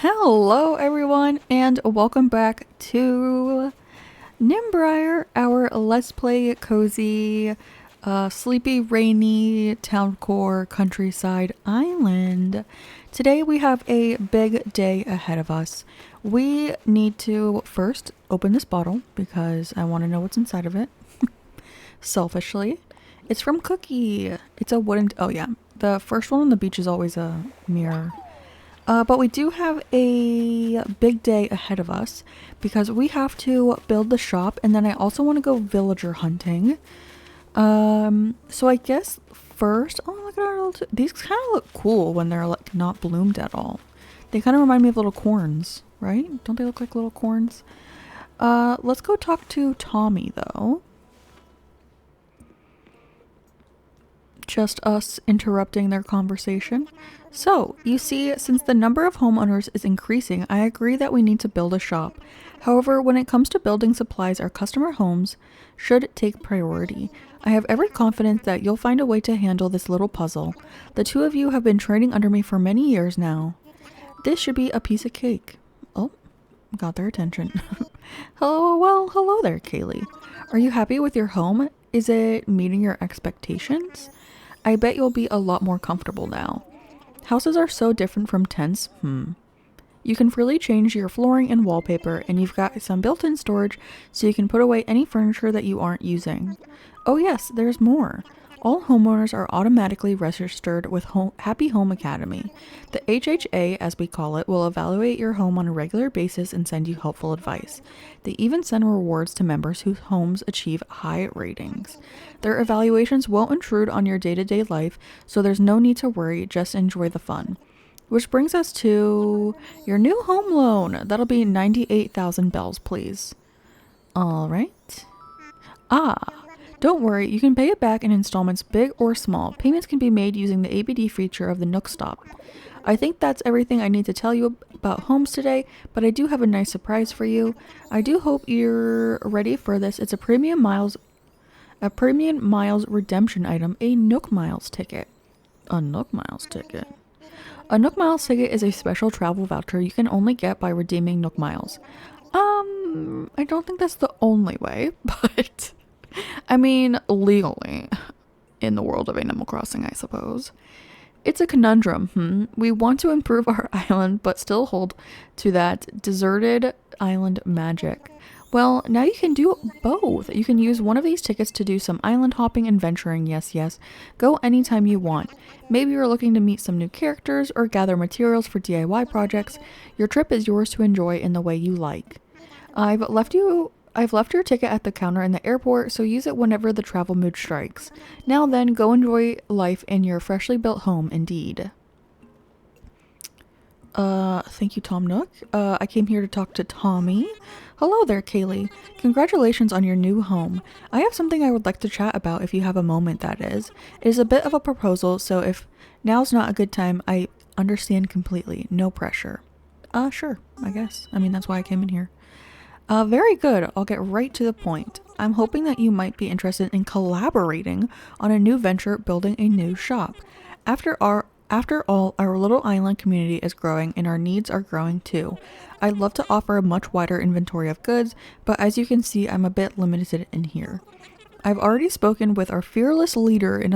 Hello everyone and welcome back to Nimbri, our Let's Play cozy, sleepy, rainy, town core, countryside island. Today we have a big day ahead of us. We need to first open this bottle because I want to know what's inside of it. Selfishly. It's from Cookie. It's a wooden... Oh yeah, the first one on the beach is always a mirror. But we do have a big day ahead of us because we have to build the shop, and then I also want to go villager hunting. So I guess first, oh look at our little, these kind of look cool when they're like not bloomed at all. They kind of remind me of little corns, right? Don't they look like little corns? Let's go talk to Tommy though. Just us interrupting their conversation. So, you see, since the number of homeowners is increasing, I agree that we need to build a shop. However, when it comes to building supplies, our customer homes should take priority. I have every confidence that you'll find a way to handle this little puzzle. The two of you have been training under me for many years now. This should be a piece of cake. Oh, got their attention. Hello there, Kaylee. Are you happy with your home? Is it meeting your expectations? I bet you'll be a lot more comfortable now. Houses are so different from tents. You can freely change your flooring and wallpaper, and you've got some built-in storage so you can put away any furniture that you aren't using. Oh yes, there's more. All homeowners are automatically registered with Happy Home Academy. The HHA, as we call it, will evaluate your home on a regular basis and send you helpful advice. They even send rewards to members whose homes achieve high ratings. Their evaluations won't intrude on your day-to-day life, so there's no need to worry, just enjoy the fun. Which brings us to your new home loan. That'll be 98,000 bells, please. All right. Don't worry, you can pay it back in installments big or small. Payments can be made using the ABD feature of the Nook Stop. I think that's everything I need to tell you about homes today, but I do have a nice surprise for you. I do hope you're ready for this. It's a premium miles redemption item, a Nook Miles ticket. A Nook Miles ticket. A Nook Miles ticket is a special travel voucher you can only get by redeeming Nook Miles. I don't think that's the only way, but I mean, legally, in the world of Animal Crossing, I suppose. It's a conundrum, We want to improve our island, but still hold to that deserted island magic. Well, now you can do both. You can use one of these tickets to do some island hopping and venturing, yes. Go anytime you want. Maybe you're looking to meet some new characters or gather materials for DIY projects. Your trip is yours to enjoy in the way you like. I've left your ticket at the counter in the airport, so use it whenever the travel mood strikes. Now then, go enjoy life in your freshly built home, indeed. Thank you, Tom Nook. I came here to talk to Tommy. Hello there, Kaylee. Congratulations on your new home. I have something I would like to chat about if you have a moment, that is. It is a bit of a proposal, so if now's not a good time, I understand completely. No pressure. Sure, I guess. I mean, that's why I came in here. Very good. I'll get right to the point. I'm hoping that you might be interested in collaborating on a new venture building a new shop. After all, our little island community is growing and our needs are growing too. I'd love to offer a much wider inventory of goods, but as you can see, I'm a bit limited in here. I've already spoken with our fearless leader and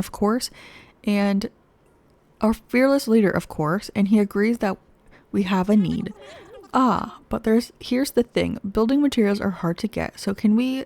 he agrees that we have a need. But here's the thing. Building materials are hard to get, so can we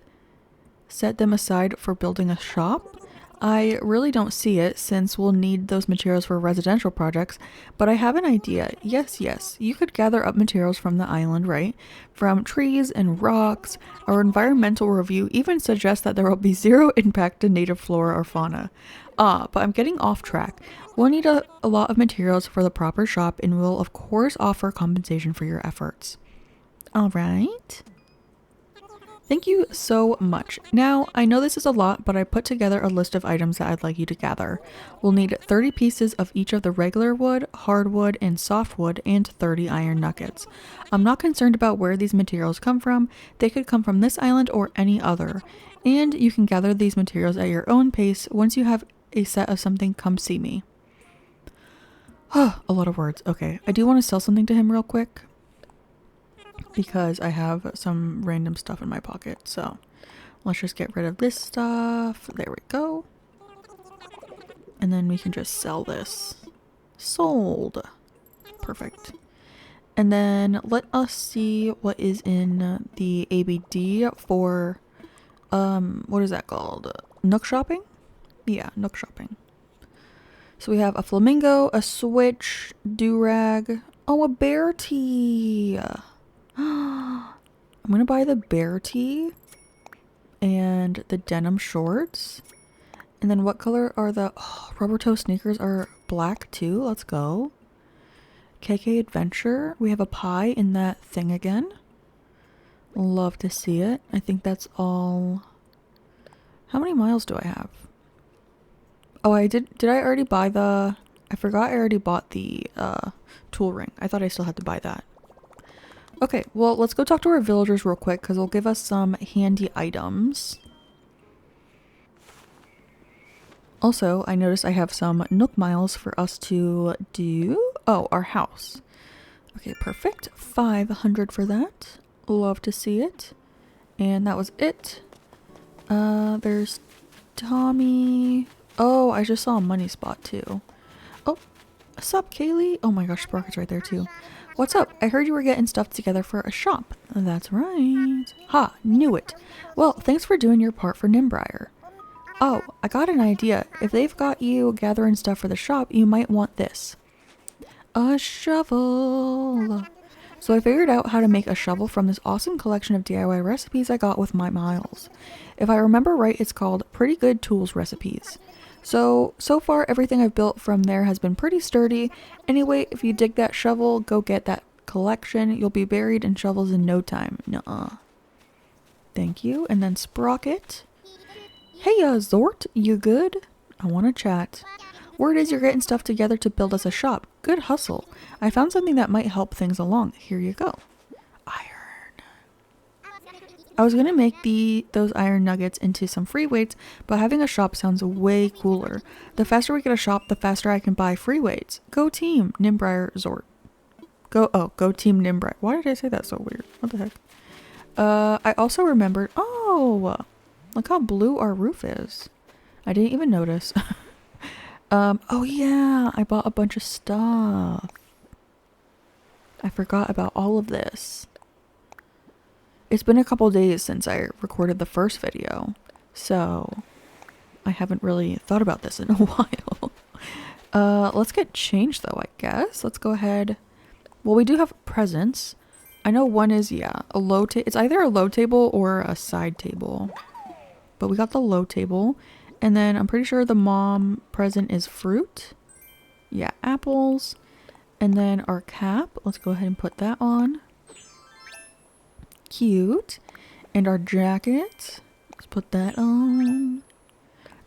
set them aside for building a shop? I really don't see it, since we'll need those materials for residential projects, but I have an idea. Yes, you could gather up materials from the island, right? From trees and rocks. Our environmental review even suggests that there will be zero impact to native flora or fauna. But I'm getting off track. We'll need a lot of materials for the proper shop, and we'll of course offer compensation for your efforts. Alright. Thank you so much. Now, I know this is a lot, but I put together a list of items that I'd like you to gather. We'll need 30 pieces of each of the regular wood, hardwood, and softwood, and 30 iron nuggets. I'm not concerned about where these materials come from. They could come from this island or any other. And you can gather these materials at your own pace. Once you have a set of something, come see me. A lot of words. Okay, I do want to sell something to him real quick. because I have some random stuff in my pocket. So let's just get rid of this stuff. There we go. And then we can just sell this. Sold. Perfect. And then let us see what is in the ABD for, what is that called? Nook shopping? Yeah, Nook shopping. So we have a flamingo, a switch, do-rag. Oh, a bear tee. I'm gonna buy the bear tee and the denim shorts. And then what color are the rubber toe sneakers? Are black too. Let's go. KK Adventure. We have a pie in that thing again. Love to see it. I think that's all. How many miles do I have? Oh, I did I already buy the... I forgot I already bought the tool ring. I thought I still had to buy that. Okay, well, let's go talk to our villagers real quick because they'll give us some handy items. Also, I noticed I have some Nook miles for us to do. Oh, our house. Okay, perfect. 500 for that. Love to see it. And that was it. There's Tommy. Oh, I just saw a money spot too. Oh, what's up, Kaylee? Oh my gosh, Sprocket's right there too. What's up? I heard you were getting stuff together for a shop. That's right. Ha, knew it. Well, thanks for doing your part for Nimbri. Oh, I got an idea. If they've got you gathering stuff for the shop, you might want this. A shovel. So I figured out how to make a shovel from this awesome collection of DIY recipes I got with my miles. If I remember right, it's called Pretty Good Tools Recipes. So far everything I've built from there has been pretty sturdy. Anyway, if you dig that shovel, go get that collection. You'll be buried in shovels in no time. Nuh-uh. Thank you. And then Sprocket. Hey, Zort, you good? I want to chat. Word is you're getting stuff together to build us a shop. Good hustle. I found something that might help things along. Here you go. Iron. I was going to make those iron nuggets into some free weights, but having a shop sounds way cooler. The faster we get a shop, the faster I can buy free weights. Go team, Nimbri Zort. Go team Nimbri. Why did I say that so weird? What the heck? I also remembered, look how blue our roof is. I didn't even notice. Oh yeah, I bought a bunch of stuff. I forgot about all of this. It's been a couple days since I recorded the first video, so I haven't really thought about this in a while. Let's get changed though, I guess. Let's go ahead. Well, we do have presents. I know one is, yeah, a low table. It's either a low table or a side table. But we got the low table. And then I'm pretty sure the mom present is fruit. Yeah, apples. And then our cap. Let's go ahead and put that on. Cute. And our jacket. Let's put that on.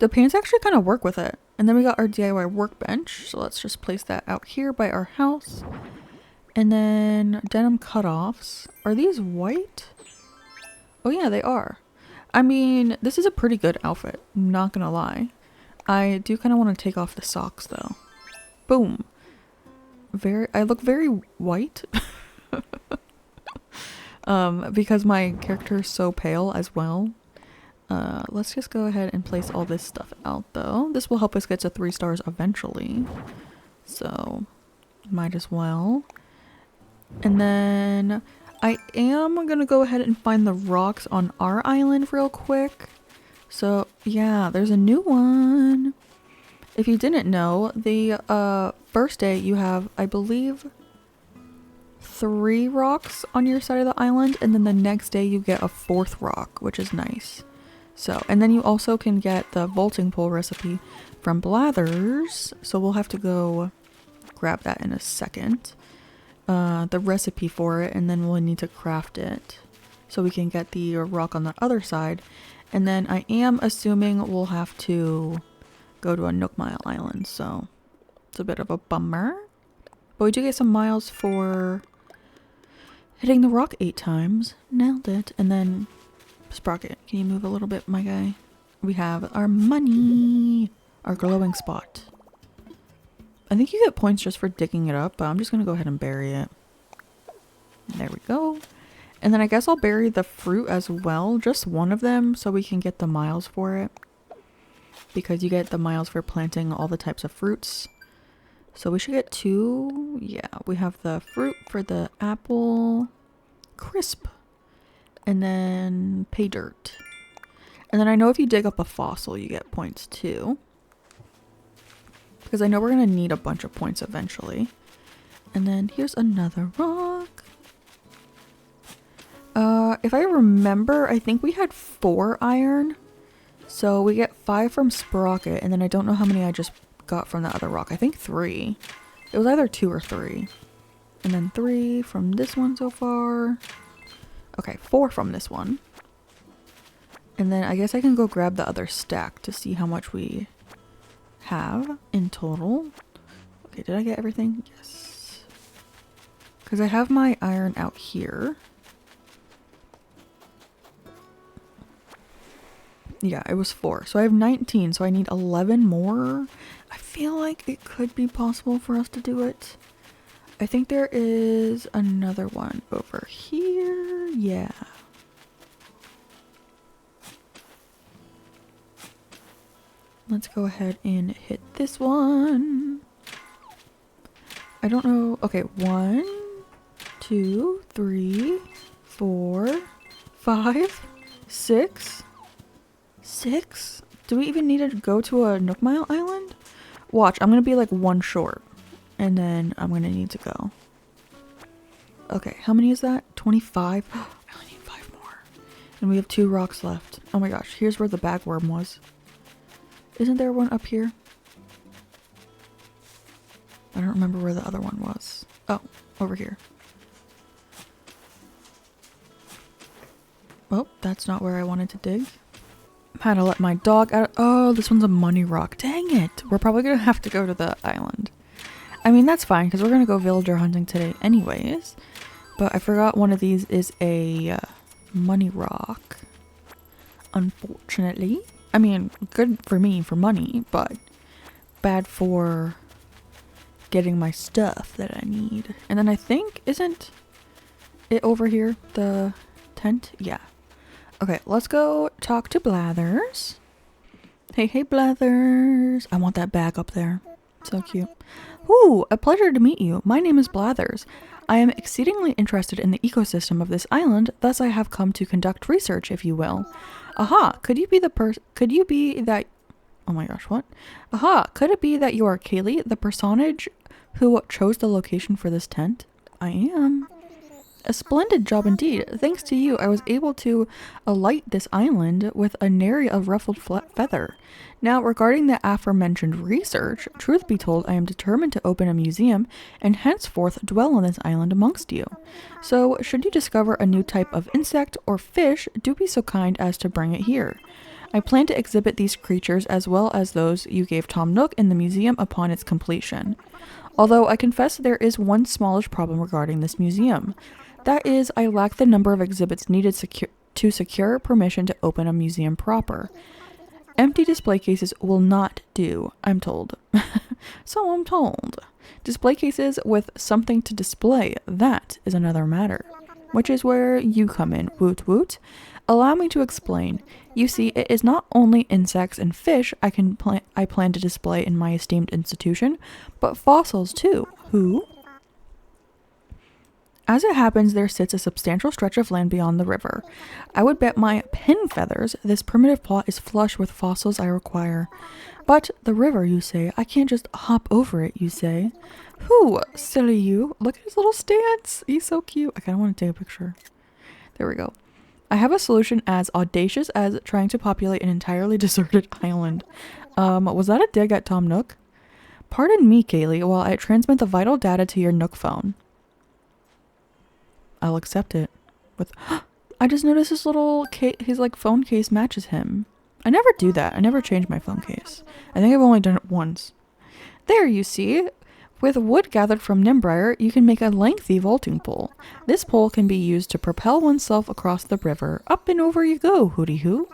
The pants actually kind of work with it. And then we got our DIY workbench. So let's just place that out here by our house. And then denim cutoffs. Are these white? Oh yeah, they are. I mean, this is a pretty good outfit. I'm not gonna lie. I do kind of want to take off the socks though. Boom. I look very white. Because my character is so pale as well. Let's just go ahead and place all this stuff out though. This will help us get to 3 stars eventually. So, might as well. And then I am gonna go ahead and find the rocks on our island real quick. So yeah, there's a new one. If you didn't know, the first day you have, I believe, 3 rocks on your side of the island, and then the next day you get a 4th rock, which is nice. So, and then you also can get the vaulting pole recipe from Blathers, so we'll have to go grab that in a second. The recipe for it, and then we'll need to craft it so we can get the rock on the other side. And then I am assuming we'll have to go to a Nook Mile Island, so it's a bit of a bummer. But we do get some miles for hitting the rock 8 times. Nailed it. And then Sprocket, can you move a little bit, my guy? We have our money, our glowing spot. I think you get points just for digging it up, but I'm just going to go ahead and bury it. There we go. And then I guess I'll bury the fruit as well, just one of them, so we can get the miles for it. Because you get the miles for planting all the types of fruits. So we should get 2. Yeah, we have the fruit for the apple crisp. And then pay dirt. And then I know if you dig up a fossil, you get points too. Because I know we're going to need a bunch of points eventually. And then here's another rock. If I remember, I think we had 4 iron. So we get 5 from Sprocket, and then I don't know how many I just got from the other rock. I think 3. It was either 2 or 3. And then 3 from this one so far. Okay, 4 from this one. And then I guess I can go grab the other stack to see how much we have in total. Okay, did I get everything? Yes. Because I have my iron out here. Yeah, it was 4. So I have 19, so I need 11 more. I feel like it could be possible for us to do it. I think there is another one over here. Yeah. Let's go ahead and hit this one. I don't know. Okay, 1, 2, 3, 4, 5, 6. 6? Do we even need to go to a Nook Mile Island? Watch, I'm gonna be like 1 short. And then I'm gonna need to go. Okay, how many is that? 25? I only need 5 more. And we have 2 rocks left. Oh my gosh, here's where the bagworm was. Isn't there one up here? I don't remember where the other one was. Oh, over here. Oh, that's not where I wanted to dig. Had to let my dog out. Oh, this one's a money rock. Dang it. We're probably going to have to go to the island. I mean, that's fine because we're going to go villager hunting today anyways. But I forgot one of these is a money rock. Unfortunately. I mean, good for me for money, but bad for getting my stuff that I need. And then I think, isn't it over here, the tent? Yeah. Okay, let's go talk to Blathers. Hey, Blathers. I want that bag up there. So cute. Ooh, a pleasure to meet you. My name is Blathers. I am exceedingly interested in the ecosystem of this island, thus I have come to conduct research, if you will. Aha, could it be that you are Kaylee, the personage who chose the location for this tent? I am. A splendid job indeed. Thanks to you, I was able to alight this island with a nary of ruffled feather. Now, regarding the aforementioned research, truth be told, I am determined to open a museum and henceforth dwell on this island amongst you. So, should you discover a new type of insect or fish, do be so kind as to bring it here. I plan to exhibit these creatures as well as those you gave Tom Nook in the museum upon its completion. Although I confess there is one smallish problem regarding this museum. That is, I lack the number of exhibits needed to secure permission to open a museum proper. Empty display cases will not do, I'm told. So I'm told. Display cases with something to display, that is another matter. Which is where you come in, woot woot. Allow me to explain. You see, it is not only insects and fish I plan to display in my esteemed institution, but fossils too. Who? As it happens, there sits a substantial stretch of land beyond the river. I would bet my pin feathers this primitive plot is flush with fossils I require. But the river, you say, I can't just hop over it, you say. Who? Silly you. Look at his little stance. He's so cute. I kind of want to take a picture. There we go. I have a solution as audacious as trying to populate an entirely deserted island. Was that a dig at Tom Nook? Pardon me, Kaylee, while I transmit the vital data to your Nook phone. I'll accept it. I just noticed his little his like phone case matches him. I never do that. I never change my phone case. I think I've only done it once. There, you see. With wood gathered from Nimbri, you can make a lengthy vaulting pole. This pole can be used to propel oneself across the river. Up and over you go, hooty hoo.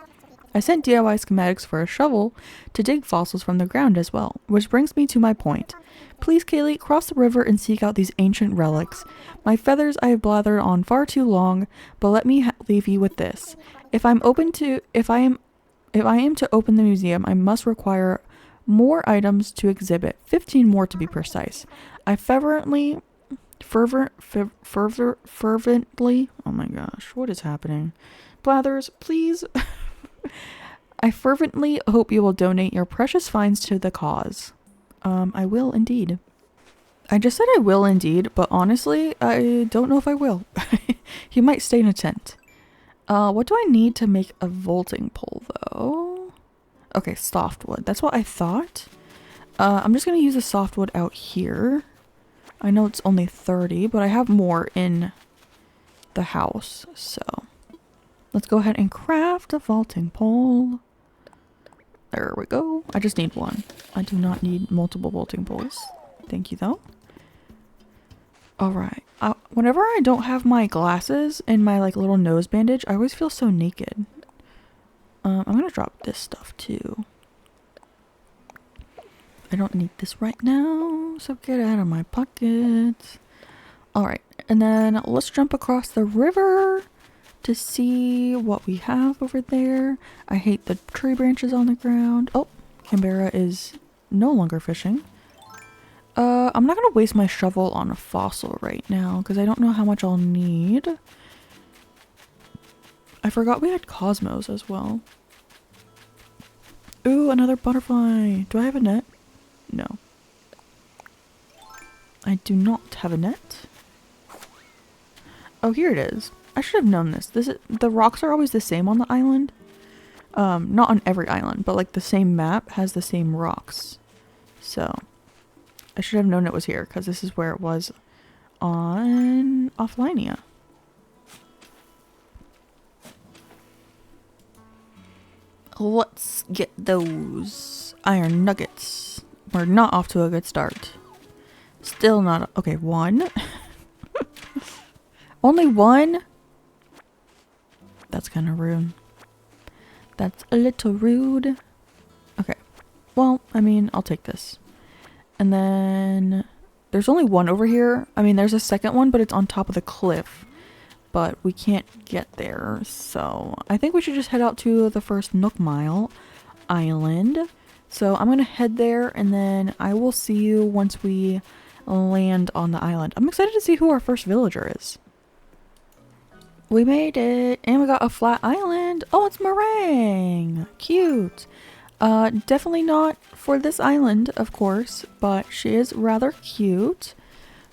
I sent DIY schematics for a shovel to dig fossils from the ground as well, which brings me to my point. Please, Kaylee, cross the river and seek out these ancient relics. My feathers I have blathered on far too long, but let me leave you with this. If I am to open the museum, I must require more items to exhibit, 15 more to be precise. I fervently, oh my gosh, what is happening? Blathers, please. I fervently hope you will donate your precious finds to the cause. I will indeed. I just said I will indeed, but honestly, I don't know if I will. He might stay in a tent. What do I need to make a vaulting pole, though? Okay, softwood. That's what I thought. I'm just gonna use the softwood out here. I know it's only 30, but I have more in the house, so let's go ahead and craft a vaulting pole. There we go. I just need one. I do not need multiple vaulting poles. Thank you, though. Alright. Whenever I don't have my glasses and my like little nose bandage, I always feel so naked. I'm gonna drop this stuff, too. I don't need this right now, so get out of my pockets. Alright. And then let's jump across the river to see what we have over there. I hate the tree branches on the ground. Oh, Canberra is no longer fishing. I'm not gonna waste my shovel on a fossil right now because I don't know how much I'll need. I forgot we had cosmos as well. Ooh, another butterfly. Do I have a net? No. I do not have a net. Oh, here it is. I should have known this. The rocks are always the same on the island. Not on every island, but like the same map has the same rocks. So I should have known it was here because this is where it was on Offlinea. Let's get those iron nuggets. We're not off to a good start. Still not. Okay, one. Only one? That's kind of rude. That's a little rude. Okay. Well, I mean, I'll take this. And then there's only one over here. I mean, there's a second one, but it's on top of the cliff. But we can't get there. So I think we should just head out to the first Nook Mile island. So I'm going to head there and then I will see you once we land on the island. I'm excited to see who our first villager is. We made it, and we got a flat island. Oh, it's Meringue. Cute. Definitely not for this island, of course, but she is rather cute.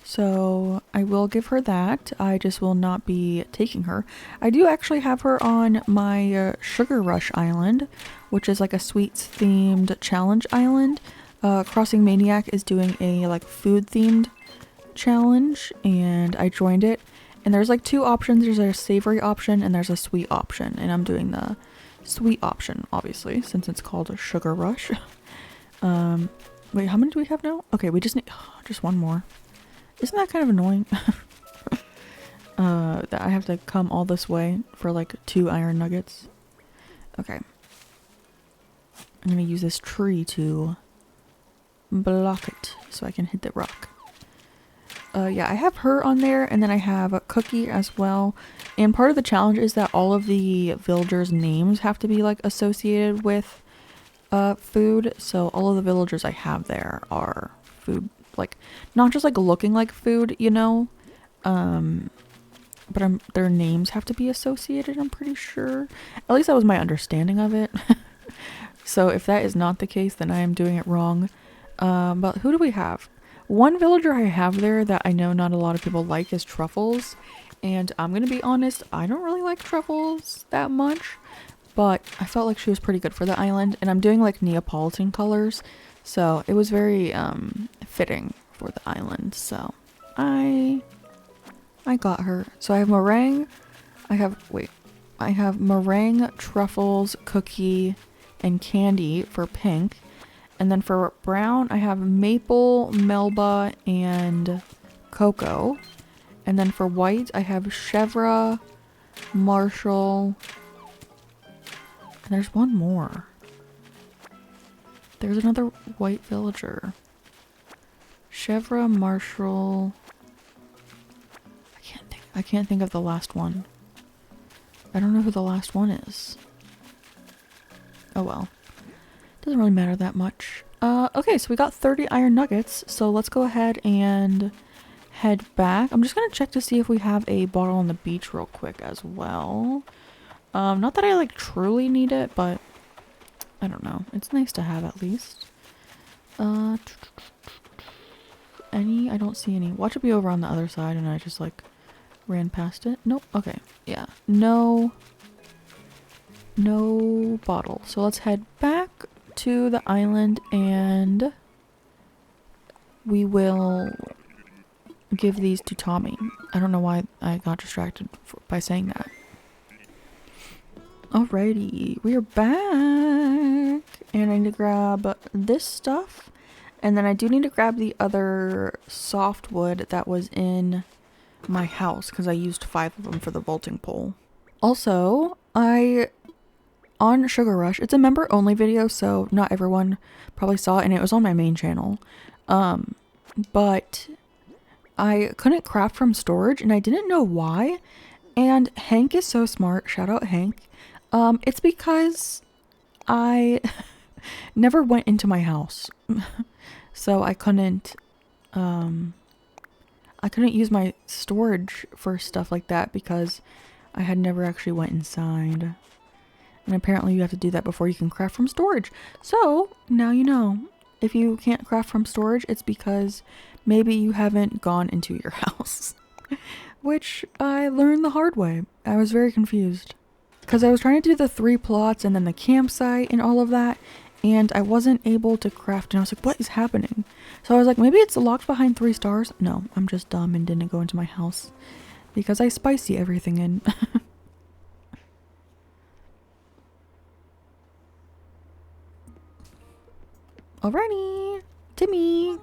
So I will give her that. I just will not be taking her. I do actually have her on my Sugar Rush Island, which is like a sweets themed challenge island. Crossing Maniac is doing a like food themed challenge, and I joined it. And there's like two options. There's a savory option and there's a sweet option. And I'm doing the sweet option, obviously, since it's called a Sugar Rush. Wait, how many do we have now? Okay, we just need just one more. Isn't that kind of annoying? That I have to come all this way for like 2 iron nuggets. Okay. I'm gonna use this tree to block it so I can hit the rock. Yeah, I have her on there, and then I have a Cookie as well. And part of the challenge is that all of the villagers' names have to be like associated with food. So all of the villagers I have there are food, like not just like looking like food, you know, but their names have to be associated, I'm pretty sure. At least that was my understanding of it. So if that is not the case, then I am doing it wrong. But who do we have? One villager I have there that I know not a lot of people like is Truffles, and I'm gonna be honest, I don't really like Truffles that much, but I felt like she was pretty good for the island, and I'm doing like Neapolitan colors, so it was very fitting for the island, so I got her. So I have Meringue, I have Meringue, Truffles, Cookie, and Candy for pink. And then for brown, I have Maple, Melba, and Cocoa. And then for white, I have Chevra, Marshall, And there's one more. There's another white villager. Chevra, Marshall. I can't think of the last one. I don't know who the last one is. Oh well. Doesn't really matter that much. Okay, so we got 30 iron nuggets, so let's go ahead and head back. I'm just gonna check to see if we have a bottle on the beach real quick as well. Not that I like truly need it, but I don't know. It's nice to have at least. Any? I don't see any. Watch it be over on the other side and I just like ran past it. Nope. Okay. Yeah. No bottle. So let's head back to the island and we will give these to Tommy. I don't know why I got distracted by saying that. Alrighty, we are back and I need to grab this stuff and then I do need to grab the other softwood that was in my house because I used 5 of them for the vaulting pole. Also, on Sugar Rush, it's a member only video, so not everyone probably saw it and it was on my main channel. But I couldn't craft from storage and I didn't know why. And Hank is so smart. Shout out Hank. It's because I never went into my house. So I couldn't use my storage for stuff like that because I had never actually went inside. And apparently you have to do that before you can craft from storage. So now you know. If you can't craft from storage, it's because maybe you haven't gone into your house. Which I learned the hard way. I was very confused. Because I was trying to do the 3 plots and then the campsite and all of that. And I wasn't able to craft. And I was like, what is happening? So I was like, maybe it's locked behind 3 stars. No, I'm just dumb and didn't go into my house. Because I spicy everything in. Alrighty. Timmy.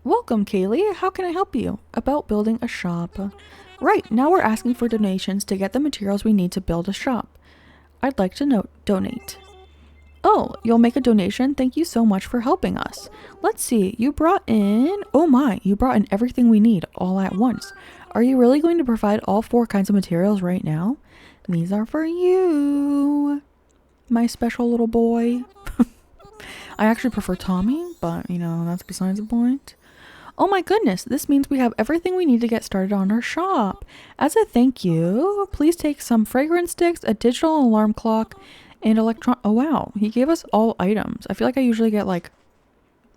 Welcome, Kaylee. How can I help you? About building a shop. Right, now we're asking for donations to get the materials we need to build a shop. I'd like to donate. Oh, you'll make a donation? Thank you so much for helping us. Let's see, you brought in... Oh my, you brought in everything we need all at once. Are you really going to provide all 4 kinds of materials right now? These are for you, my special little boy. I actually prefer Tommy, but you know, that's besides the point. Oh my goodness, this means we have everything we need to get started on our shop. As a thank you, please take some fragrance sticks, a digital alarm clock, and oh wow, he gave us all items. I feel like I usually get like,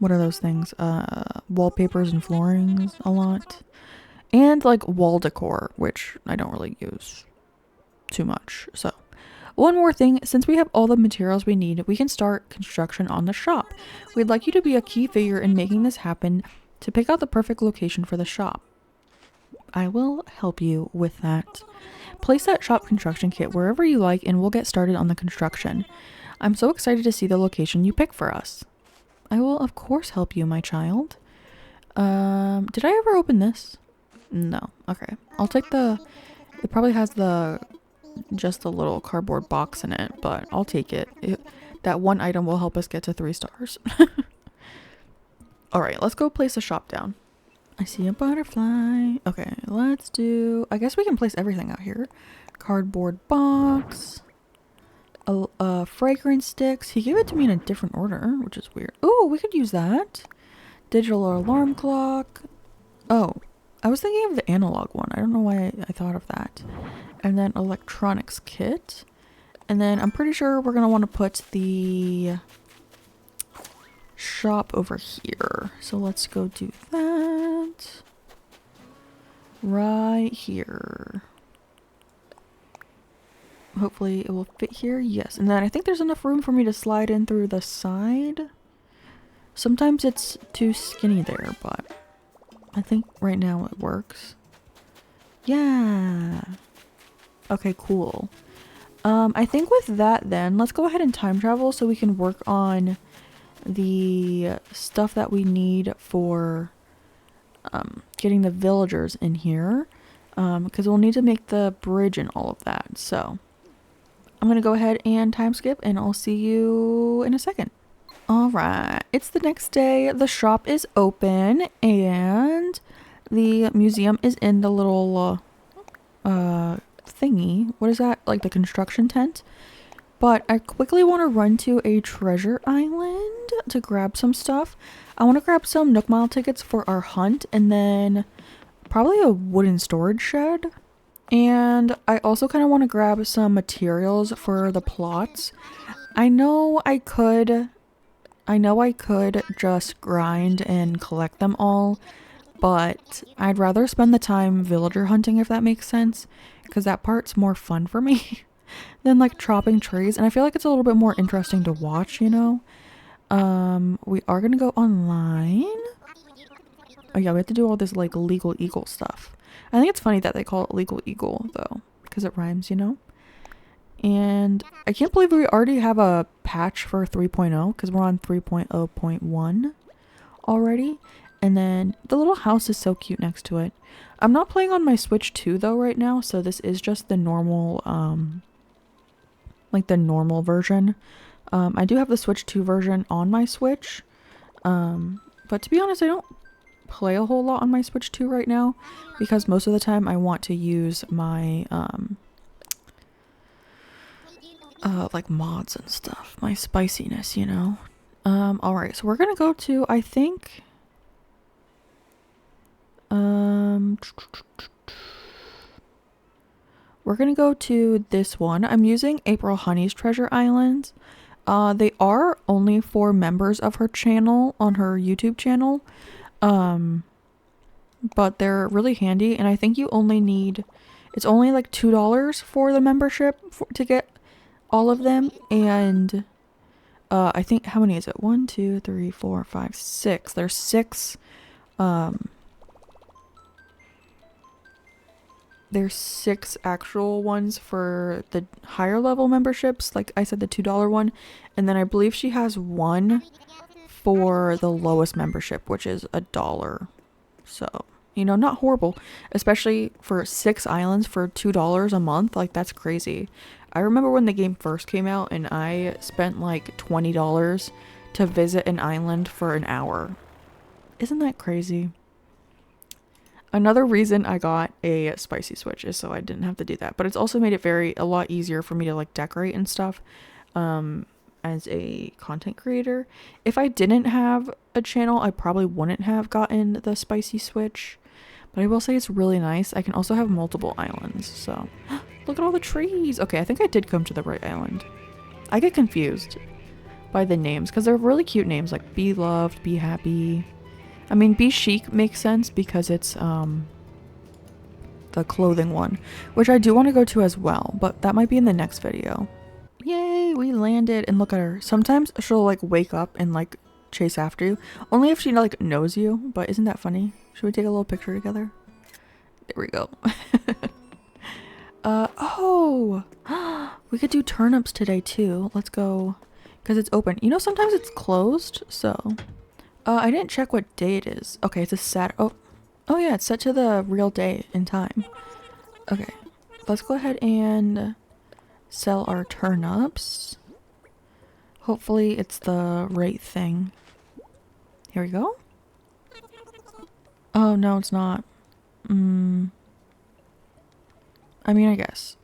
what are those things? Wallpapers and floorings a lot. And like wall decor, which I don't really use too much, so. One more thing, since we have all the materials we need, we can start construction on the shop. We'd like you to be a key figure in making this happen to pick out the perfect location for the shop. I will help you with that. Place that shop construction kit wherever you like and we'll get started on the construction. I'm so excited to see the location you pick for us. I will of course help you, my child. Did I ever open this? No. Okay. I'll take it probably has just a little cardboard box in it, but I'll take it. That one item will help us get to 3 stars. Alright, let's go place a shop down. I see a butterfly. Okay, I guess we can place everything out here. Cardboard box. Fragrance sticks. He gave it to me in a different order, which is weird. Oh, we could use that. Digital alarm clock. Oh, I was thinking of the analog one. I don't know why I thought of that. And then electronics kit. And then I'm pretty sure we're going to want to put the shop over here. So let's go do that. Right here. Hopefully it will fit here. Yes. And then I think there's enough room for me to slide in through the side. Sometimes it's too skinny there, but I think right now it works. Yeah. Okay, cool. I think with that then, let's go ahead and time travel so we can work on the stuff that we need for getting the villagers in here. Because we'll need to make the bridge and all of that. So I'm gonna go ahead and time skip and I'll see you in a second. Alright, it's the next day. The shop is open and the museum is in the little thingy. What is that? Like the construction tent? But I quickly want to run to a treasure island to grab some stuff. I want to grab some Nook Mile tickets for our hunt and then probably a wooden storage shed. And I also kind of want to grab some materials for the plots. I know I could just grind and collect them all, but I'd rather spend the time villager hunting, if that makes sense, because that part's more fun for me than like chopping trees, and I feel like it's a little bit more interesting to watch, you know. We are gonna go online. Oh yeah, we have to do all this like legal eagle stuff. I think it's funny that they call it legal eagle though, because it rhymes, you know. And I can't believe we already have a patch for 3.0 because we're on 3.0.1 already. And then the little house is so cute next to it. I'm not playing on my Switch 2 though right now, so this is just the normal, like the normal version. I do have the Switch 2 version on my Switch, but to be honest, I don't play a whole lot on my Switch 2 right now because most of the time I want to use my, like mods and stuff, my spiciness, you know. Alright, so we're gonna go to, I think, we're gonna go to this one. I'm using April Honey's Treasure Islands. They are only for members of her channel on her YouTube channel, but they're really handy, and I think you only need, it's only like $2 for the membership to get all of them. And I think, how many is it? 1, 2, 3, 4, 5, 6. There's 6. There's 6 actual ones for the higher level memberships. Like I said, the $2 one, and then I believe she has one for the lowest membership, which is $1. So, you know, not horrible, especially for 6 islands for $2 a month. Like, that's crazy. I remember when the game first came out and I spent like $20 to visit an island for an hour. Isn't that crazy? Another reason I got a spicy Switch is so I didn't have to do that. But it's also made it a lot easier for me to like decorate and stuff as a content creator. If I didn't have a channel, I probably wouldn't have gotten the spicy Switch. But I will say it's really nice. I can also have multiple islands, so... Look at all the trees! Okay, I think I did come to the right island. I get confused by the names, because they're really cute names, like Be Loved, Be Happy. I mean, Be Chic makes sense because it's, the clothing one, which I do want to go to as well, but that might be in the next video. Yay, we landed, and look at her. Sometimes she'll, like, wake up and, like, chase after you. Only if she, like, knows you, but isn't that funny? Should we take a little picture together? There we go. Oh! We could do turnips today, too. Let's go, because it's open. You know, sometimes it's closed, so... I didn't check what day it is. Okay, it's a Saturday. Oh yeah, it's set to the real day and time. Okay, let's go ahead and sell our turnips. Hopefully it's the right thing. Here we go. Oh, no, it's not. I mean, I guess.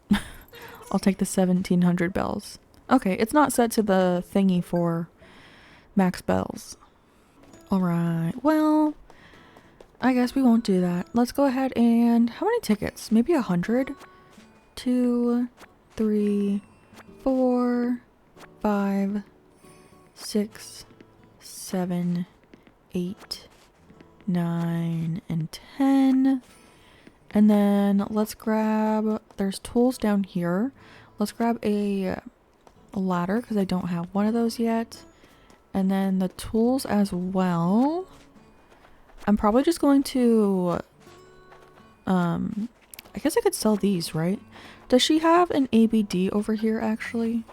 I'll take the 1700 bells. Okay, it's not set to the thingy for max bells. Alright, well, I guess we won't do that. Let's go ahead and... How many tickets? Maybe 100? 2, 3, 4, 5, 6, 7, 8, 9, and 10. And then let's grab... There's tools down here. Let's grab a ladder because I don't have one of those yet. And then the tools as well. I'm probably just going to, I guess I could sell these, right? Does she have an ABD over here, actually?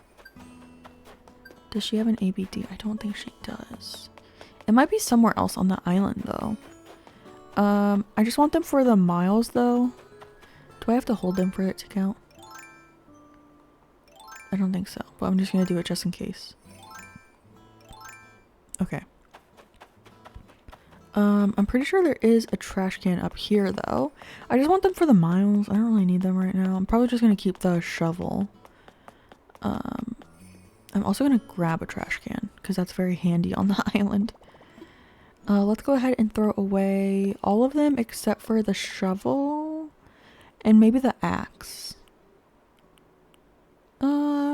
Does she have an ABD? I don't think she does. It might be somewhere else on the island, though. I just want them for the miles, though. Do I have to hold them for it to count? I don't think so, but I'm just gonna do it just in case. Okay. I'm pretty sure there is a trash can up here though. I just want them for the miles. I don't really need them right now. I'm probably just gonna keep the shovel. I'm also gonna grab a trash can because that's very handy on the island. Let's go ahead and throw away all of them except for the shovel and maybe the axe.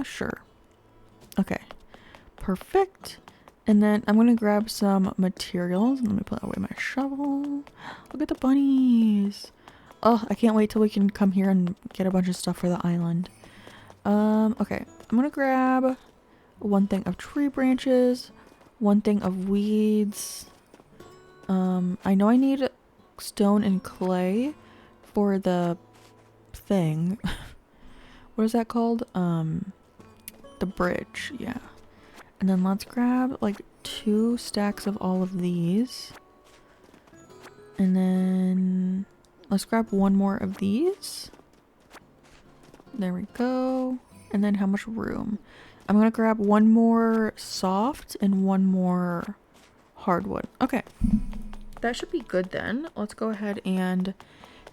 Sure. Okay. Perfect. And then I'm gonna grab some materials. Let me put away my shovel. Look at the bunnies. Oh, I can't wait till we can come here and get a bunch of stuff for the island. Okay. I'm gonna grab one thing of tree branches, one thing of weeds. I know I need stone and clay for the thing. What is that called? The bridge, yeah. And then let's grab like 2 stacks of all of these. And then let's grab 1 more of these. There we go. And then how much room? I'm gonna grab 1 more soft and 1 more hardwood. Okay. That should be good then. Let's go ahead and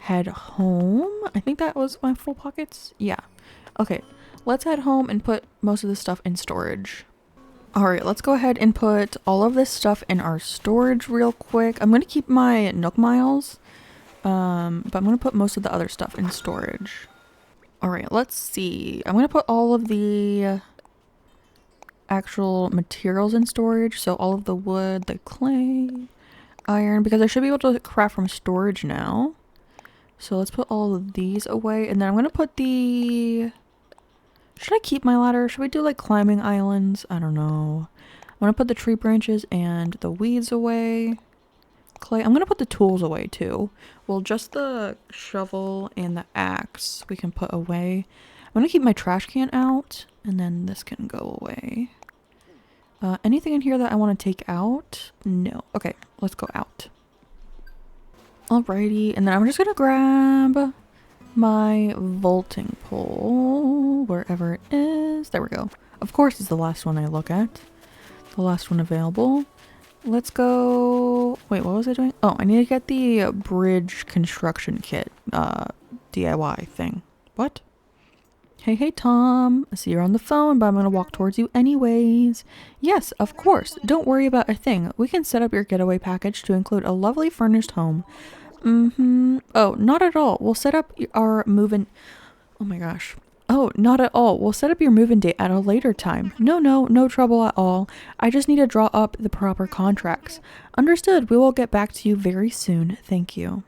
head home. I think that was my full pockets. Yeah. Okay. Let's head home and put most of this stuff in storage. Alright, let's go ahead and put all of this stuff in our storage real quick. I'm going to keep my Nook miles, but I'm going to put most of the other stuff in storage. Alright, let's see. I'm going to put all of the actual materials in storage. So all of the wood, the clay, iron, because I should be able to craft from storage now. So let's put all of these away. And then I'm going to put the... Should I keep my ladder? Should we do like climbing islands? I don't know. I'm gonna put the tree branches and the weeds away. Clay. I'm gonna put the tools away too. Well, just the shovel and the axe we can put away. I'm gonna keep my trash can out and then this can go away. Anything in here that I want to take out? No. Okay, let's go out. Alrighty, and then I'm just gonna grab my vaulting pole, wherever it is. There we go. Of course it's the last one I look at. The last one available. Let's go... Wait, what was I doing? Oh, I need to get the bridge construction kit, DIY thing. What? Hey, Tom. I see you're on the phone, but I'm gonna walk towards you anyways. Yes, of course. Don't worry about a thing. We can set up your getaway package to include a lovely furnished home. Oh, not at all. We'll set up our move-in... Oh my gosh. Oh, not at all. We'll set up your move-in date at a later time. No trouble at all. I just need to draw up the proper contracts. Understood. We will get back to you very soon. Thank you.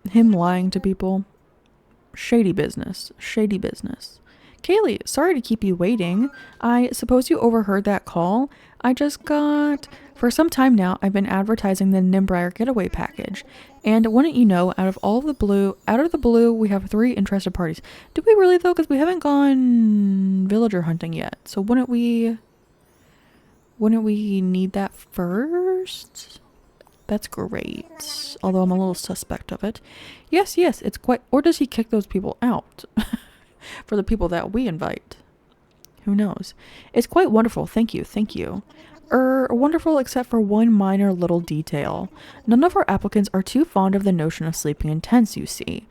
Him lying to people. Shady business. Shady business. Kaylee, sorry to keep you waiting. I suppose you overheard that call? I just got... For some time now, I've been advertising the Nimbri getaway package. And wouldn't you know, out of the blue, we have 3 interested parties. Do we really though? Because we haven't gone villager hunting yet. So wouldn't we need that first? That's great. Although I'm a little suspect of it. Yes, it's quite... Or does he kick those people out? For the people that we invite. Who knows? It's quite wonderful. Thank you. Wonderful except for one minor little detail. None of our applicants are too fond of the notion of sleeping in tents, you see.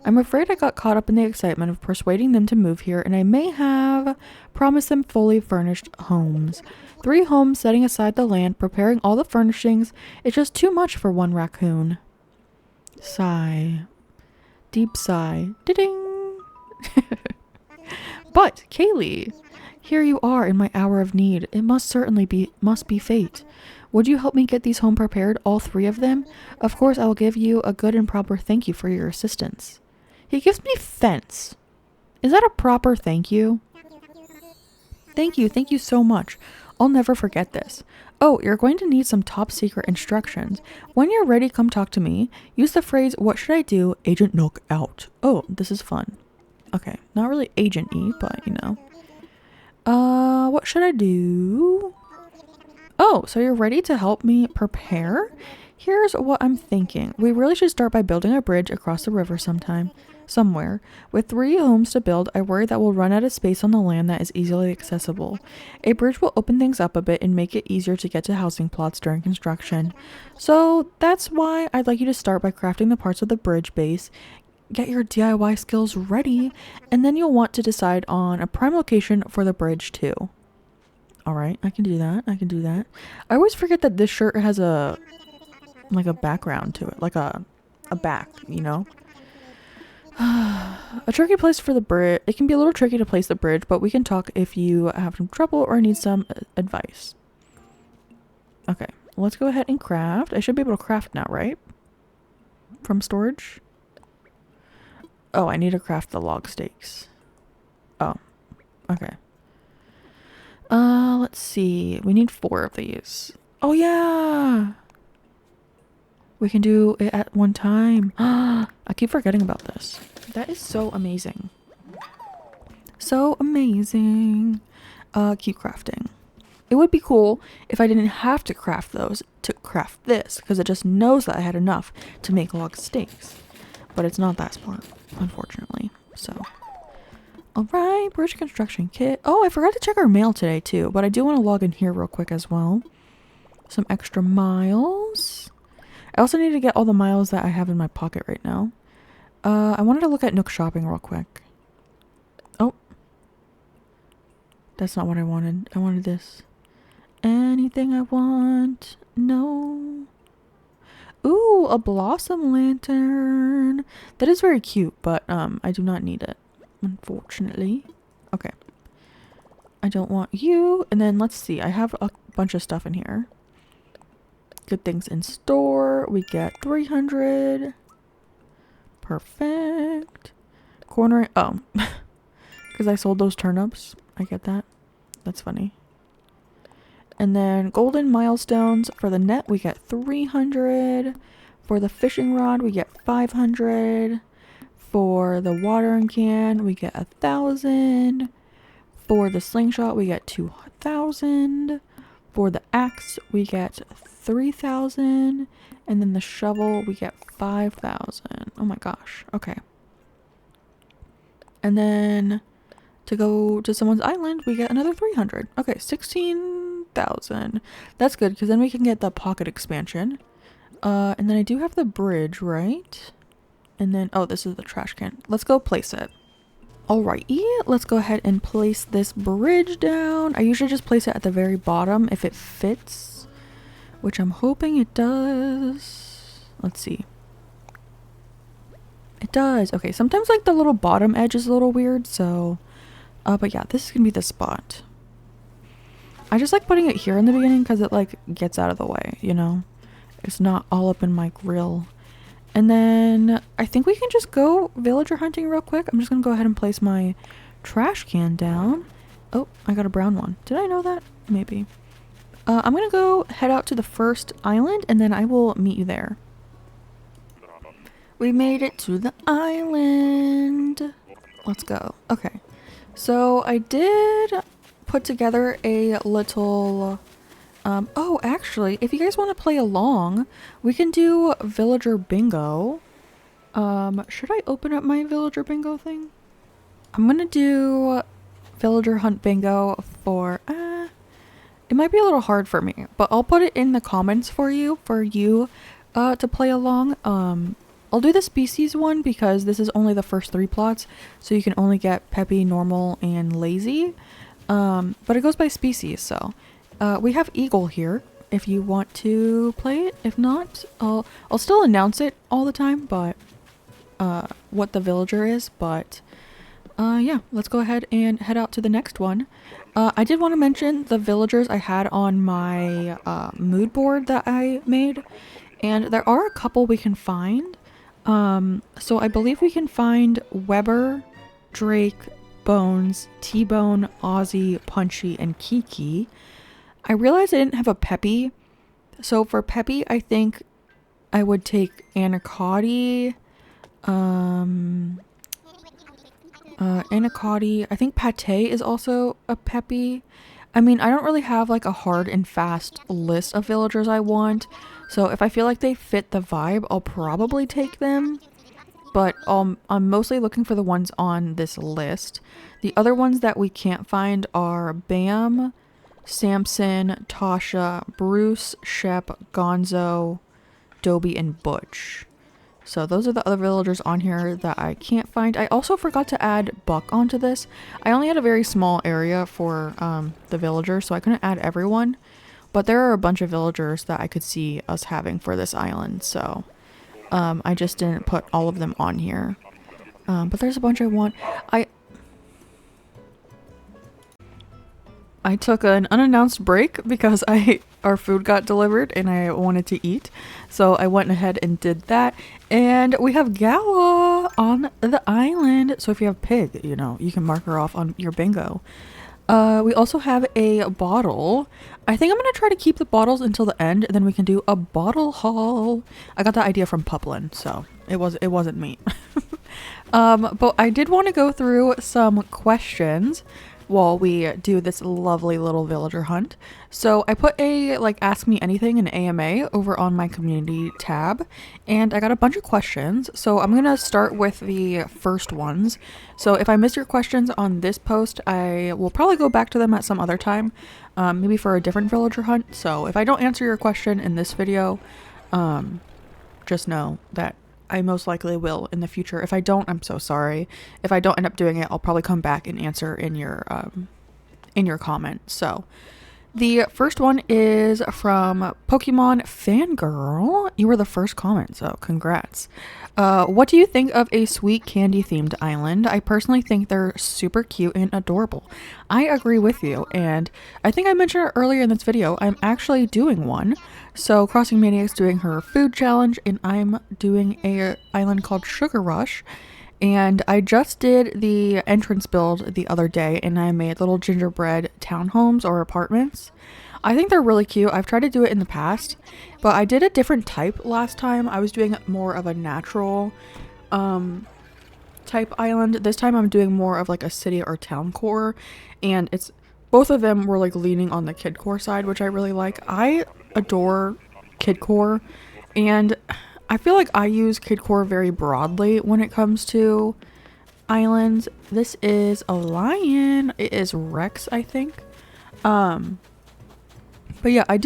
I'm afraid I got caught up in the excitement of persuading them to move here, and I may have promised them fully furnished homes. 3 homes, setting aside the land, preparing all the furnishings. It's just too much for one raccoon. Sigh. Deep sigh. Ding. But, Kaylee... Here you are in my hour of need. It must be fate. Would you help me get these home prepared, all 3 of them? Of course, I will give you a good and proper thank you for your assistance. He gives me fence. Is that a proper thank you? Thank you so much. I'll never forget this. Oh, you're going to need some top secret instructions. When you're ready, come talk to me. Use the phrase, what should I do? Agent Nook out. Oh, this is fun. Okay, not really agent-y, but you know. What should I do? Oh, so you're ready to help me prepare? Here's what I'm thinking. We really should start by building a bridge across the river somewhere. With 3 homes to build, I worry that we'll run out of space on the land that is easily accessible. A bridge will open things up a bit and make it easier to get to housing plots during construction. So that's why I'd like you to start by crafting the parts of the bridge base, get your DIY skills ready, and then you'll want to decide on a prime location for the bridge too. Alright, I can do that. I always forget that this shirt has a background to it, like a back, you know? A tricky place for the bridge. It can be a little tricky to place the bridge, but we can talk if you have some trouble or need some advice. Okay, let's go ahead and craft. I should be able to craft now, right? From storage? Oh, I need to craft the log stakes. Oh, okay. Let's see. We need 4 of these. Oh, yeah! We can do it at one time. I keep forgetting about this. That is so amazing. So amazing. Keep crafting. It would be cool if I didn't have to craft those to craft this, because it just knows that I had enough to make log stakes. But it's not that smart, unfortunately. So, alright, bridge construction kit. Oh, I forgot to check our mail today too, but I do want to log in here real quick as well. Some extra miles. I also need to get all the miles that I have in my pocket right now. I wanted to look at Nook shopping real quick. Oh. That's not what I wanted. I wanted this. Anything I want? No. Ooh, a blossom lantern. That is very cute, but I do not need it, unfortunately. Okay. I don't want you. And then let's see. I have a bunch of stuff in here. Good things in store. We get 300. Perfect. Corner. Oh. Because I sold those turnips. I get that. That's funny. And then golden milestones. For the net, we get 300. For the fishing rod, we get 500. For the watering can, we get 1,000. For the slingshot, we get 2,000. For the axe, we get 3,000. And then the shovel, we get 5,000. Oh my gosh. Okay. And then to go to someone's island, we get another 300. Okay, 16,000. That's good, because then we can get the pocket expansion. And then I do have the bridge, right? And then, oh, this is the trash can. Let's go place it. Alrighty, let's go ahead and place this bridge down. I usually just place it at the very bottom if it fits, which I'm hoping it does. Let's see. It does. Okay, sometimes like the little bottom edge is a little weird, so but yeah, this is gonna be the spot. I just like putting it here in the beginning because it like gets out of the way, you know? It's not all up in my grill. And then I think we can just go villager hunting real quick. I'm just gonna go ahead and place my trash can down. Oh, I got a brown one. Did I know that? Maybe. I'm gonna go head out to the first island and then I will meet you there. We made it to the island. Let's go. Okay. So I did put together a little... oh, actually, if you guys want to play along, we can do villager bingo. Should I open up my villager bingo thing? I'm gonna do villager hunt bingo for... it might be a little hard for me, but I'll put it in the comments for you to play along. I'll do the species one because this is only the first 3 plots, so you can only get peppy, normal, and lazy. But it goes by species, so we have eagle here if you want to play it. If not, I'll still announce it all the time, but what the villager is. But yeah, let's go ahead and head out to the next one. I did want to mention the villagers I had on my mood board that I made, and there are a couple we can find. So I believe we can find Weber, Drake, Bones, T-Bone, Ozzy, Punchy, and Kiki. I realized I didn't have a Peppy, so for Peppy I think I would take Anacotti, Anacotti. I think Pate is also a Peppy. I mean, I don't really have like a hard and fast list of villagers I want. So if I feel like they fit the vibe, I'll probably take them. But I'm mostly looking for the ones on this list. The other ones that we can't find are Bam, Samson, Tasha, Bruce, Shep, Gonzo, Dobie, and Butch. So those are the other villagers on here that I can't find. I also forgot to add Buck onto this. I only had a very small area for the villagers, so I couldn't add everyone. But there are a bunch of villagers that I could see us having for this island, so I just didn't put all of them on here. But there's a bunch I want. I took an unannounced break because our food got delivered and I wanted to eat. So I went ahead and did that. And we have Gala on the island. So if you have Pig, you know, you can mark her off on your bingo. We also have a bottle. I think I'm going to try to keep the bottles until the end and then we can do a bottle haul. I got that idea from Puplin, so it wasn't me. But I did want to go through some questions while we do this lovely little villager hunt. So I put a like ask me anything in AMA over on my community tab and I got a bunch of questions. So I'm gonna start with the first ones. So if I miss your questions on this post, I will probably go back to them at some other time, maybe for a different villager hunt. So if I don't answer your question in this video, just know that I most likely will in the future. If I don't, I'm so sorry. If I don't end up doing it, I'll probably come back and answer in your comment. So the first one is from Pokemon Fangirl. You were the first comment, so congrats. What do you think of a sweet candy themed island? I personally think they're super cute and adorable. I agree with you, and I think I mentioned it earlier in this video. I'm actually doing one. So Crossing Maniac's doing her food challenge, and I'm doing a island called Sugar Rush. And I just did the entrance build the other day, and I made little gingerbread townhomes or apartments. I think they're really cute. I've tried to do it in the past, but I did a different type last time. I was doing more of a natural type island. This time I'm doing more of like a city or town core, and it's both of them were like leaning on the kid core side, which I really like. I adore kid core, and I feel like I use kid core very broadly when it comes to islands. This is a lion. It is Rex, I think. But yeah, I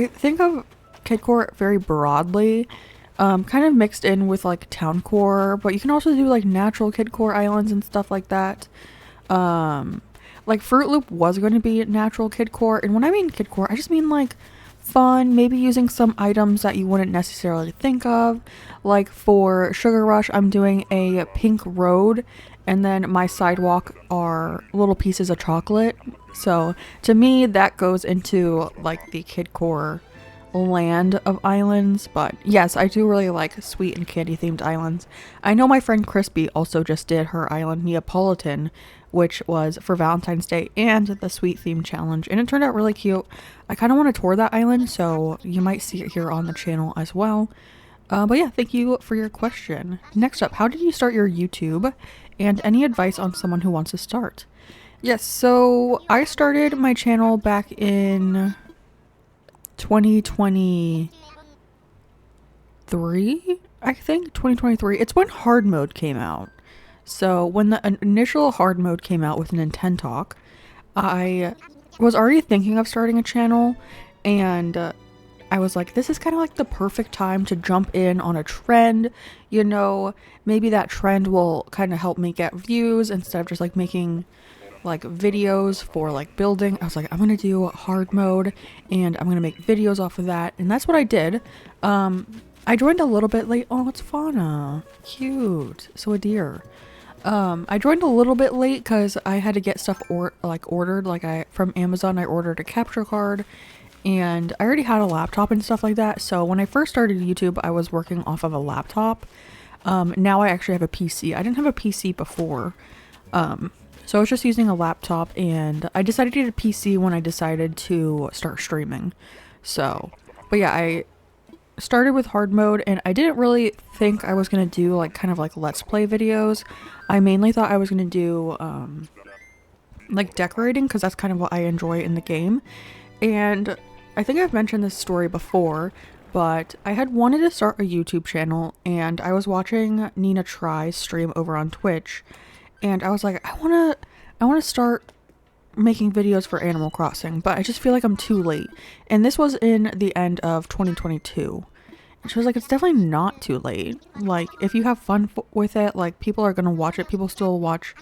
think of kid core very broadly, kind of mixed in with like town core, but you can also do like natural kid core islands and stuff like that. Like Fruit Loop was going to be natural kid core, and when I mean kid core, I just mean like fun, maybe using some items that you wouldn't necessarily think of. Like for Sugar Rush, I'm doing a pink road, and then my sidewalk are little pieces of chocolate. So to me, that goes into like the kid core land of islands. But yes, I do really like sweet and candy themed islands. I know my friend Crispy also just did her island Neapolitan, which was for Valentine's Day and the sweet theme challenge, and it turned out really cute. I kind of want to tour that island, so you might see it here on the channel as well. But yeah, thank you for your question. Next up, how did you start your YouTube, and any advice on someone who wants to start? Yes, so I started my channel back in 2023, I think, 2023. It's when hard mode came out. So when the initial hard mode came out with Nintendo Talk, I was already thinking of starting a channel, and I was like, this is kind of like the perfect time to jump in on a trend, you know, maybe that trend will kind of help me get views instead of just like making like videos for like building. I was like, I'm gonna do hard mode and I'm gonna make videos off of that, and that's what I did. I joined a little bit late. Oh, it's Fauna, cute, so a deer. I joined a little bit late because I had to get stuff ordered. Like from Amazon, I ordered a capture card, and I already had a laptop and stuff like that. So when I first started YouTube, I was working off of a laptop. Now I actually have a PC. I didn't have a PC before. So I was just using a laptop, and I decided to get a PC when I decided to start streaming. So, but yeah, I started with hard mode, and I didn't really think I was going to do like kind of like let's play videos. I mainly thought I was going to do like decorating, because that's kind of what I enjoy in the game. And I think I've mentioned this story before, but I had wanted to start a YouTube channel, and I was watching Nina Try stream over on Twitch, and I was like, I want to start making videos for Animal Crossing, but I just feel like I'm too late. And this was in the end of 2022. And she was like, it's definitely not too late. Like, if you have fun with it, like, people are gonna watch it. People still watch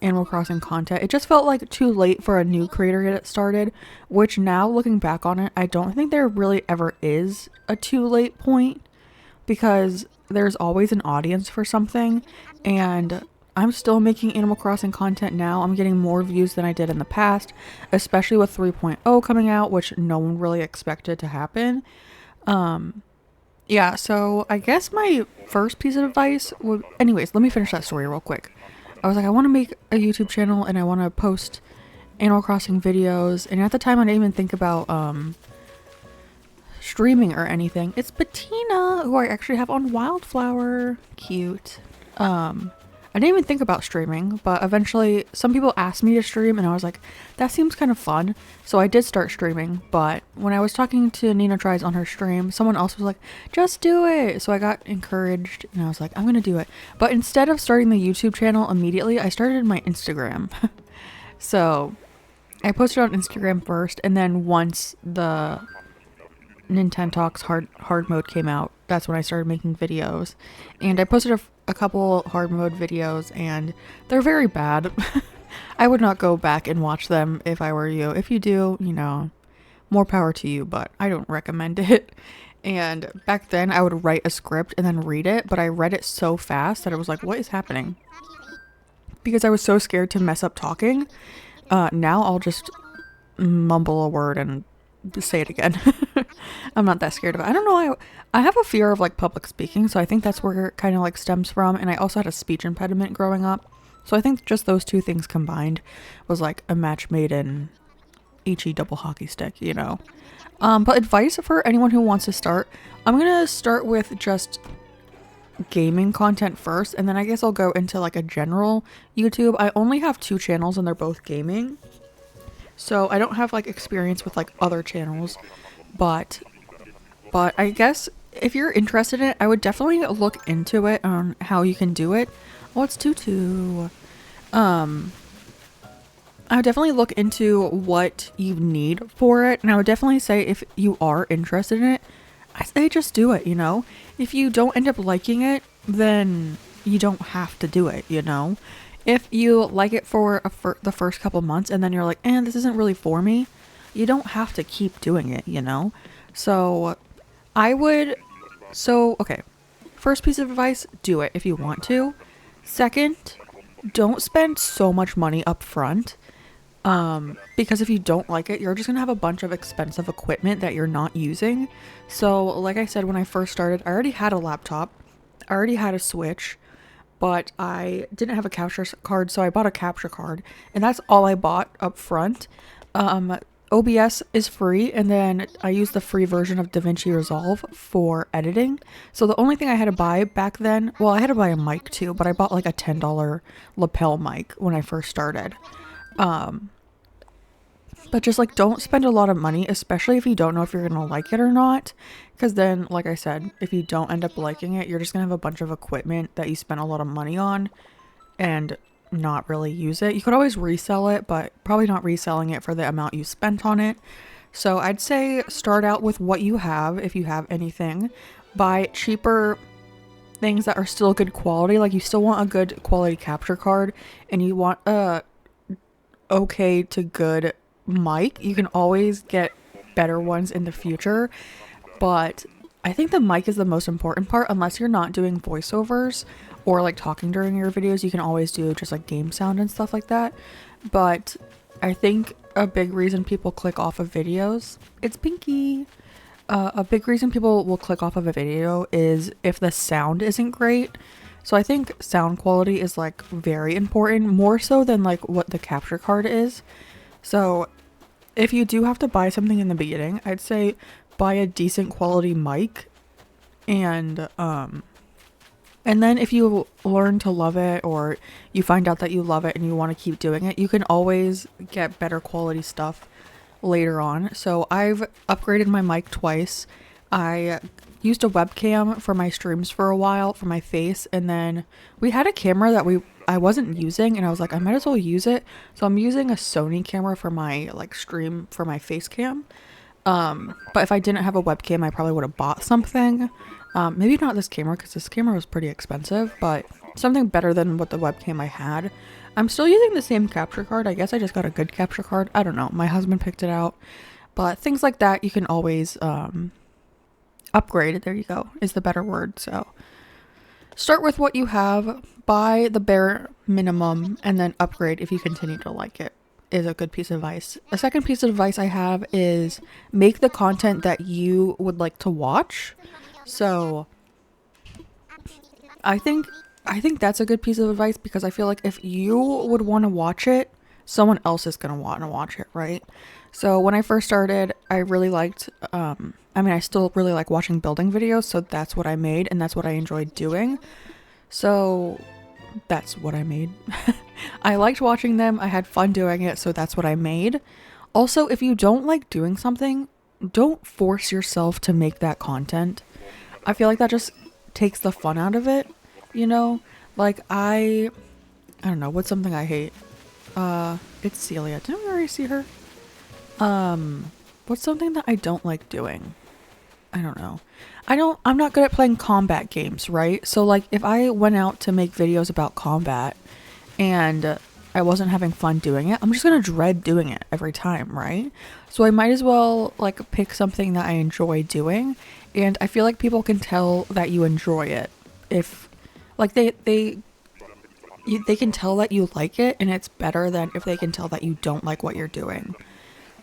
Animal Crossing content. It just felt like too late for a new creator to get started, which now looking back on it, I don't think there really ever is a too late point, because there's always an audience for something, and I'm still making Animal Crossing content now. I'm getting more views than I did in the past, especially with 3.0 coming out, which no one really expected to happen. Yeah, so I guess my first piece of advice would... Anyways, let me finish that story real quick. I was like, I want to make a YouTube channel and I want to post Animal Crossing videos. And at the time, I didn't even think about streaming or anything. It's Bettina, who I actually have on Wildflower. Cute. I didn't even think about streaming, but eventually some people asked me to stream and I was like, that seems kind of fun. So I did start streaming, but when I was talking to Nina Tries on her stream, someone else was like, just do it. So I got encouraged and I was like, I'm going to do it. But instead of starting the YouTube channel immediately, I started my Instagram. So I posted on Instagram first, and then once the Nintendo Talks hard mode came out, that's when I started making videos. And I posted a couple hard mode videos, and they're very bad. I would not go back and watch them if I were you. If you do, you know, more power to you, but I don't recommend it. And back then I would write a script and then read it, but I read it so fast that it was like, what is happening? Because I was so scared to mess up talking. Now I'll just mumble a word and say it again. I'm not that scared of it. I don't know. I have a fear of like public speaking, so I think that's where it kind of like stems from. And I also had a speech impediment growing up, so I think just those two things combined was like a match made in Ichi double hockey stick, you know. But advice for anyone who wants to start, I'm gonna start with just gaming content first, and then I guess I'll go into like a general YouTube. I only have 2 channels and they're both gaming, so I don't have like experience with like other channels, but I guess if you're interested in it, I would definitely look into it on how you can do it. Oh, it's Tutu. I would definitely look into what you need for it, and I would definitely say if you are interested in it, I say just do it, you know? If you don't end up liking it, then you don't have to do it, you know? If you like it for the first couple months and then you're like, this isn't really for me, you don't have to keep doing it, you know? So okay. First piece of advice, do it if you want to. Second, don't spend so much money up front. Because if you don't like it, you're just gonna have a bunch of expensive equipment that you're not using. So like I said, when I first started, I already had a laptop, I already had a Switch, but I didn't have a capture card, so I bought a capture card, and that's all I bought up front. OBS is free, and then I used the free version of DaVinci Resolve for editing. So the only thing I had to buy back then, well, I had to buy a mic too, but I bought like a $10 lapel mic when I first started. But just like don't spend a lot of money, especially if you don't know if you're gonna like it or not, because then, like I said, if you don't end up liking it, you're just gonna have a bunch of equipment that you spent a lot of money on and not really use it. You could always resell it, but probably not reselling it for the amount you spent on it. So I'd say start out with what you have, if you have anything. Buy cheaper things that are still good quality. Like you still want a good quality capture card, and you want a okay to good mic. You can always get better ones in the future, but I think the mic is the most important part. Unless you're not doing voiceovers or like talking during your videos, you can always do just like game sound and stuff like that. But I think a big reason people click off of videos, it's Pinky. A big reason people will click off of a video is if the sound isn't great. So I think sound quality is like very important, more so than like what the capture card is. So if you do have to buy something in the beginning, I'd say buy a decent quality mic and And then if you learn to love it, or you find out that you love it and you want to keep doing it, you can always get better quality stuff later on. So I've upgraded my mic twice. I used a webcam for my streams for a while for my face, and then we had a camera that I wasn't using, and I was like, I might as well use it. So I'm using a Sony camera for my like stream for my face cam. But if I didn't have a webcam, I probably would have bought something. Maybe not this camera, because this camera was pretty expensive, but something better than what the webcam I had. I'm still using the same capture card. I guess I just got a good capture card. I don't know. My husband picked it out. But things like that, you can always upgrade. There you go, is the better word. So start with what you have, buy the bare minimum, and then upgrade if you continue to like it, is a good piece of advice. A second piece of advice I have is make the content that you would like to watch. So I think that's a good piece of advice, because I feel like if you would want to watch it, someone else is going to want to watch it, right? So when I first started, I really liked, I still really like watching building videos, so that's what I made, and that's what I enjoyed doing. So that's what I made. I liked watching them, I had fun doing it, so that's what I made. Also, if you don't like doing something, don't force yourself to make that content. I feel like that just takes the fun out of it, you know? Like I don't know, what's something I hate? It's Celia. Didn't we already see her? What's something that I don't like doing? I don't know. I'm not good at playing combat games, right? So like if I went out to make videos about combat and I wasn't having fun doing it, I'm just gonna dread doing it every time, right? So I might as well like pick something that I enjoy doing, and I feel like people can tell that you enjoy it if like they can tell that you like it, and it's better than if they can tell that you don't like what you're doing.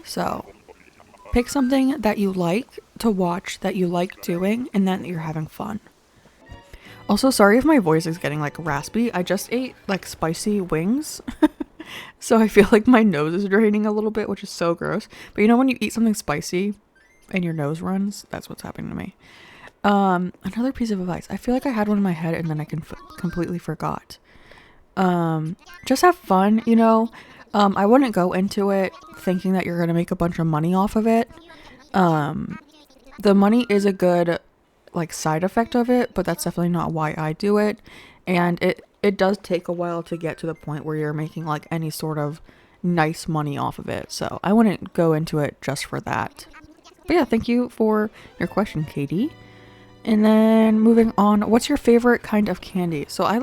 So pick something that you like to watch, that you like doing, and that you're having fun. Also, sorry if my voice is getting like raspy. I just ate like spicy wings. So I feel like my nose is draining a little bit, which is so gross. But you know when you eat something spicy and your nose runs? That's what's happening to me. Another piece of advice. I feel like I had one in my head and then I completely forgot. Just have fun, you know? I wouldn't go into it thinking that you're going to make a bunch of money off of it. The money is a good like side effect of it, but that's definitely not why I do it. And it does take a while to get to the point where you're making like any sort of nice money off of it. So I wouldn't go into it just for that. But yeah, thank you for your question, Katie. And then moving on, what's your favorite kind of candy? So I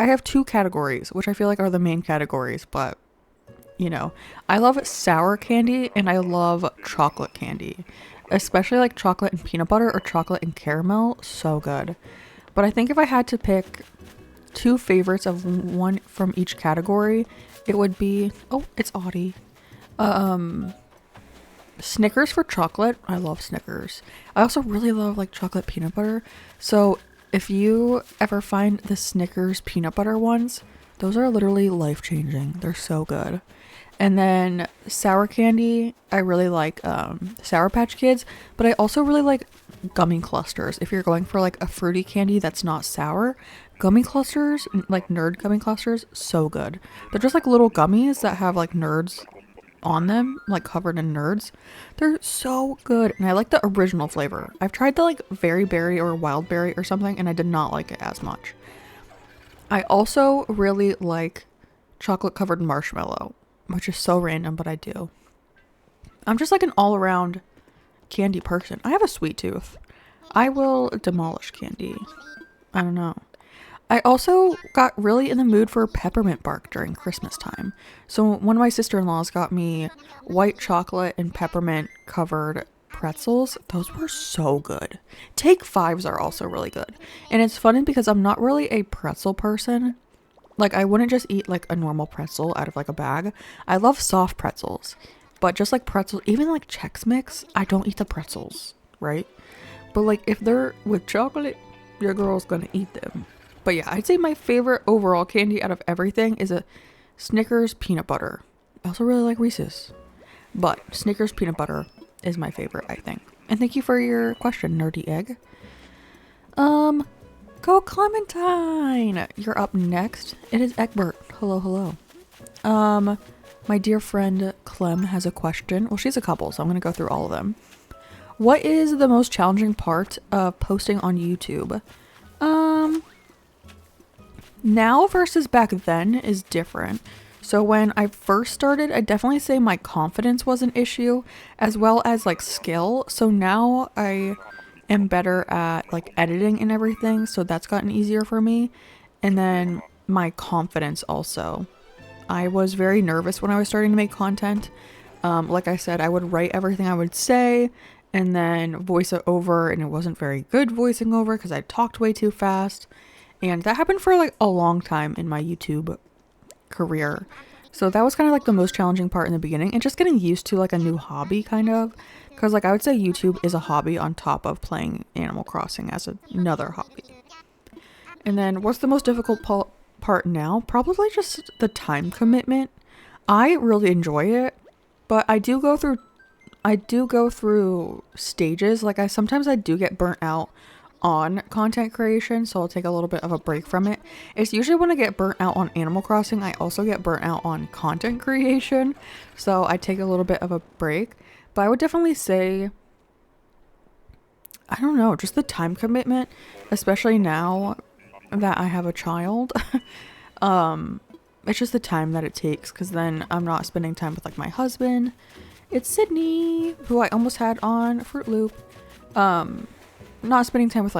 have two categories, which I feel like are the main categories, but you know, I love sour candy and I love chocolate candy, especially like chocolate and peanut butter or chocolate and caramel. So good. But I think if I had to pick two favorites of one from each category, it would be, oh, it's Audie. Snickers for chocolate. I love Snickers. I also really love like chocolate peanut butter. So if you ever find the Snickers peanut butter ones, those are literally life-changing. They're so good. And then sour candy, I really like Sour Patch Kids, but I also really like gummy clusters. If you're going for like a fruity candy that's not sour, gummy clusters, like nerd gummy clusters, so good. They're just like little gummies that have like nerds on them, like covered in nerds. They're so good, and I like the original flavor. I've tried the like Very Berry or Wild Berry or something, and I did not like it as much. I also really like chocolate covered marshmallow, which is so random, but I do. I'm just like an all-around candy person. I have a sweet tooth. I will demolish candy. I don't know. I also got really in the mood for peppermint bark during Christmas time. So one of my sister-in-laws got me white chocolate and peppermint covered pretzels. Those were so good. Take Fives are also really good. And it's funny because I'm not really a pretzel person. Like I wouldn't just eat like a normal pretzel out of like a bag. I love soft pretzels. But just like pretzels, even like Chex Mix, I don't eat the pretzels, right? But like if they're with chocolate, your girl's gonna eat them. But yeah, I'd say my favorite overall candy out of everything is a Snickers peanut butter. I also really like Reese's. But Snickers peanut butter is my favorite, I think. And thank you for your question, Nerdy Egg. Go Clementine! You're up next. It is Egbert. Hello, hello. My dear friend Clem has a question. Well, she's a couple, so I'm gonna go through all of them. What is the most challenging part of posting on YouTube? Now versus back then is different. So when I first started, I'd definitely say my confidence was an issue as well as like skill. So now I am better at like editing and everything. So that's gotten easier for me. And then my confidence also. I was very nervous when I was starting to make content. Like I said, I would write everything I would say and then voice it over, and it wasn't very good voicing over because I talked way too fast. And that happened for like a long time in my YouTube career. So that was kind of like the most challenging part in the beginning, and just getting used to like a new hobby kind of, because like I would say YouTube is a hobby on top of playing Animal Crossing as another hobby. And then what's the most difficult part now? Probably just the time commitment. I really enjoy it, but I do go through stages. Like sometimes I do get burnt out on content creation, so I'll take a little bit of a break from it. It's usually when I get burnt out on Animal Crossing, I also get burnt out on content creation, so I take a little bit of a break. But I would definitely say, I don't know, just the time commitment, especially now that I have a child. It's just the time that it takes, because then I'm not spending time with like my husband. It's Sydney, who I almost had on Fruit Loop. Not spending time with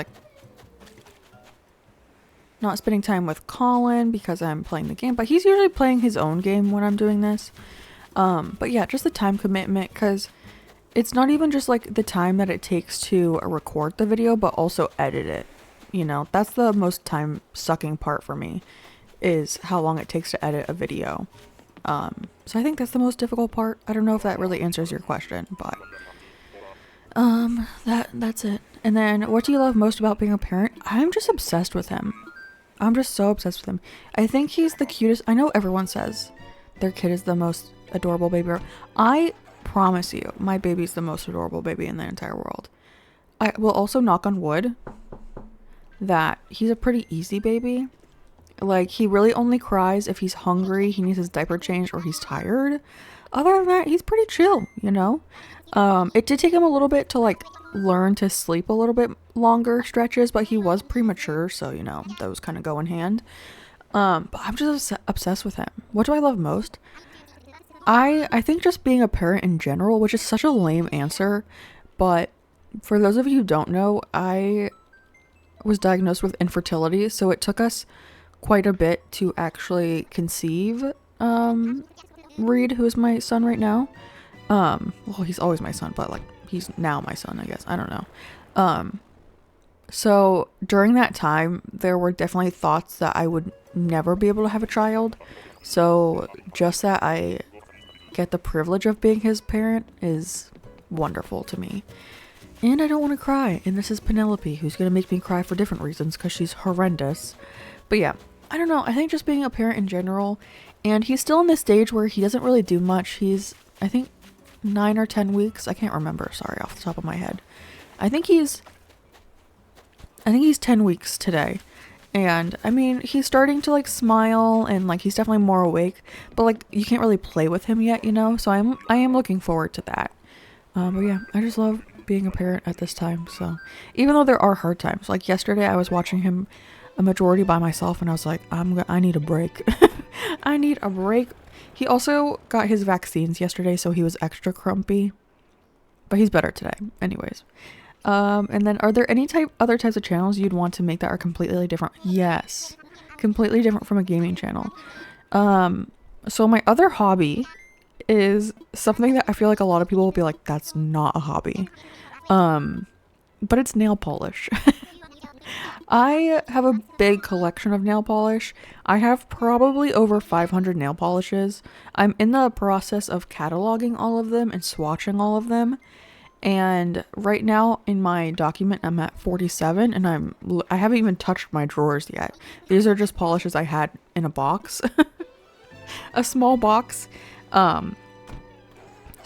Colin because I'm playing the game, but he's usually playing his own game when I'm doing this. But yeah, just the time commitment, because it's not even just like the time that it takes to record the video, but also edit it. You know, that's the most time sucking part for me, is how long it takes to edit a video. So I think that's the most difficult part. I don't know if that really answers your question, but that's it. And then, what do you love most about being a parent? I'm just obsessed with him. I'm just so obsessed with him. I think he's the cutest. I know everyone says their kid is the most adorable baby. I promise you, my baby's the most adorable baby in the entire world. I will also knock on wood that he's a pretty easy baby. Like, he really only cries if he's hungry, he needs his diaper changed, or he's tired. Other than that, he's pretty chill, you know? It did take him a little bit to like learn to sleep a little bit longer stretches, but he was premature, so you know, those kind of go in hand. But I'm just obsessed with him. What do I love most? I think just being a parent in general, which is such a lame answer, but for those of you who don't know, I was diagnosed with infertility, so it took us quite a bit to actually conceive Reed, who is my son right now. Well, he's always my son, but like he's now my son, I guess. I don't know. So during that time, there were definitely thoughts that I would never be able to have a child. So just that I get the privilege of being his parent is wonderful to me. And I don't want to cry. And this is Penelope, who's going to make me cry for different reasons because she's horrendous. But yeah, I don't know. I think just being a parent in general, and he's still in this stage where he doesn't really do much. He's, I think, 9 or 10 weeks. I can't remember. Sorry, off the top of my head. I think he's 10 weeks today. And I mean, he's starting to like smile and like he's definitely more awake, but like you can't really play with him yet, you know? So I am looking forward to that. But yeah, I just love being a parent at this time. So even though there are hard times, like yesterday I was watching him a majority by myself and I was like, I need a break. I need a break. He also got his vaccines yesterday, so he was extra grumpy, but he's better today anyways. And then are there any other types of channels you'd want to make that are completely different? Yes, completely different from a gaming channel. So my other hobby is something that I feel like a lot of people will be like, that's not a hobby. But it's nail polish. I have a big collection of nail polish. I have probably over 500 nail polishes. I'm in the process of cataloging all of them and swatching all of them. And right now in my document, I'm at 47 and I haven't even touched my drawers yet. These are just polishes I had in a box, a small box.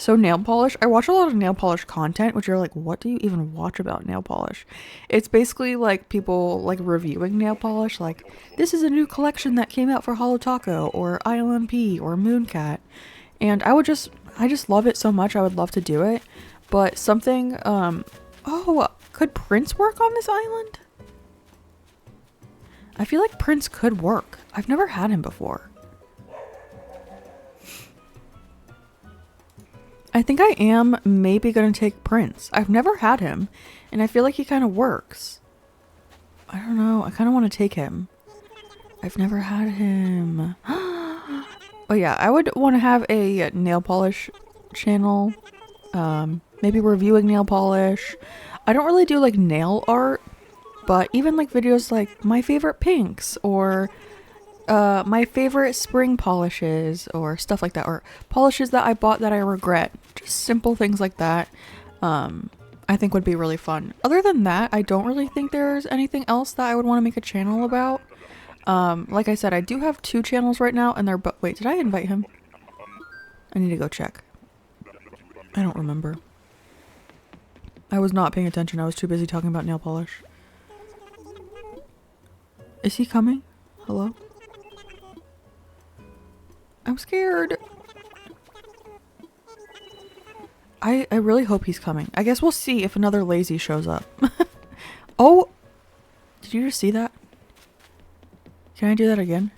So nail polish, I watch a lot of nail polish content, which are like, what do you even watch about nail polish? It's basically like people like reviewing nail polish, like this is a new collection that came out for Holo Taco or ILMP or Mooncat. And I just love it so much. I would love to do it. But something, oh, could Prince work on this island? I feel like Prince could work. I've never had him before. I think I am maybe going to take Prince. I've never had him, and I feel like he kind of works. I don't know. I kind of want to take him. I've never had him. Oh yeah, I would want to have a nail polish channel. Maybe reviewing nail polish. I don't really do like nail art, but even like videos like my favorite pinks or my favorite spring polishes or stuff like that, or polishes that I bought that I regret. Just simple things like that. I think would be really fun. Other than that, I don't really think there's anything else that I would want to make a channel about. Like I said, I do have 2 channels right now, and they're wait, did I invite him? I need to go check. I don't remember. I was not paying attention. I was too busy talking about nail polish. Is he coming? Hello? I'm scared. I really hope he's coming. I guess we'll see if another lazy shows up. Oh! Did you just see that? Can I do that again?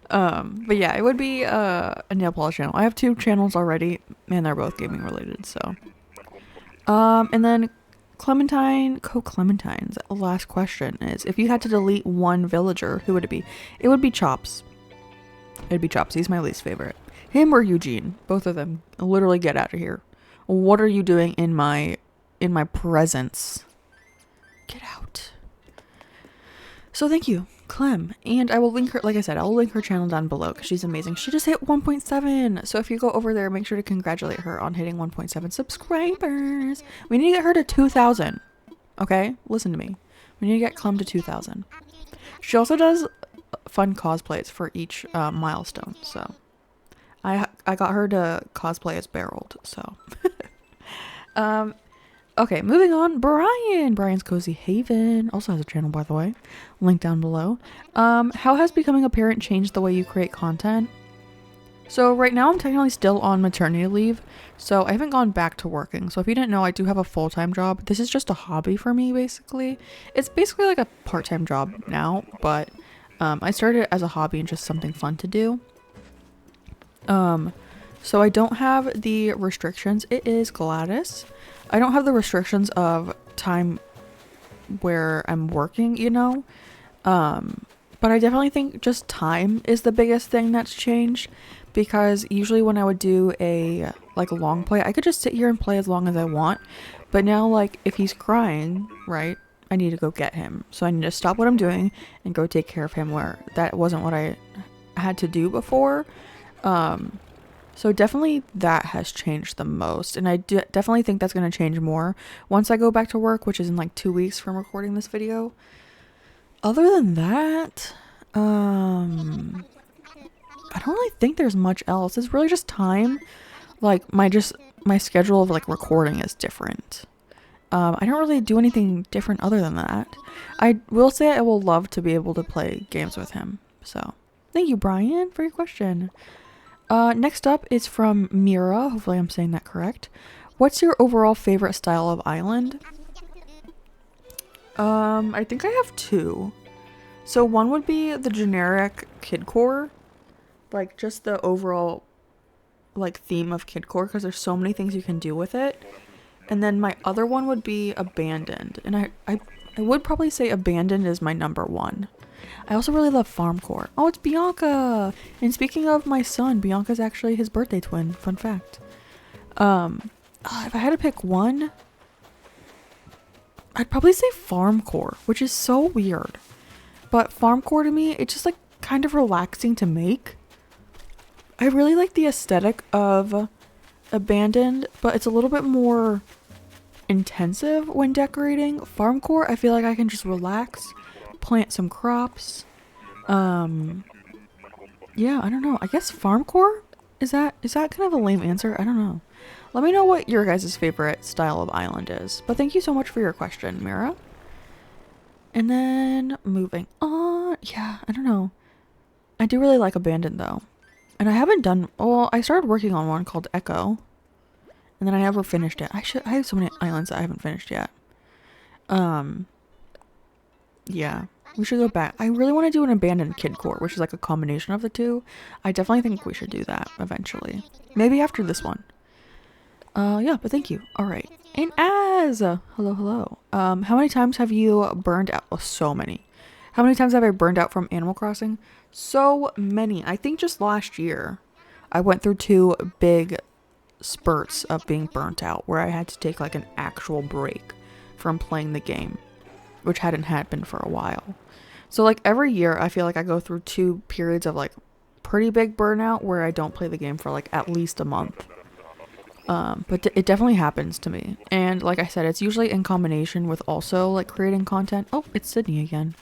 But yeah, it would be a nail polish channel. I have 2 channels already, and they're both gaming related, so. And then Clementine's last question is, if you had to delete one villager, who would it be? It would be Chops. It'd be Chops. He's my least favorite. Him or Eugene. Both of them. Literally get out of here. What are you doing in my presence? Get out. So thank you, Clem. And I will link her, like I said, I'll link her channel down below because she's amazing. She just hit 1.7. So if you go over there, make sure to congratulate her on hitting 1.7 subscribers. We need to get her to 2,000. Okay? Listen to me. We need to get Clem to 2,000. She also does fun cosplays for each milestone. So I got her to cosplay as Barreled. So okay, moving on. Brian's Cozy Haven also has a channel, by the way. Link down below. How has becoming a parent changed the way you create content? So right now I'm technically still on maternity leave, so I haven't gone back to working. So if you didn't know, I do have a full-time job. This is just a hobby for me, basically. It's basically like a part-time job now, but I started it as a hobby and just something fun to do. So I don't have the restrictions. It is Gladys. I don't have the restrictions of time where I'm working, you know? But I definitely think just time is the biggest thing that's changed, because usually when I would do a long play, I could just sit here and play as long as I want. But now, like, if he's crying, right, I need to go get him. So I need to stop what I'm doing and go take care of him, where that wasn't what I had to do before. So definitely that has changed the most, and I definitely think that's going to change more once I go back to work, which is in like 2 weeks from recording this video. Other than that, I don't really think there's much else. It's really just time. Like my schedule of like recording is different. I don't really do anything different other than that. I will say I will love to be able to play games with him. So thank you, Brian, for your question. Next up is from Mira. Hopefully I'm saying that correct. What's your overall favorite style of island? I think I have 2. So one would be the generic kidcore, like just the overall like theme of kidcore, because there's so many things you can do with it. And then my other one would be abandoned, and I would probably say abandoned is my number 1. I also really love farmcore. Oh, it's Bianca! And speaking of my son, Bianca's actually his birthday twin. Fun fact. If I had to pick one, I'd probably say farmcore, which is so weird. But farmcore to me, it's just like kind of relaxing to make. I really like the aesthetic of abandoned, but it's a little bit more intensive when decorating. Farmcore, I feel like I can just relax, plant some crops. Yeah, I don't know. I guess farmcore Is that kind of a lame answer? I don't know. Let me know what your guys' favorite style of island is. But thank you so much for your question, Mira. And then moving on. Yeah, I don't know. I do really like Abandoned though. And I haven't done, well, I started working on one called Echo. And then I never finished it. I have so many islands that I haven't finished yet. Yeah. We should go back. I really want to do an Abandoned Kid Core, which is like a combination of the two. I definitely think we should do that eventually. Maybe after this one. Yeah, but thank you. All right. And hello. How many times have you burned out? Oh, so many. How many times have I burned out from Animal Crossing? So many. I think just last year, I went through 2 big spurts of being burnt out where I had to take like an actual break from playing the game, which hadn't happened for a while. So like every year, I feel like I go through 2 periods of like pretty big burnout where I don't play the game for like at least a month. But it definitely happens to me. And like I said, it's usually in combination with also like creating content. Oh, it's Sydney again.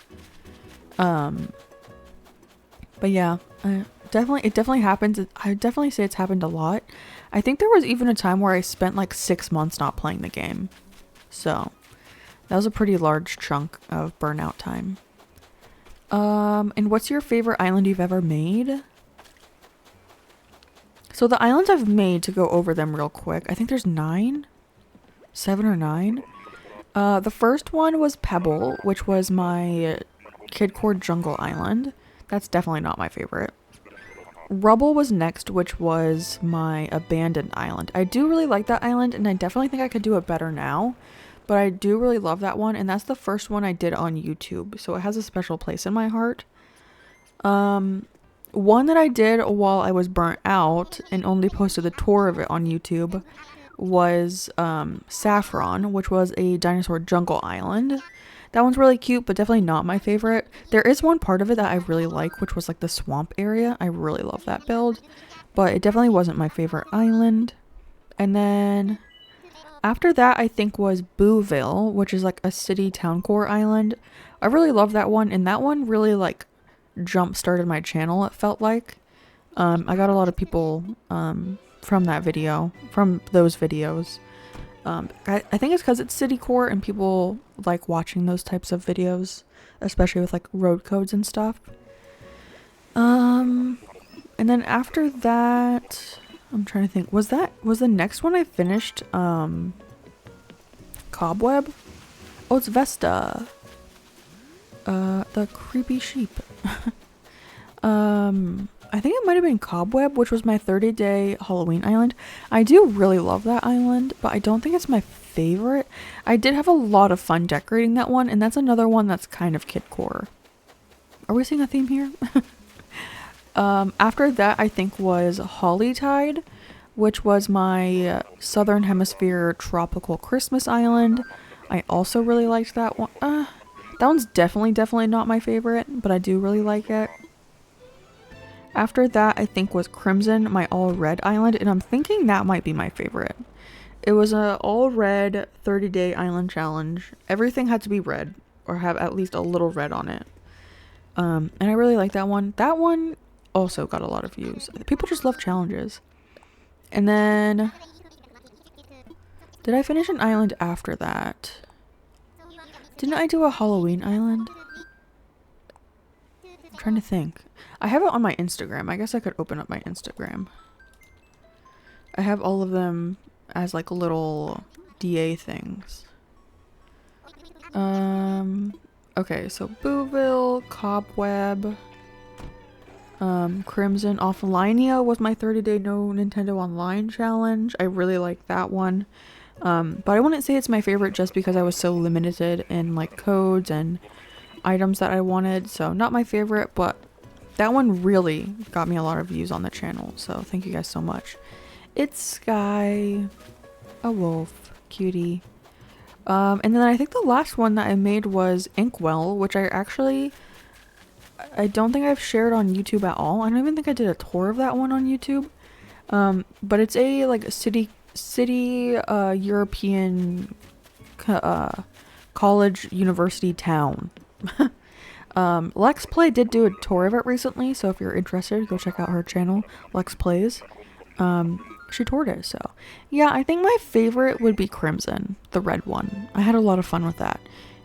But yeah, it definitely happens. I definitely say it's happened a lot. I think there was even a time where I spent like 6 months not playing the game. So that was a pretty large chunk of burnout time. And what's your favorite island you've ever made? So the islands I've made, to go over them real quick, I think there's 9? 7 or 9? The first one was Pebble, which was my Kid Core Jungle Island. That's definitely not my favorite. Rubble was next, which was my Abandoned Island. I do really like that island, and I definitely think I could do it better now. But I do really love that one, and that's the first one I did on YouTube, so it has a special place in my heart. One that I did while I was burnt out and only posted the tour of it on YouTube was Saffron, which was a dinosaur jungle island. That one's really cute, but definitely not my favorite. There is one part of it that I really like, which was like the swamp area. I really love that build, but it definitely wasn't my favorite island. And then after that, I think was Booville, which is like a city town core island. I really love that one, and that one really like jump started my channel, it felt like. I got a lot of people from those videos. I think it's because it's city core and people like watching those types of videos, especially with like road codes and stuff. And then after that, I'm trying to think, was the next one I finished Cobweb? Oh, it's Vesta. The creepy sheep. I think it might have been Cobweb, which was my 30-day Halloween island. I do really love that island, but I don't think it's my favorite. I did have a lot of fun decorating that one, and that's another one that's kind of kid core. Are we seeing a theme here? After that, I think was Hollytide, which was my Southern Hemisphere tropical Christmas island. I also really liked that one. That one's definitely not my favorite, but I do really like it. After that, I think was Crimson, my all red island, and I'm thinking that might be my favorite. It was a all red 30-day island challenge. Everything had to be red or have at least a little red on it. And I really like that one. That one also got a lot of views. People just love challenges. And then did I finish an island after that? Didn't I do a Halloween island? I'm trying to think. I have it on my Instagram. I guess I could open up my Instagram. I have all of them as like little DA things. Okay, so Booville, Cobweb, Crimson. Offlinea was my 30-day No Nintendo Online challenge. I really like that one. But I wouldn't say it's my favorite just because I was so limited in like codes and items that I wanted. So not my favorite, but that one really got me a lot of views on the channel. So thank you guys so much. It's Sky, a wolf, cutie. And then I think the last one that I made was Inkwell, which I don't think I've shared on YouTube at all. I don't even think I did a tour of that one on YouTube. But it's a like city European college university town. Lex Play did do a tour of it recently, so if you're interested, go check out her channel, Lex Plays. She toured it, so. Yeah, I think my favorite would be Crimson, the red one. I had a lot of fun with that.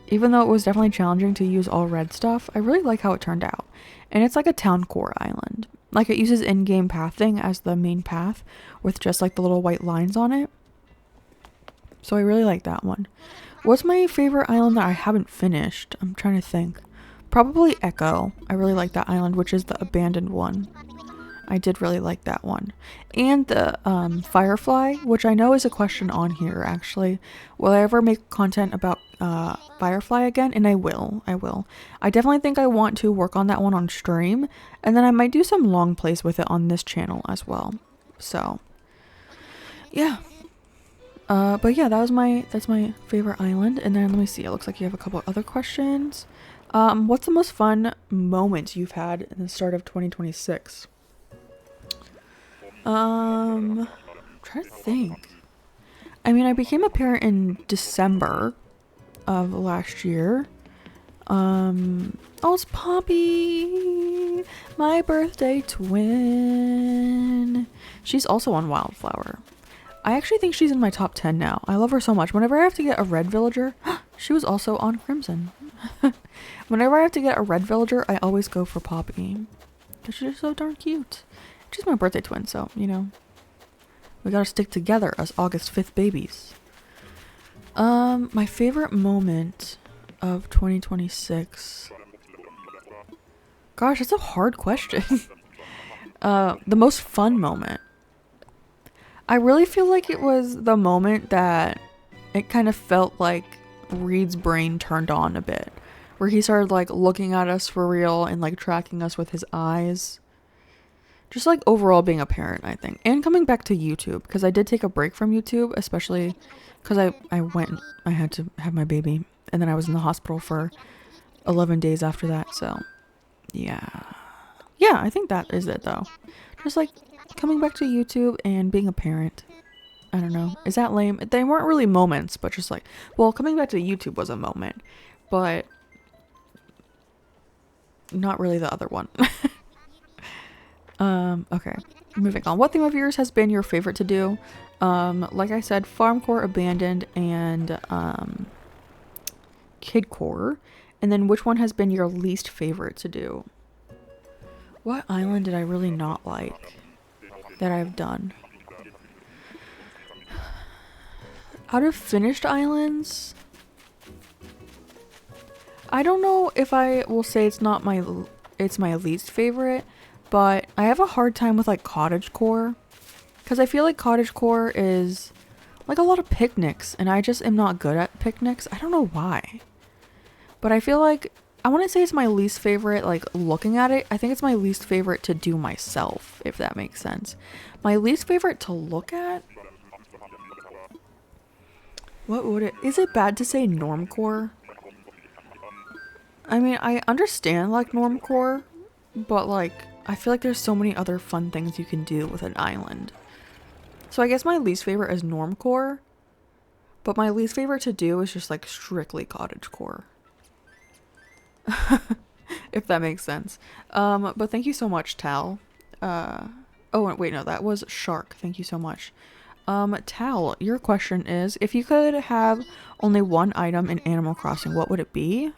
Even though it was definitely challenging to use all red stuff, I really like how it turned out. And it's like a town core island. Like, it uses in-game pathing as the main path with just like the little white lines on it. So I really like that one. What's my favorite island that I haven't finished? I'm trying to think. Probably Echo. I really like that island, which is the abandoned one. I did really like that one. And the Firefly, which I know is a question on here actually. Will I ever make content about Firefly again? And I will. I definitely think I want to work on that one on stream. And then I might do some long plays with it on this channel as well. So, yeah. But yeah, that's my favorite island. And then let me see. It looks like you have a couple other questions. What's the most fun moment you've had in the start of 2026? I'm trying to think. I mean, I became a parent in December of last year. Oh, it's Poppy, my birthday twin. She's also on Wildflower. I actually think she's in my top 10 now. I love her so much. Whenever I have to get a red villager, she was also on Crimson. Whenever I have to get a red villager, I always go for Poppy. Because she's just so darn cute. She's my birthday twin, so, you know. We gotta stick together as August 5th babies. My favorite moment of 2026. Gosh, that's a hard question. The most fun moment. I really feel like it was the moment that it kind of felt like Reed's brain turned on a bit. Where he started like looking at us for real and like tracking us with his eyes. Just like overall being a parent, I think. And coming back to YouTube, because I did take a break from YouTube, especially because I had to have my baby. And then I was in the hospital for 11 days after that, so yeah. Yeah, I think that is it though. Just like coming back to YouTube and being a parent. I don't know. Is that lame? They weren't really moments, but just like, well, coming back to YouTube was a moment, but not really the other one. Okay, moving on. What theme of yours has been your favorite to do? Like I said, Farmcore, Abandoned, and Kidcore. And then which one has been your least favorite to do? What island did I really not like that I've done? Out of finished islands, I don't know if I will say it's my least favorite. But I have a hard time with like cottagecore, because I feel like cottagecore is like a lot of picnics, and I just am not good at picnics. I don't know why, but I feel like I want to say it's my least favorite. Like looking at it, I think it's my least favorite to do myself, if that makes sense. My least favorite to look at. What would it? Is it bad to say normcore? I mean, I understand like normcore, but like. I feel like there's so many other fun things you can do with an island. So I guess my least favorite is normcore. But my least favorite to do is just like strictly cottagecore. If that makes sense. But thank you so much, Tal. Oh, wait, no, that was Shark. Thank you so much. Tal, your question is, if you could have only one item in Animal Crossing, what would it be?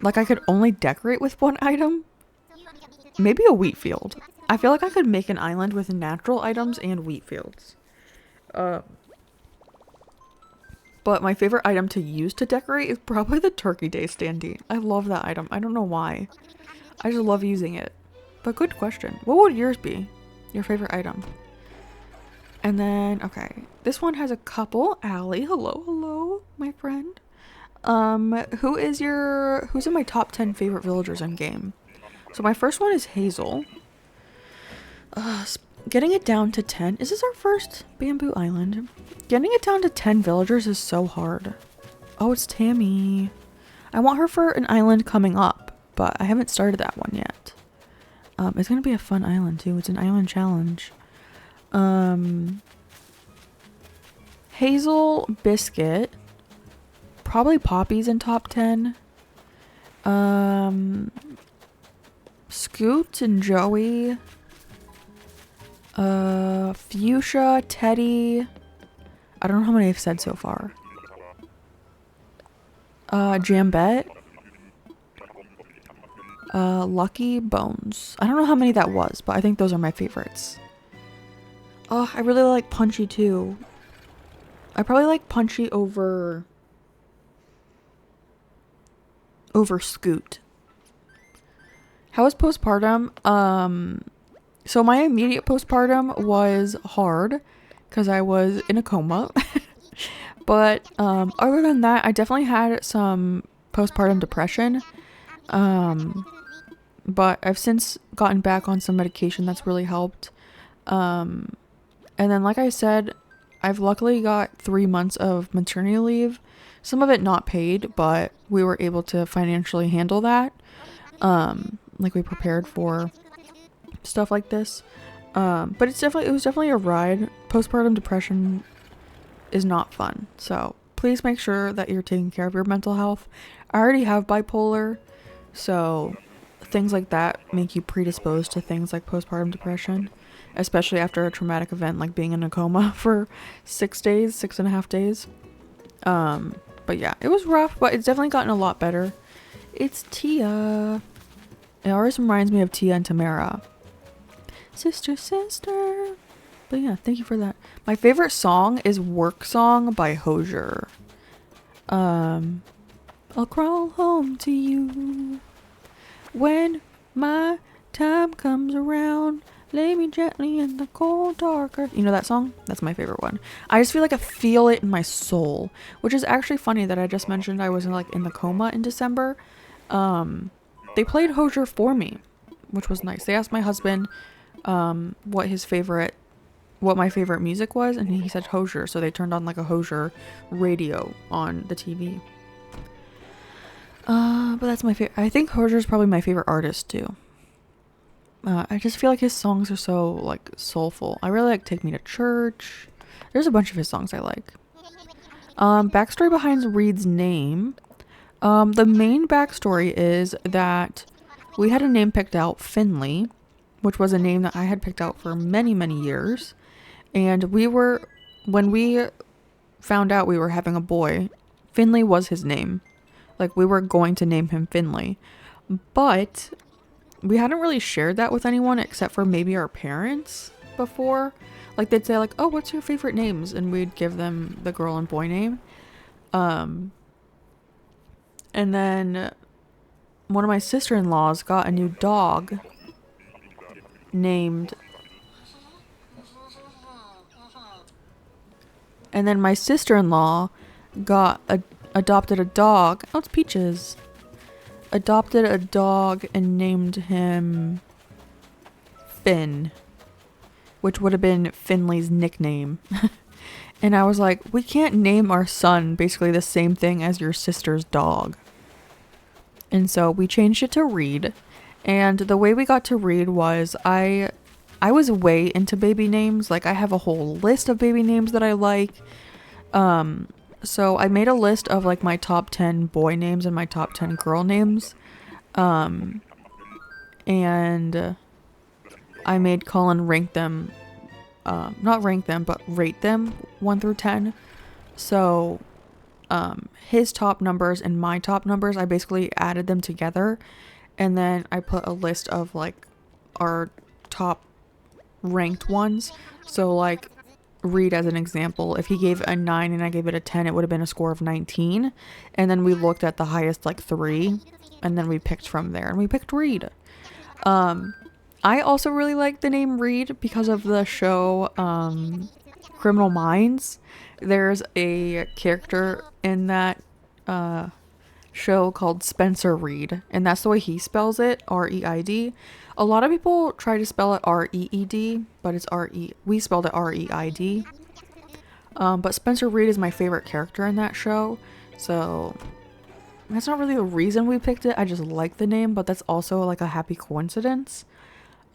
Like, I could only decorate with one item? Maybe a wheat field. I feel like I could make an island with natural items and wheat fields. But my favorite item to use to decorate is probably the Turkey Day standee. I love that item. I don't know why. I just love using it. But good question. What would yours be? Your favorite item? And then, okay. This one has a couple. Allie, hello, my friend. Who's in my top 10 favorite villagers in game? So my first one is Hazel. Getting it down to 10. Is this our first Bamboo Island? Getting it down to 10 villagers is so hard. Oh, it's Tammy. I want her for an island coming up, but I haven't started that one yet. It's gonna be a fun island too. It's an island challenge. Hazel, Biscuit. Probably Poppy's in top 10. Scoot and Joey. Fuchsia, Teddy. I don't know how many I've said so far. Jambette. Lucky, Bones. I don't know how many that was, but I think those are my favorites. Oh, I really like Punchy too. I probably like Punchy over Scoot. How was postpartum? So my immediate postpartum was hard because I was in a coma. But other than that, I definitely had some postpartum depression. But I've since gotten back on some medication that's really helped. And then, like I said, I've luckily got 3 months of maternity leave. Some of it not paid, but we were able to financially handle that. Like we prepared for stuff like this. But it was definitely a ride. Postpartum depression is not fun. So please make sure that you're taking care of your mental health. I already have bipolar, so things like that make you predisposed to things like postpartum depression, especially after a traumatic event like being in a coma for 6.5 days. But yeah, it was rough, but it's definitely gotten a lot better. It's Tia. It always reminds me of Tia and Tamara. Sister, sister. But yeah, thank you for that. My favorite song is Work Song by Hozier. I'll crawl home to you when my time comes around. Lay me gently in the cold dark earth. You know that song? That's my favorite one. I just feel like I feel it in my soul, which is actually funny that I just mentioned I was in the coma in December. They played Hozier for me, which was nice. They asked my husband what my favorite music was, and he said Hozier, so they turned on like a Hozier radio on the TV. But that's my favorite. I think Hozier is probably my favorite artist too. I just feel like his songs are so like soulful. I really like Take Me to Church. There's a bunch of his songs I like. Backstory behind Reed's name. The main backstory is that we had a name picked out, Finley, which was a name that I had picked out for many, many years. And when we found out we were having a boy, Finley was his name. Like, we were going to name him Finley. But we hadn't really shared that with anyone except for maybe our parents before. Like, they'd say, like, oh, what's your favorite names? And we'd give them the girl and boy name. And then one of my sister-in-laws got a new dog named... And then my sister-in-law adopted a dog. Oh, it's Peaches. Adopted a dog and named him Finn, which would have been Finley's nickname. And I was like, we can't name our son basically the same thing as your sister's dog. And so we changed it to Reed. And the way we got to Reed was I was way into baby names. Like, I have a whole list of baby names that I like. So I made a list of like my top 10 boy names and my top 10 girl names. And I made Colin rank them, not rank them, but rate them 1 through 10. So, his top numbers and my top numbers, I basically added them together. And then I put a list of like our top ranked ones. So like Reed, as an example, if he gave a 9 and I gave it a 10, it would have been a score of 19. And then we looked at the highest like 3 and then we picked from there and we picked Reed. I also really like the name Reed because of the show Criminal Minds. There's a character in that show called Spencer Reed, and that's the way he spells it, R-E-I-D. A lot of people try to spell it R-E-E-D, but it's R-E. We spelled it R-E-I-D. But Spencer Reed is my favorite character in that show, so that's not really the reason we picked it. I just like the name, but that's also like a happy coincidence.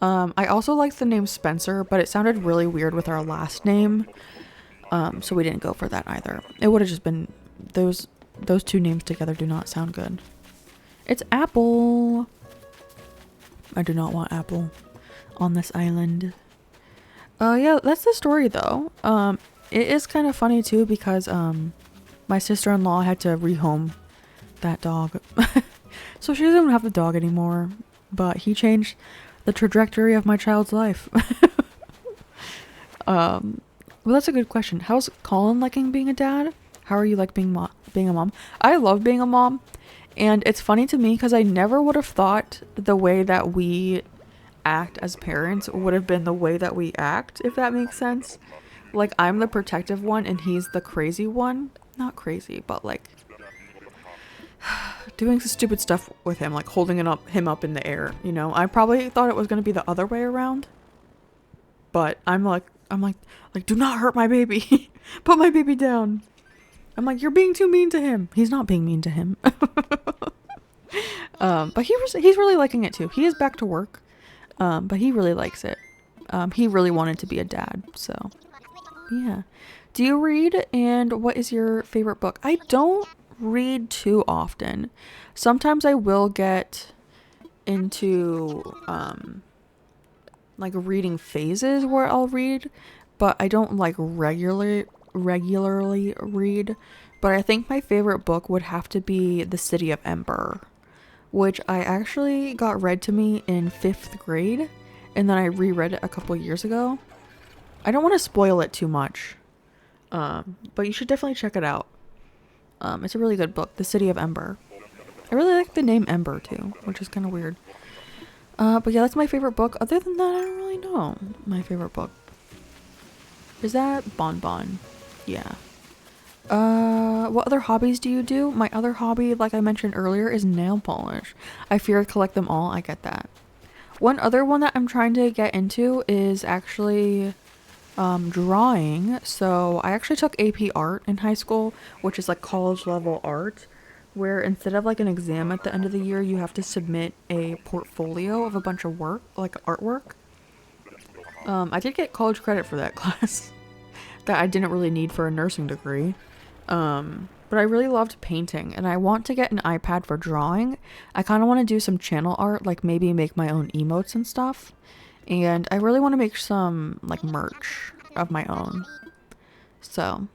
I also like the name Spencer, but it sounded really weird with our last name, so we didn't go for that either. It would have just been those two names together do not sound good. It's Apple. I do not want Apple on this island. Yeah, that's the story though. It is kind of funny too because my sister-in-law had to rehome that dog. So she doesn't have the dog anymore, but he changed the trajectory of my child's life. Well, that's a good question. How's Colin liking being a dad? How are you like being a mom? I love being a mom, and it's funny to me because I never would have thought the way that we act as parents would have been the way that we act, if that makes sense. Like, I'm the protective one and he's the crazy one. Not crazy, but like doing some stupid stuff with him, like holding him up in the air, you know. I probably thought it was going to be the other way around, but I'm like do not hurt my baby. Put my baby down. I'm like, you're being too mean to him. He's not being mean to him. But he's really liking it too. He is back to work, but he really likes it. He really wanted to be a dad, so yeah. Do you read, and what is your favorite book? I don't read too often. Sometimes I will get into like reading phases where I'll read, but I don't like regularly read. But I think my favorite book would have to be The City of Ember, which I actually got read to me in 5th grade, and then I reread it a couple years ago. I don't want to spoil it too much, but you should definitely check it out. It's a really good book, The City of Ember. I really like the name Ember too, which is kind of weird. But yeah, that's my favorite book. Other than that, I don't really know my favorite book. Is that Bon Bon? Yeah. What other hobbies do you do? My other hobby, like I mentioned earlier, is nail polish. I fear I collect them all. I get that. One other one that I'm trying to get into is actually drawing. So I actually took AP art in high school, which is like college level art, where instead of like an exam at the end of the year, you have to submit a portfolio of a bunch of work, like artwork. I did get college credit for that class that I didn't really need for a nursing degree. But I really loved painting, and I want to get an iPad for drawing. I kind of want to do some channel art, like maybe make my own emotes and stuff. And I really want to make some like merch of my own. So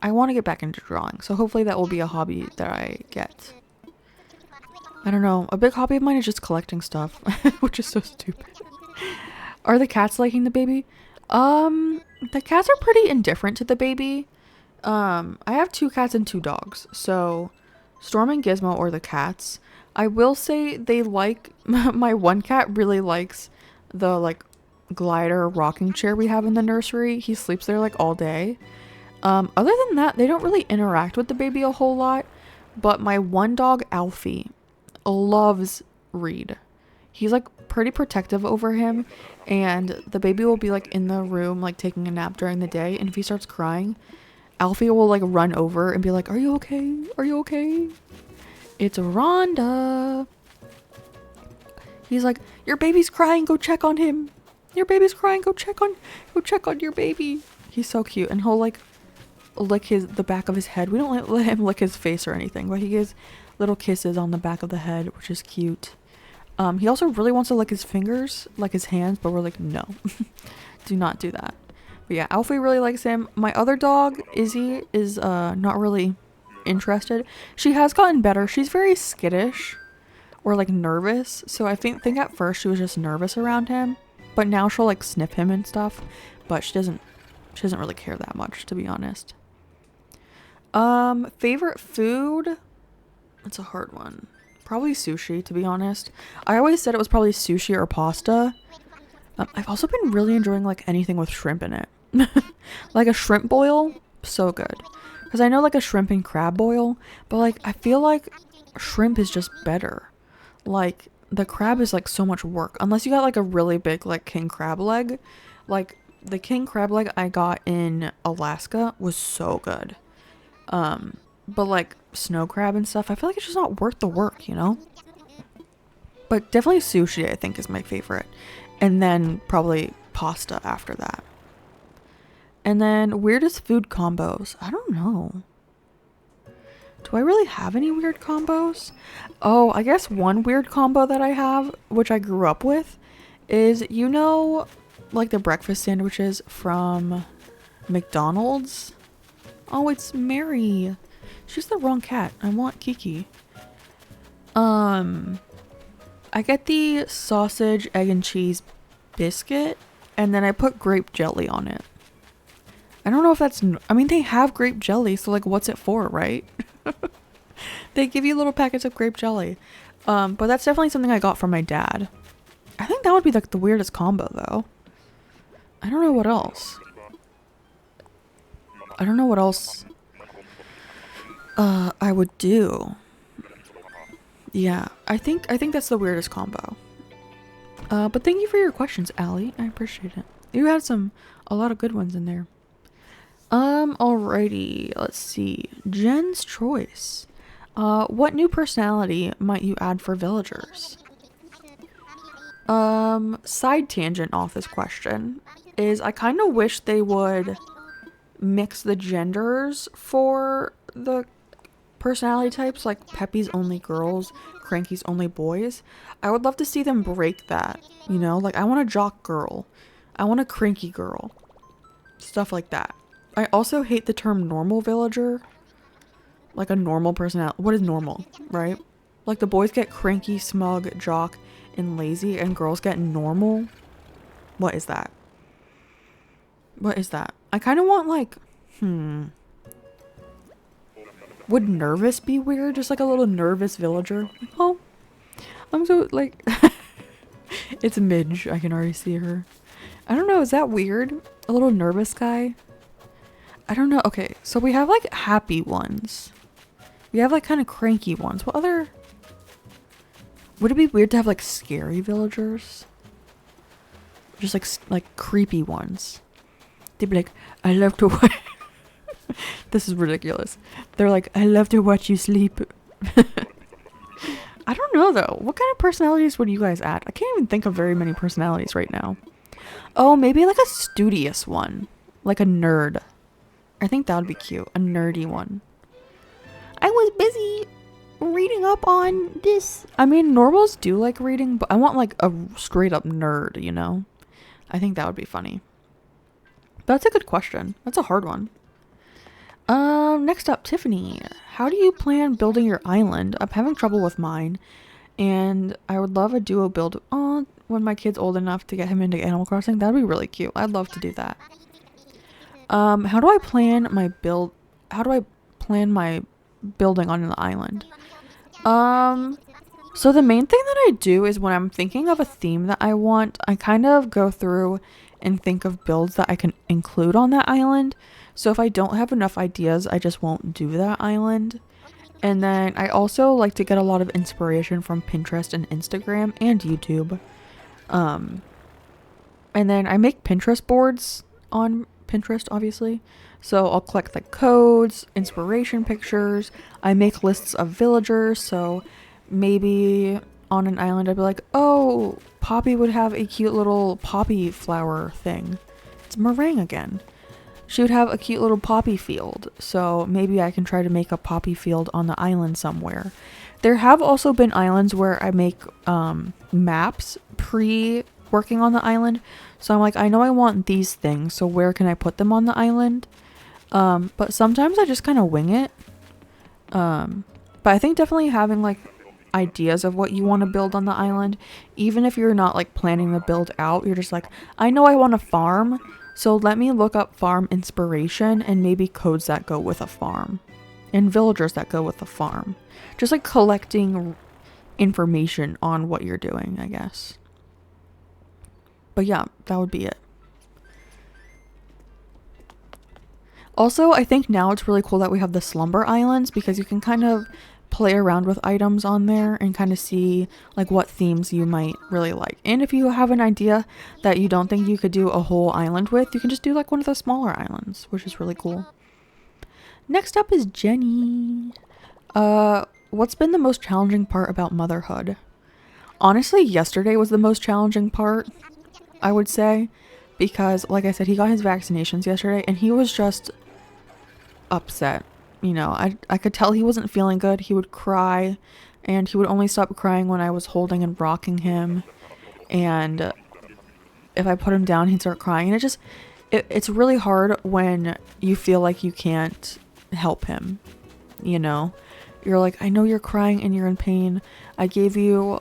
I want to get back into drawing. So hopefully that will be a hobby that I get. I don't know. A big hobby of mine is just collecting stuff, which is so stupid. Are the cats liking the baby? The cats are pretty indifferent to the baby. I have 2 cats and 2 dogs. So Storm and Gizmo are the cats. I will say they like, my one cat really likes the like glider rocking chair we have in the nursery. He sleeps there like all day. Other than that, they don't really interact with the baby a whole lot. But my one dog, Alfie, loves Reed. He's like pretty protective over him, and the baby will be like in the room like taking a nap during the day, and if he starts crying, Alfie will like run over and be like, "Are you okay? Are you okay?" It's Rhonda. He's like, "Your baby's crying, go check on him. Your baby's crying, go check on your baby." He's so cute, and he'll like lick the back of his head. We don't let him lick his face or anything, but he gives little kisses on the back of the head, which is cute. He also really wants to lick his fingers, like his hands, but we're like, no, do not do that. But yeah, Alfie really likes him. My other dog, Izzy, is not really interested. She has gotten better. She's very skittish or like nervous. So I think at first she was just nervous around him, but now she'll like sniff him and stuff. But she doesn't really care that much, to be honest. Favorite food? It's a hard one. Probably sushi, to be honest. I always said it was probably sushi or pasta. I've also been really enjoying like anything with shrimp in it. Like a shrimp boil, so good. Because I know like a shrimp and crab boil, but like I feel like shrimp is just better. Like the crab is like so much work. Unless you got like a really big like king crab leg. Like the king crab leg I got in Alaska was so good. But like snow crab and stuff, I feel like it's just not worth the work, you know? But definitely sushi, I think, is my favorite. And then probably pasta after that. And then weirdest food combos. I don't know. Do I really have any weird combos? Oh, I guess one weird combo that I have, which I grew up with, is, you know, like the breakfast sandwiches from McDonald's? Oh, it's Mary. She's the wrong cat. I want Kiki. I get the sausage, egg, and cheese biscuit, and then I put grape jelly on it. I don't know if that's... I mean, they have grape jelly, so, like, what's it for, right? They give you little packets of grape jelly. But that's definitely something I got from my dad. I think that would be, like, the weirdest combo, though. I don't know what else. I don't know what else I would do. Yeah, I think that's the weirdest combo. But thank you for your questions, Allie. I appreciate it. You had a lot of good ones in there. Alrighty, let's see. Jen's choice. What new personality might you add for villagers? Side tangent off this question is I kind of wish they would mix the genders for the personality types, like Peppy's only girls, Cranky's only boys. I would love to see them break that, you know? Like, I want a jock girl. I want a cranky girl. Stuff like that. I also hate the term normal villager. Like a normal personality. What is normal, right? Like the boys get cranky, smug, jock, and lazy, and girls get normal. What is that? What is that? I kind of want like, would nervous be weird? Just like a little nervous villager. Oh, I'm so like, it's Midge. I can already see her. I don't know. Is that weird? A little nervous guy? I don't know. Okay, so we have like happy ones. We have like kind of cranky ones. What other... Would it be weird to have like scary villagers? Just like creepy ones. They'd be like, I love to watch... This is ridiculous. They're like, I love to watch you sleep. I don't know though. What kind of personalities would you guys add? I can't even think of very many personalities right now. Oh, maybe like a studious one. Like a nerd. I think that would be cute. A nerdy one. I was busy reading up on this. I mean, normals do like reading, but I want like a straight up nerd, you know? I think that would be funny. That's a good question. That's a hard one. Next up, Tiffany. How do you plan building your island? I'm having trouble with mine, and I would love a duo build when my kid's old enough to get him into Animal Crossing. That'd be really cute. I'd love to do that. How do I plan my build? How do I plan my building on an island? So the main thing that I do is when I'm thinking of a theme that I want, I kind of go through and think of builds that I can include on that island. So if I don't have enough ideas, I just won't do that island. And then I also like to get a lot of inspiration from Pinterest and Instagram and YouTube. And then I make Pinterest boards on Pinterest, obviously. So I'll collect like codes, inspiration pictures. I make lists of villagers. So maybe on an island I'd be like, oh, Poppy would have a cute little poppy flower thing. It's meringue again. She would have a cute little poppy field. So maybe I can try to make a poppy field on the island somewhere. There have also been islands where I make maps pre-working on the island. So I'm like, I know I want these things, so where can I put them on the island? But sometimes I just kind of wing it. But I think definitely having like ideas of what you want to build on the island, even if you're not like planning the build out, you're just like, I know I want a farm, so let me look up farm inspiration and maybe codes that go with a farm and villagers that go with a farm. Just like collecting information on what you're doing, I guess. But yeah, that would be it. Also, I think now it's really cool that we have the slumber islands because you can kind of play around with items on there and kind of see like what themes you might really like. And if you have an idea that you don't think you could do a whole island with, you can just do like one of the smaller islands, which is really cool. Next up is Jenny. What's been the most challenging part about motherhood? Honestly, yesterday was the most challenging part, I would say, because like I said, he got his vaccinations yesterday and he was just upset. you know, I could tell he wasn't feeling good. He would cry, and he would only stop crying when I was holding and rocking him. And if I put him down, he'd start crying. And it's really hard when you feel like you can't help him, you know? You're like, I know you're crying and you're in pain. I gave you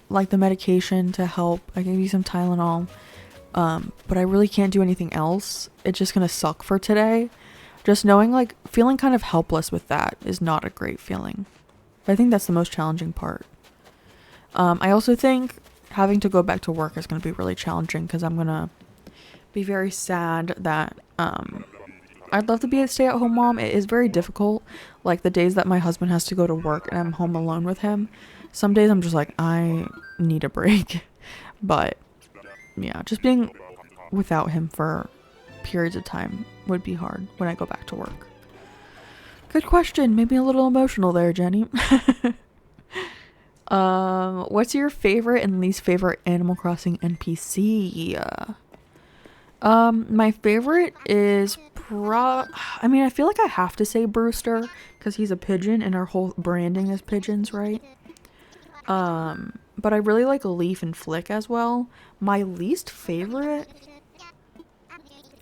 like the medication to help. I gave you some Tylenol. But I really can't do anything else. It's just gonna suck for today. Just knowing, like, feeling kind of helpless with that is not a great feeling. I think that's the most challenging part. I also think having to go back to work is going to be really challenging because I'm going to be very sad that I'd love to be a stay-at-home mom. It is very difficult. Like, the days that my husband has to go to work and I'm home alone with him, some days I'm just like, I need a break. But yeah, just being without him for periods of time would be hard when I go back to work. Good question. Made me a little emotional there, Jenny. What's your favorite and least favorite Animal Crossing NPC? My favorite is I mean, I feel like I have to say Brewster because he's a pigeon and our whole branding is pigeons, right? But I really like Leaf and Flick as well. My least favorite?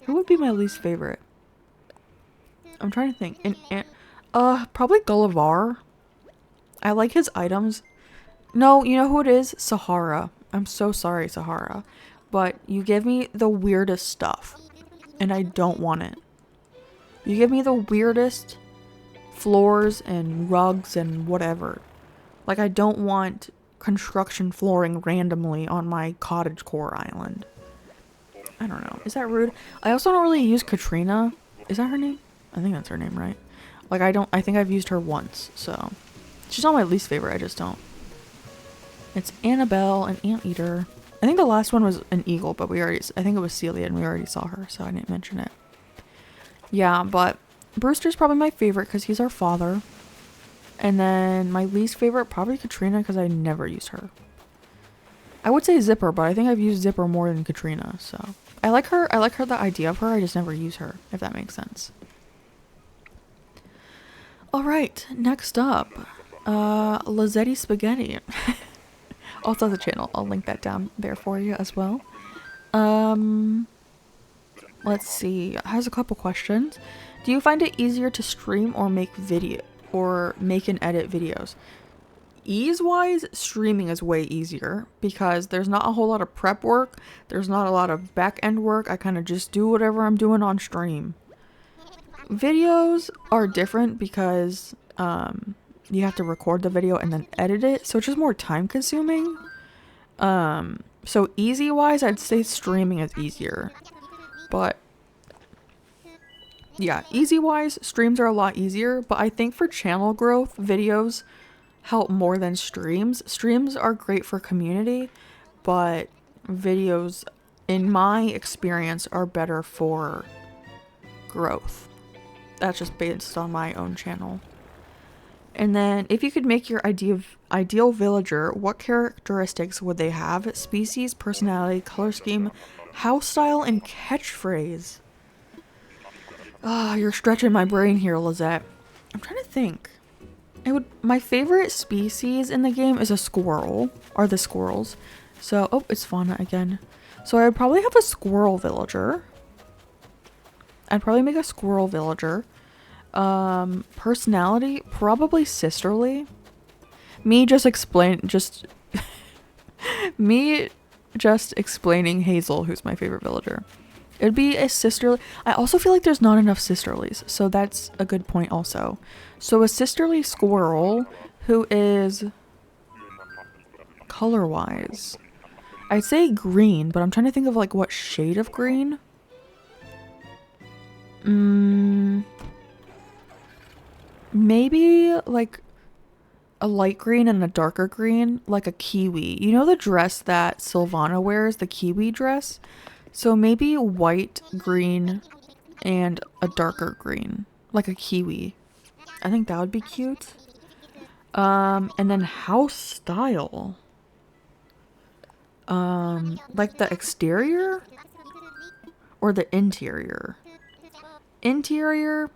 Who would be my least favorite? I'm trying to think. Probably Gullivar. I like his items. No, you know who it is? Sahara. I'm so sorry, Sahara. But you give me the weirdest stuff. And I don't want it. You give me the weirdest floors and rugs and whatever. Like, I don't want construction flooring randomly on my cottagecore island. I don't know. Is that rude? I also don't really use Katrina. Is that her name? I think that's her name, right? Like, I think I've used her once, so. She's not my least favorite, I just don't. It's Annabelle and Anteater. I think the last one was an eagle, but I think it was Celia and we already saw her, so I didn't mention it. Yeah, but Brewster's probably my favorite because he's our father. And then my least favorite, probably Katrina, because I never used her. I would say Zipper, but I think I've used Zipper more than Katrina, so. I like her, the idea of her, I just never use her, if that makes sense. Alright, next up, Lazzetti Spaghetti. Also the channel, I'll link that down there for you as well. Let's see, has a couple questions. Do you find it easier to stream or make and edit videos? Ease-wise, streaming is way easier because there's not a whole lot of prep work. There's not a lot of back-end work. I kind of just do whatever I'm doing on stream. Videos are different because you have to record the video and then edit it, so it's just more time-consuming. So easy-wise, I'd say streaming is easier. But yeah, easy-wise, streams are a lot easier, but I think for channel growth, videos help more than streams. Streams are great for community, but videos, in my experience, are better for growth. That's just based on my own channel. And then, if you could make your ideal villager, what characteristics would they have? Species, personality, color scheme, house style, and catchphrase. You're stretching my brain here, Lizette. I'm trying to think. My favorite species in the game is a squirrel, or the squirrels. So, oh, it's Fauna again. So I would probably have a squirrel villager. I'd probably make a squirrel villager. Personality, probably sisterly. Me just explaining Hazel, who's my favorite villager. It'd be a sisterly. I also feel like there's not enough sisterlies, so that's a good point also. So a sisterly squirrel who is color-wise, I'd say green, but I'm trying to think of like what shade of green. Maybe like a light green and a darker green, like a kiwi. You know the dress that Sylvana wears, the kiwi dress? So maybe white, green, and a darker green, like a kiwi. I think that would be cute. And then house style. Like the exterior or the interior? Interior,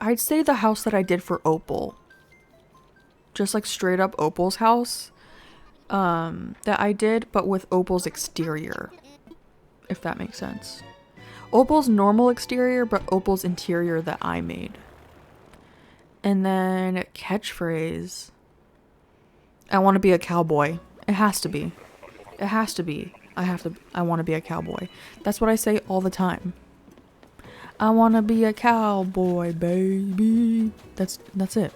I'd say the house that I did for Opal. Just like straight up Opal's house. That I did, but with Opal's exterior. If that makes sense. Opal's normal exterior, but Opal's interior that I made. And then catchphrase. I want to be a cowboy. It has to be. It has to be. I want to be a cowboy. That's what I say all the time. I want to be a cowboy, baby. That's it.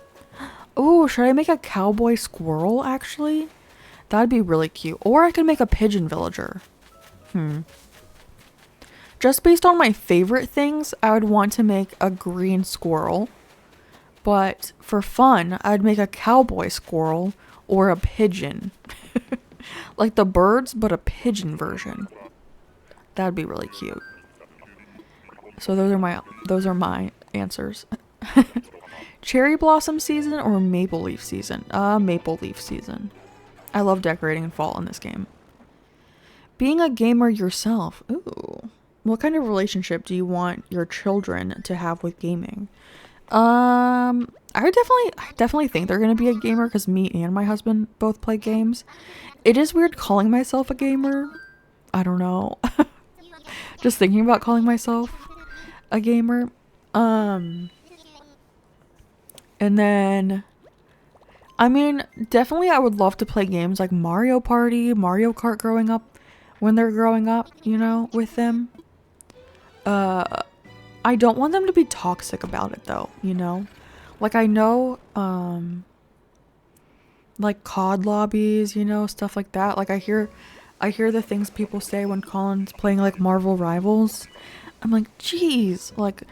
Oh, should I make a cowboy squirrel, actually? That'd be really cute. Or I could make a pigeon villager. Just based on my favorite things, I would want to make a green squirrel. But for fun, I'd make a cowboy squirrel or a pigeon. Like the birds, but a pigeon version. That'd be really cute. So those are my answers. Cherry blossom season or maple leaf season? Maple leaf season. I love decorating in fall in this game. Being a gamer yourself. Ooh. What kind of relationship do you want your children to have with gaming? I definitely think they're gonna be a gamer because me and my husband both play games. It is weird calling myself a gamer. I don't know. Just thinking about calling myself a gamer. And then, I mean, definitely I would love to play games like Mario Party, Mario Kart when they're growing up, you know, with them. I don't want them to be toxic about it though, you know? Like I know, like COD lobbies, you know, stuff like that. Like I hear the things people say when Colin's playing like Marvel Rivals. I'm like, geez, like,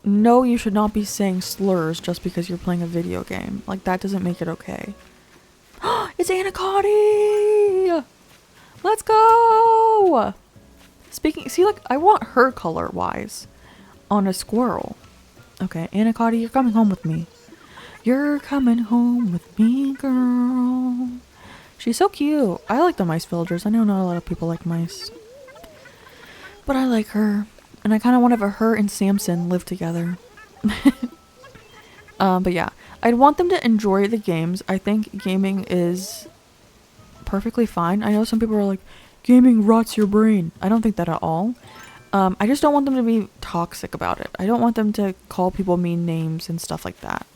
no, you should not be saying slurs just because you're playing a video game. Like that doesn't make it okay. It's acnh! Let's go! See, like, I want her color-wise on a squirrel. Okay, acnh, you're coming home with me. You're coming home with me, girl. She's so cute. I like the mice villagers. I know not a lot of people like mice. But I like her. And I kind of want to have her and Samson live together. But yeah, I'd want them to enjoy the games. I think gaming is perfectly fine. I know some people are like, gaming rots your brain. I don't think that at all. I just don't want them to be toxic about it. I don't want them to call people mean names and stuff like that.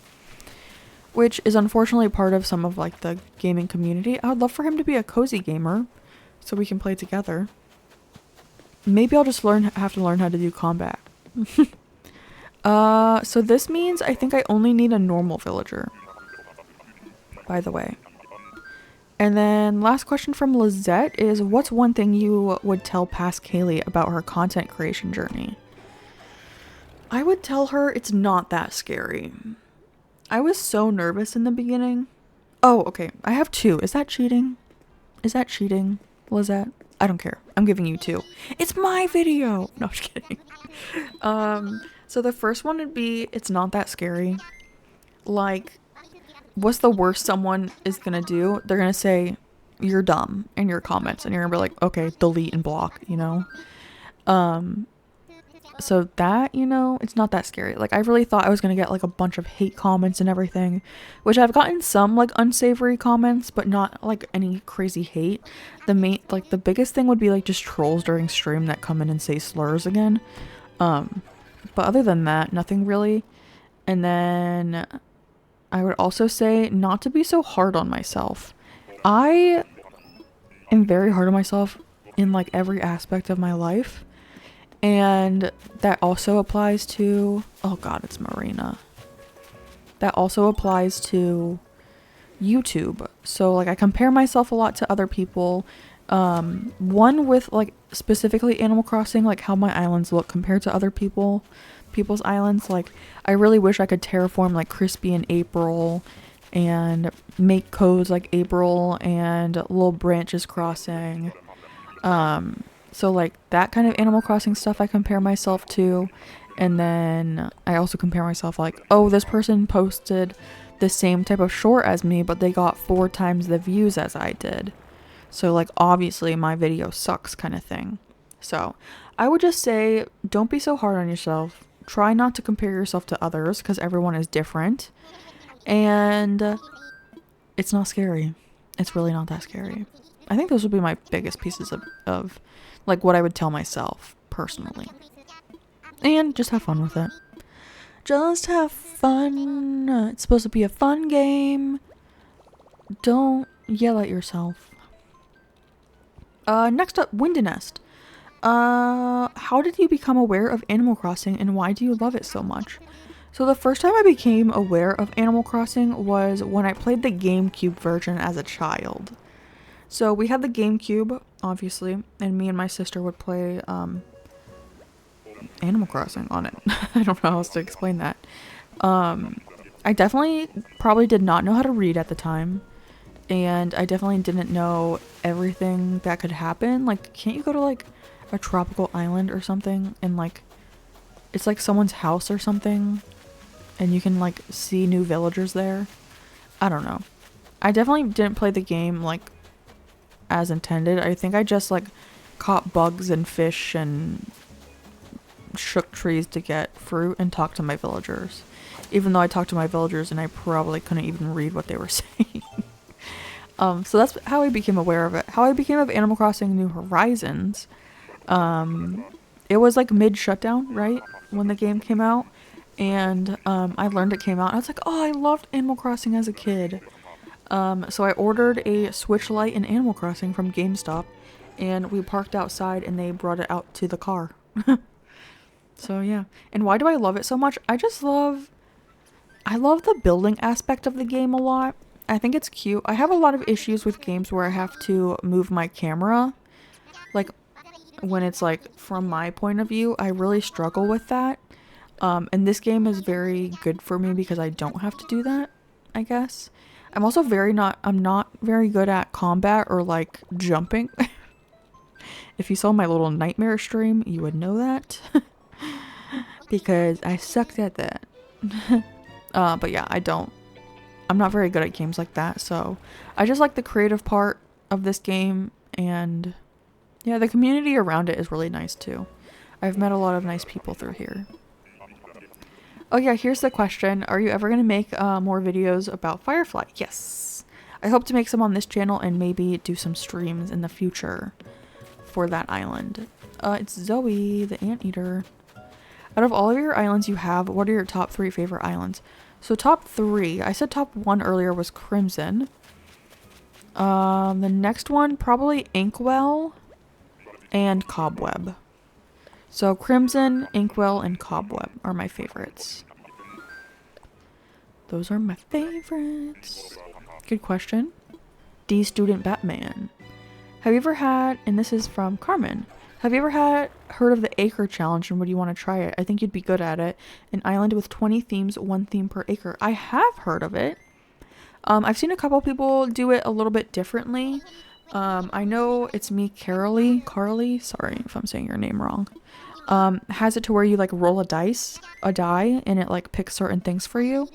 Which is unfortunately part of some of like the gaming community. I would love for him to be a cozy gamer so we can play together. Maybe I'll just have to learn how to do combat. So this means I think I only need a normal villager. By the way. And then last question from Lizette is, what's one thing you would tell past Kaylee about her content creation journey? I would tell her it's not that scary. I was so nervous in the beginning. Oh, okay. I have 2. Is that cheating? Is that cheating, Lizette? I don't care. I'm giving you 2. It's my video. No, I'm just kidding. So the first one would be, it's not that scary. Like, what's the worst someone is gonna do? They're gonna say, you're dumb in your comments. And you're gonna be like, okay, delete and block, you know? So that, you know, it's not that scary. Like, I really thought I was gonna get like a bunch of hate comments and everything, which I've gotten some like unsavory comments, but not like any crazy hate. The biggest thing would be like just trolls during stream that come in and say slurs again. But other than that, nothing really. And then I would also say not to be so hard on myself. I am very hard on myself in like every aspect of my life. And that also applies to, oh god, it's Marina. That also applies to YouTube. So like I compare myself a lot to other people. One with like specifically Animal Crossing, like how my islands look compared to other people's islands. Like I really wish I could terraform like Crispy and April and make codes like April and little branches crossing. So like that kind of Animal Crossing stuff I compare myself to. And then I also compare myself like, oh, this person posted the same type of short as me, but they got 4 times the views as I did. So like obviously my video sucks kind of thing. So I would just say, don't be so hard on yourself. try not to compare yourself to others because everyone is different. And it's not scary. It's really not that scary. I think those would be my biggest pieces of like what I would tell myself personally. And just have fun with it. Just have fun. It's supposed to be a fun game. Don't yell at yourself. Next up, Windanest. How did you become aware of Animal Crossing and why do you love it so much? So the first time I became aware of Animal Crossing was when I played the GameCube version as a child. So we had the GameCube, obviously, and me and my sister would play Animal Crossing on it. I don't know how else to explain that. I definitely probably did not know how to read at the time. And I definitely didn't know everything that could happen. Like, can't you go to like a tropical island or something and like it's like someone's house or something and you can like see new villagers there? I don't know. I definitely didn't play the game like as intended. I think I just like caught bugs and fish and shook trees to get fruit and talked to my villagers. Even though I talked to my villagers and I probably couldn't even read what they were saying. So that's how I became aware of it. How I became of Animal Crossing New Horizons. It was like mid-shutdown, right? When the game came out. And I learned it came out. I was like, oh, I loved Animal Crossing as a kid. So I ordered a Switch Lite in Animal Crossing from GameStop. And we parked outside and they brought it out to the car. So yeah. And why do I love it so much? I love the building aspect of the game a lot. I think it's cute. I have a lot of issues with games where I have to move my camera. Like, when it's like from my point of view, I really struggle with that. And this game is very good for me because I don't have to do that, I guess. I'm also I'm not very good at combat or like jumping. If you saw my little nightmare stream, you would know that. Because I sucked at that. But yeah, I'm not very good at games like that, so I just like the creative part of this game, and yeah, the community around it is really nice too. I've met a lot of nice people through here. Oh yeah, here's the question. Are you ever going to make more videos about Firefly? Yes. I hope to make some on this channel and maybe do some streams in the future for that island. It's Zoe, the anteater. Out of all of your islands you have, what are your top 3 favorite islands? So top 3, I said top 1 earlier was Crimson. The next one, probably Inkwell and Cobweb. So Crimson, Inkwell, and Cobweb are my favorites. Those are my favorites. Good question. D Student Batman. Have you ever had, and this is from Carmen, have you ever heard of the acre challenge and would you want to try it? I think you'd be good at it. An island with 20 themes, 1 theme per acre. I have heard of it. I've seen a couple people do it a little bit differently. I know it's me, Carly, sorry if I'm saying your name wrong. Has it to where you like roll a die, and it like picks certain things for you.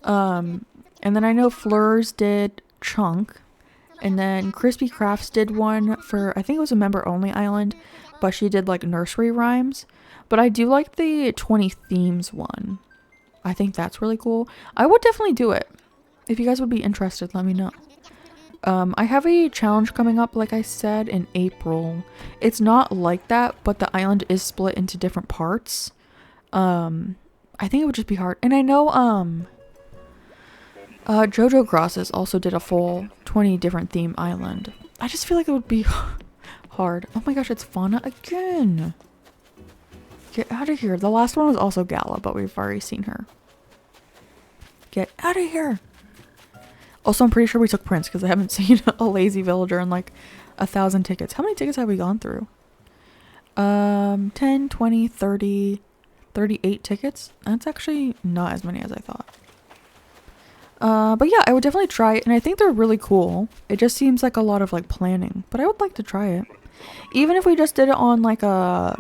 And then I know Fleurs did Chunk. And then Crispy Crafts did one for, I think it was a member-only island, but she did like nursery rhymes. But I do like the 20 themes one. I think that's really cool. I would definitely do it. If you guys would be interested, let me know. I have a challenge coming up, like I said, in April. It's not like that, but the island is split into different parts. I think it would just be hard. And I know, Jojo Grosses also did a full 20 different theme island. I just feel like it would be hard. Oh my gosh, it's Fauna again. Get out of here. The last one was also Gala, but we've already seen her. Get out of here. Also, I'm pretty sure we took Prince because I haven't seen a lazy villager in like 1,000 tickets. How many tickets have we gone through? 10, 20, 30, 38 tickets. That's actually not as many as I thought. But yeah, I would definitely try it, and I think they're really cool. It just seems like a lot of like planning, but I would like to try it. Even if we just did it on like a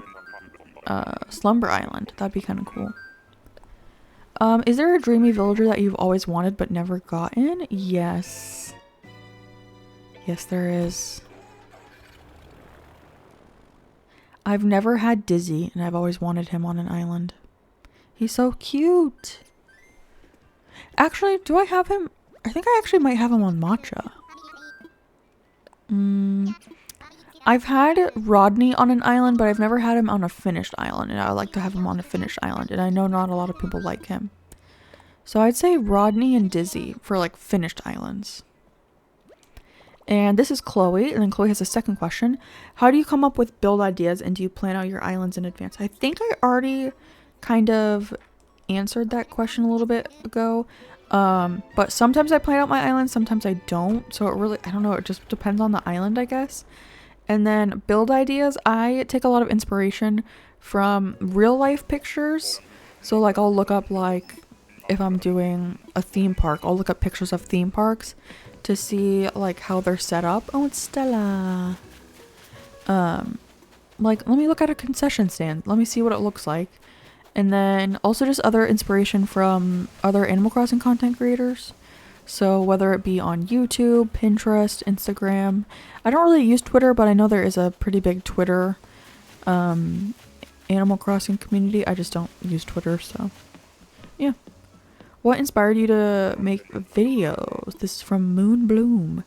Slumber Island, that'd be kind of cool. Is there a dreamy villager that you've always wanted but never gotten? Yes. Yes, there is. I've never had Dizzy, and I've always wanted him on an island. He's so cute. Actually, do I have him? I think I actually might have him on matcha. I've had Rodney on an island, but I've never had him on a finished island, and I would like to have him on a finished island, and I know not a lot of people like him. So I'd say Rodney and Dizzy for like finished islands. And this is Chloe, and then Chloe has a second question. How do you come up with build ideas, and do you plan out your islands in advance? I think I already kind of answered that question a little bit ago. But sometimes I plan out my island, sometimes I don't. So it really, I don't know, it just depends on the island, I guess. And then build ideas, I take a lot of inspiration from real life pictures. So like I'll look up, like if I'm doing a theme park, I'll look up pictures of theme parks to see like how they're set up. Oh, it's Stella. Like let me look at a concession stand. Let me see what it looks like. And then also just other inspiration from other Animal Crossing content creators. So whether it be on YouTube, Pinterest, Instagram. I don't really use Twitter, but I know there is a pretty big Twitter Animal Crossing community. I just don't use Twitter, so yeah. What inspired you to make videos? This is from Moon Bloom.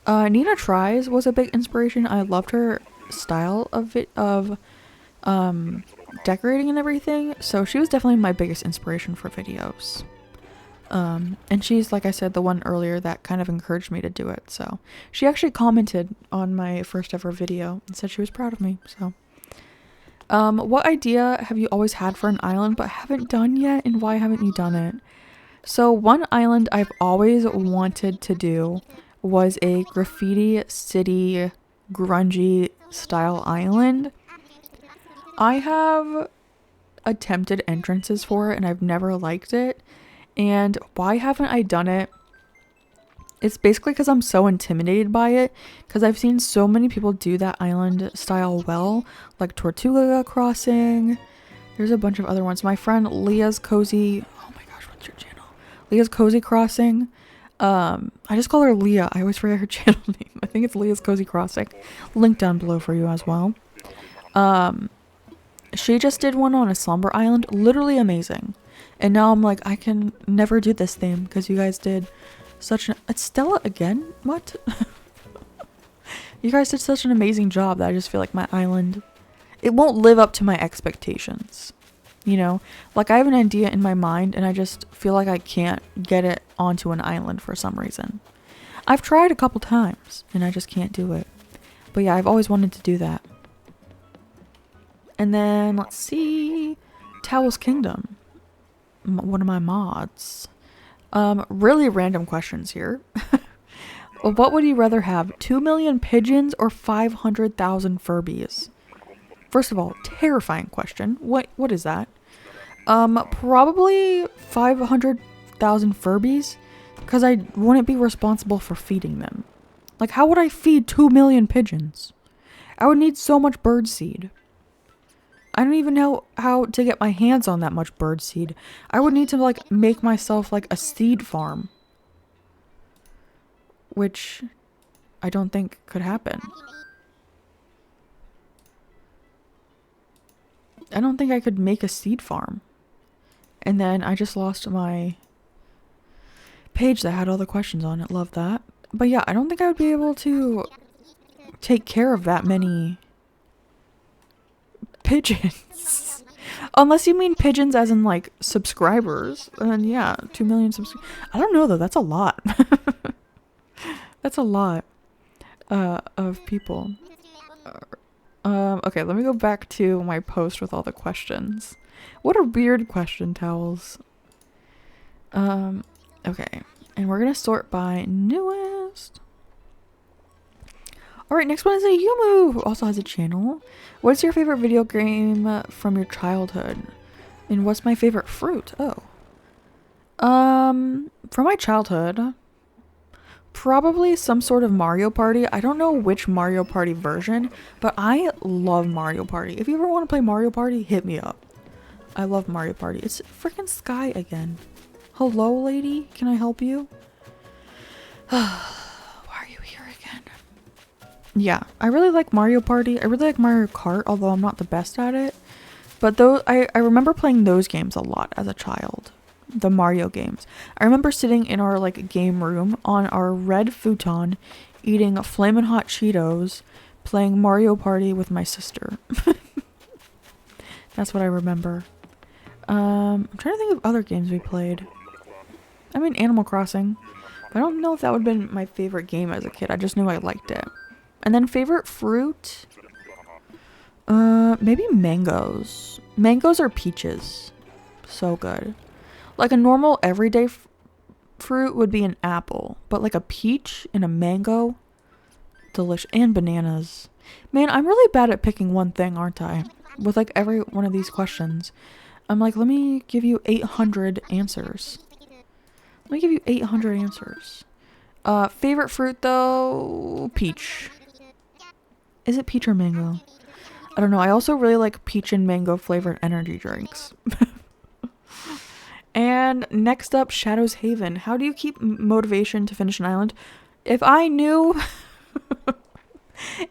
Nina Tries was a big inspiration. I loved her style of decorating and everything, so she was definitely my biggest inspiration for videos. And she's, like I said, the one earlier that kind of encouraged me to do it. So she actually commented on my first ever video and said she was proud of me. So what idea have you always had for an island but haven't done yet, and why haven't you done it? So one island I've always wanted to do was a graffiti city grungy style island. I have attempted entrances for it and I've never liked it. And why haven't I done it? It's basically because I'm so intimidated by it, because I've seen so many people do that island style well, like Tortuga Crossing. There's a bunch of other ones. My friend Leah's Cozy, oh my gosh, what's your channel? Leah's Cozy Crossing. I just call her Leah. I always forget her channel name. I think it's Leah's Cozy Crossing. Link down below for you as well. She just did one on a slumber island, literally amazing. And now I'm like, I can never do this theme because you guys did such an... It's Stella again? What? You guys did such an amazing job that I just feel like my island... It won't live up to my expectations. You know? Like I have an idea in my mind and I just feel like I can't get it onto an island for some reason. I've tried a couple times and I just can't do it. But yeah, I've always wanted to do that. And then, let's see... Towel's Kingdom. One of my mods. Really random questions here. What would you rather have? 2 million pigeons or 500,000 Furbies? First of all, terrifying question. What is that? Probably 500,000 Furbies, because I wouldn't be responsible for feeding them. Like, how would I feed 2 million pigeons? I would need so much bird seed. I don't even know how to get my hands on that much bird seed. I would need to like make myself like a seed farm. Which I don't think could happen. I don't think I could make a seed farm. And then I just lost my page that had all the questions on it. Love that. But yeah, I don't think I would be able to take care of that many pigeons. Unless you mean pigeons as in like subscribers. And yeah, 2 million subscribers. I don't know though, that's a lot. That's a lot of people. Okay, let me go back to my post with all the questions. What a weird question, Towels. Okay, and we're gonna sort by newest. Alright, next one is a Yumu, who also has a channel. What's your favorite video game from your childhood? And what's my favorite fruit? Oh. From my childhood, probably some sort of Mario Party. I don't know which Mario Party version, but I love Mario Party. If you ever want to play Mario Party, hit me up. I love Mario Party. It's freaking Sky again. Hello, lady? Can I help you? Yeah, I really like Mario Party. I really like Mario Kart, although I'm not the best at it. But though I remember playing those games a lot as a child. The Mario games. I remember sitting in our like game room on our red futon, eating flamin' hot Cheetos, playing Mario Party with my sister. That's what I remember. I'm trying to think of other games we played. I mean, Animal Crossing. But I don't know if that would have been my favorite game as a kid. I just knew I liked it. And then favorite fruit? Maybe mangoes. Mangoes or peaches. So good. Like a normal everyday fruit would be an apple. But like a peach and a mango? Delicious. And bananas. Man, I'm really bad at picking one thing, aren't I? With like every one of these questions. I'm like, let me give you 800 answers. Let me give you 800 answers. Favorite fruit though? Peach. Is it peach or mango? I don't know. I also really like peach and mango flavored energy drinks. And next up, Shadow's Haven. How do you keep motivation to finish an island? If I knew...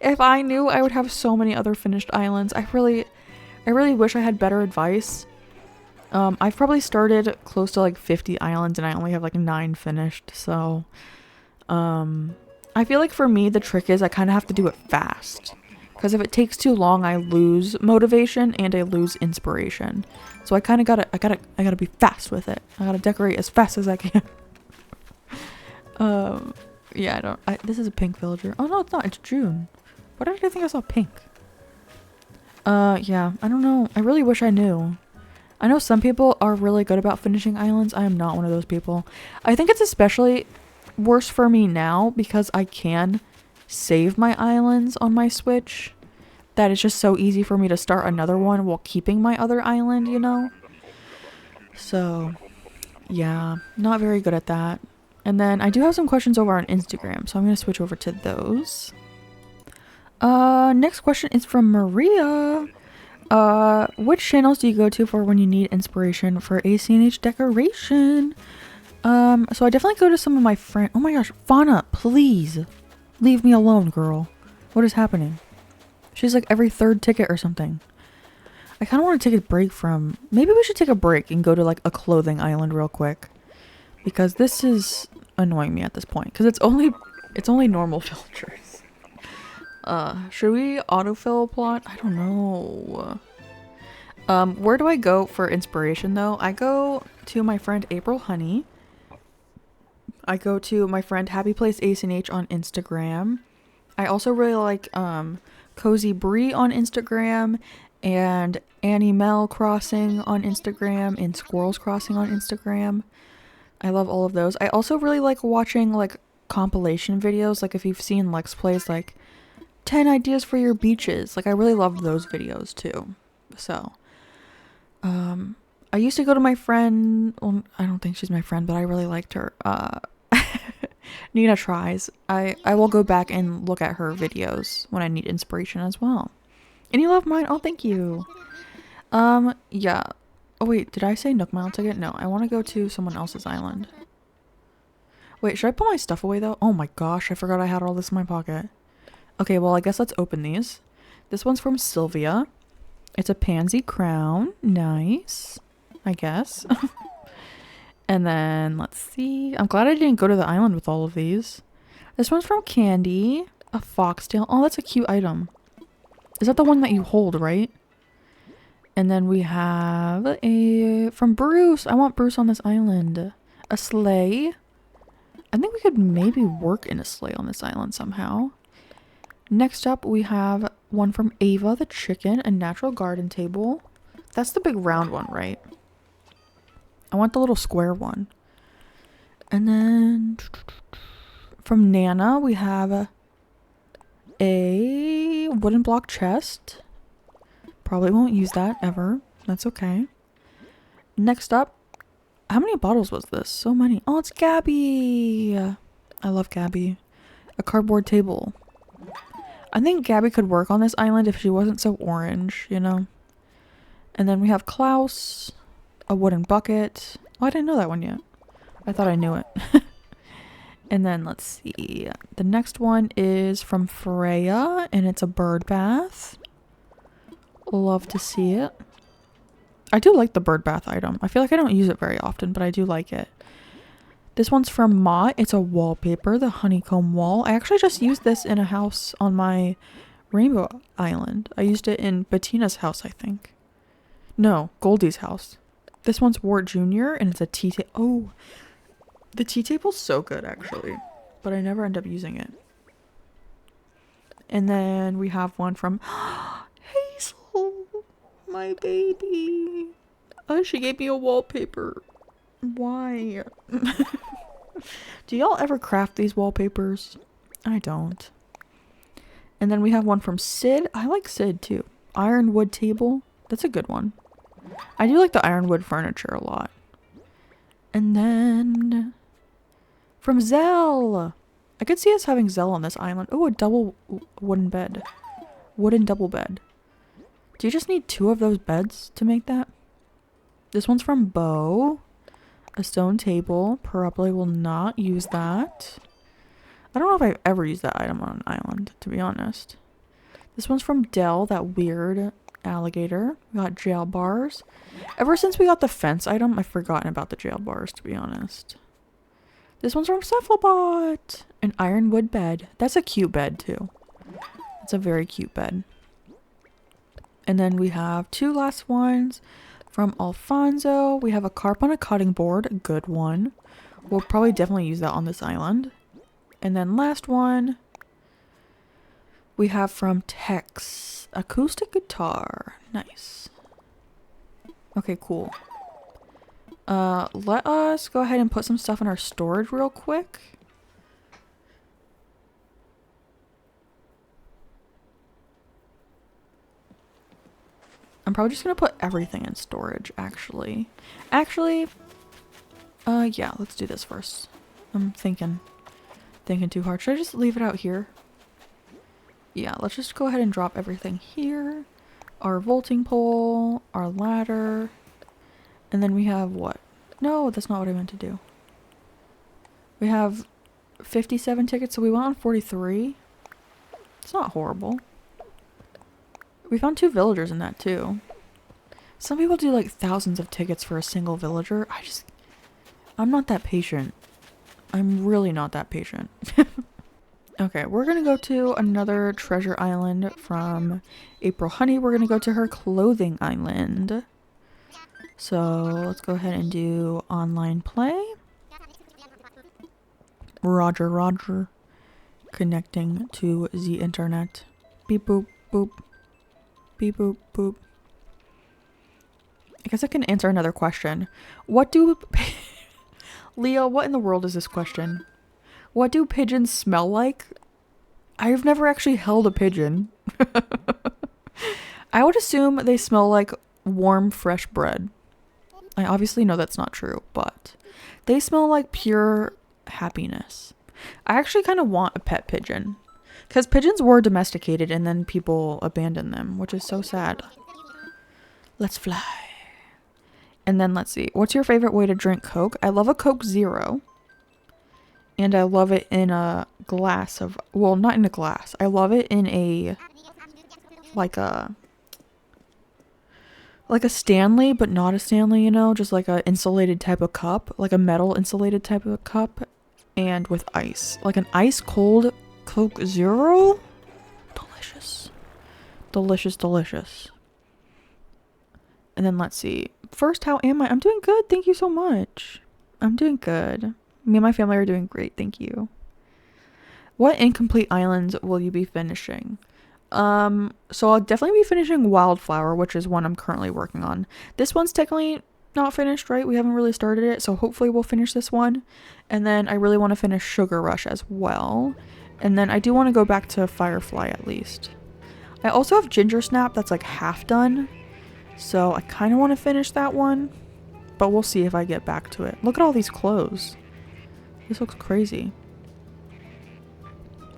if I knew, I would have so many other finished islands. I really wish I had better advice. I've probably started close to like 50 islands and I only have like 9 finished. So, I feel like for me, the trick is I kind of have to do it fast. Because if it takes too long, I lose motivation and I lose inspiration. So I kind of gotta be fast with it. I gotta decorate as fast as I can. Yeah, this is a pink villager. Oh no, it's not. It's June. Why did I think I saw pink? Yeah, I don't know. I really wish I knew. I know some people are really good about finishing islands. I am not one of those people. I think it's especially worse for me now because I can save my islands on my Switch. That it's just so easy for me to start another one while keeping my other island, you know? So, yeah, not very good at that. And then I do have some questions over on Instagram, so I'm going to switch over to those. Next question is from Maria. Which channels do you go to for when you need inspiration for acnh decoration? So I definitely go to some of my friends. Oh my gosh, Fauna, please leave me alone, girl. What is happening? She's like every 3rd ticket or something. I kind of want to take a break from... Maybe we should take a break and go to like a clothing island real quick. Because this is annoying me at this point. Because it's only normal filters. Should we autofill plot? I don't know. Where do I go for inspiration though? I go to my friend April Honey. I go to my friend Happy Place acnh on Instagram. I also really like Cozy Brie on Instagram and Annie Mel Crossing on Instagram and Squirrels Crossing on Instagram. I love all of those. I also really like watching like compilation videos. Like if you've seen Lex Plays like 10 ideas for your beaches. Like I really love those videos too. So, I used to go to my friend, well, I don't think she's my friend, but I really liked her. Nina Tries. I will go back and look at her videos when I need inspiration as well. And you love mine? Oh, thank you. Yeah. Oh wait, did I say Nook Mile ticket? No, I want to go to someone else's island. Wait, should I put my stuff away though? Oh my gosh, I forgot I had all this in my pocket. Okay, well I guess let's open these. This one's from Sylvia. It's a pansy crown. Nice. I guess. And then, let's see. I'm glad I didn't go to the island with all of these. This one's from Candy. A foxtail. Oh, that's a cute item. Is that the one that you hold, right? And then we have a... From Bruce. I want Bruce on this island. A sleigh. I think we could maybe work in a sleigh on this island somehow. Next up, we have one from Ava the chicken. A natural garden table. That's the big round one, right? I want the little square one. And then from Nana, we have a wooden block chest. Probably won't use that ever. That's okay. Next up, how many bottles was this? So many. Oh, it's Gabby. I love Gabby. A cardboard table. I think Gabby could work on this island if she wasn't so orange, you know? And then we have Klaus. A wooden bucket. Oh, I didn't know that one yet. I thought I knew it. And then let's see. The next one is from Freya and it's a bird bath. Love to see it. I do like the bird bath item. I feel like I don't use it very often, but I do like it. This one's from Mott. It's a wallpaper, the honeycomb wall. I actually just used this in a house on my Rainbow Island. I used it in Bettina's house, I think. No, Goldie's house. This one's Wart Jr. and it's a tea table. Oh, the tea table's so good actually, but I never end up using it. And then we have one from Hazel, my baby. Oh, she gave me a wallpaper. Why? Do y'all ever craft these wallpapers? I don't. And then we have one from Sid. I like Sid too. Ironwood table. That's a good one. I do like the ironwood furniture a lot. And then from Zell. I could see us having Zell on this island. Oh, a double wooden bed. Wooden double bed. Do you just need 2 of those beds to make that? This one's from Bo. A stone table. Probably will not use that. I don't know if I've ever used that item on an island, to be honest. This one's from Dell, that weird alligator. We got jail bars. Ever since we got the fence item, I've forgotten about the jail bars, to be honest. This one's from Cephalbot. An ironwood bed. That's a cute bed, too. It's a very cute bed. And then we have 2 last ones from Alfonso. We have a carp on a cutting board. A good one. We'll probably definitely use that on this island. And then last one, we have from Tex. Acoustic guitar. Nice. Okay, cool. Let us go ahead and put some stuff in our storage real quick. I'm probably just gonna put everything in storage, actually. Yeah, let's do this first. I'm thinking too hard. Should I just leave it out here? Yeah, let's just go ahead and drop everything here. Our vaulting pole, our ladder, and then we have what? No, that's not what I meant to do. We have 57 tickets, so we went on 43. It's not horrible. We found 2 villagers in that too. Some people do like thousands of tickets for a single villager. I'm not that patient. I'm really not that patient. Okay, we're gonna go to another treasure island from April Honey. We're gonna go to her clothing island. So let's go ahead and do online play. Roger, Roger. Connecting to the internet. Beep boop boop. Beep boop boop. I guess I can answer another question. What do... Leo, what in the world is this question? What do pigeons smell like? I've never actually held a pigeon. I would assume they smell like warm, fresh bread. I obviously know that's not true, but they smell like pure happiness. I actually kind of want a pet pigeon. Because pigeons were domesticated and then people abandoned them, which is so sad. Let's fly. And then let's see. What's your favorite way to drink Coke? I love a Coke Zero. And I love it in a glass of... Well, not in a glass. I love it in a... Like a Stanley, but not a Stanley, you know? Just like a insulated type of cup. Like a metal insulated type of cup. And with ice. Like an ice cold Coke Zero? Delicious. Delicious, delicious. And then let's see. First, how am I? I'm doing good. Thank you so much. I'm doing good. Me and my family are doing great. Thank you. What incomplete islands will you be finishing? So I'll definitely be finishing Wildflower, which is one I'm currently working on. This one's technically not finished, right? We haven't really started it, so hopefully we'll finish this one. And then I really want to finish Sugar Rush as well. And then I do want to go back to Firefly at least. I also have Ginger Snap that's like half done. So I kind of want to finish that one. But we'll see if I get back to it. Look at all these clothes. This looks crazy.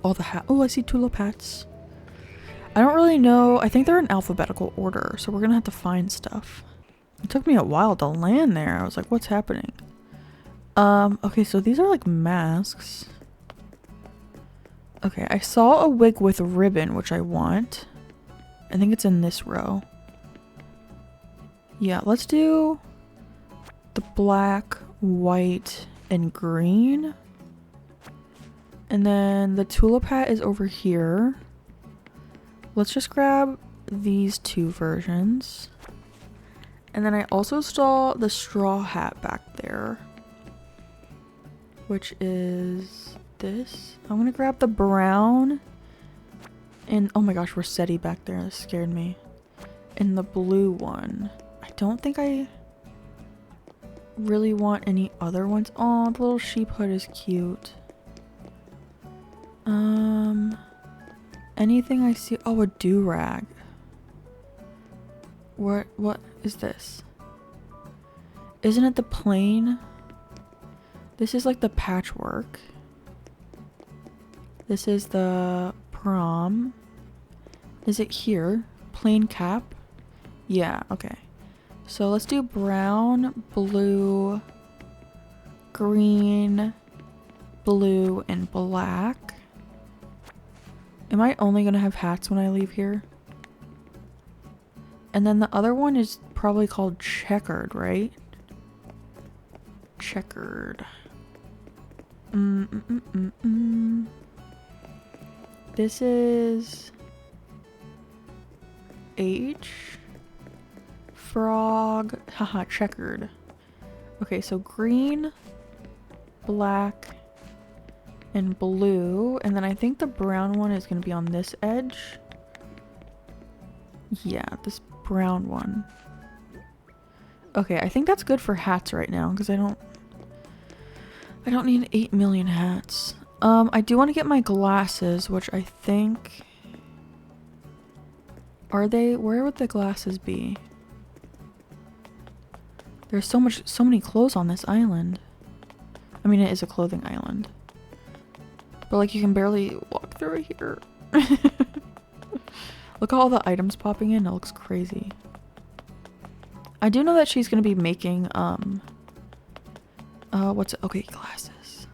All the hat. Oh, I see tulip hats. I don't really know. I think they're in alphabetical order. So we're going to have to find stuff. It took me a while to land there. I was like, what's happening? Okay, so these are like masks. Okay, I saw a wig with ribbon, which I want. I think it's in this row. Yeah, let's do the black, white, and green. And then the tulip hat is over here. Let's just grab these two versions. And then I also saw the straw hat back there, which is this. I'm gonna grab the brown and oh my gosh, Rossetti back there. That scared me. And the blue one. I don't think I really want any other ones. Oh, the little sheep hood is cute. Anything I see. Oh, a do-rag. What is this? Isn't it the plain? This is like the patchwork. This is the prom. Is it here? Plain cap? Yeah, okay. So let's do brown, blue, green, blue, and black. Am I only gonna have hats when I leave here? And then the other one is probably called checkered, right? Checkered. This is H. Frog. Haha, checkered. Okay, so green, black, and blue. And then I think the brown one is going to be on this edge. Yeah, this brown one. Okay, I think that's good for hats right now because I don't need 8 million hats. I do want to get my glasses, which I think where would the glasses be? There's so many clothes on this island. I mean, it is a clothing island. But like you can barely walk through here. Look at all the items popping in. It looks crazy. I do know that she's gonna be making okay, glasses.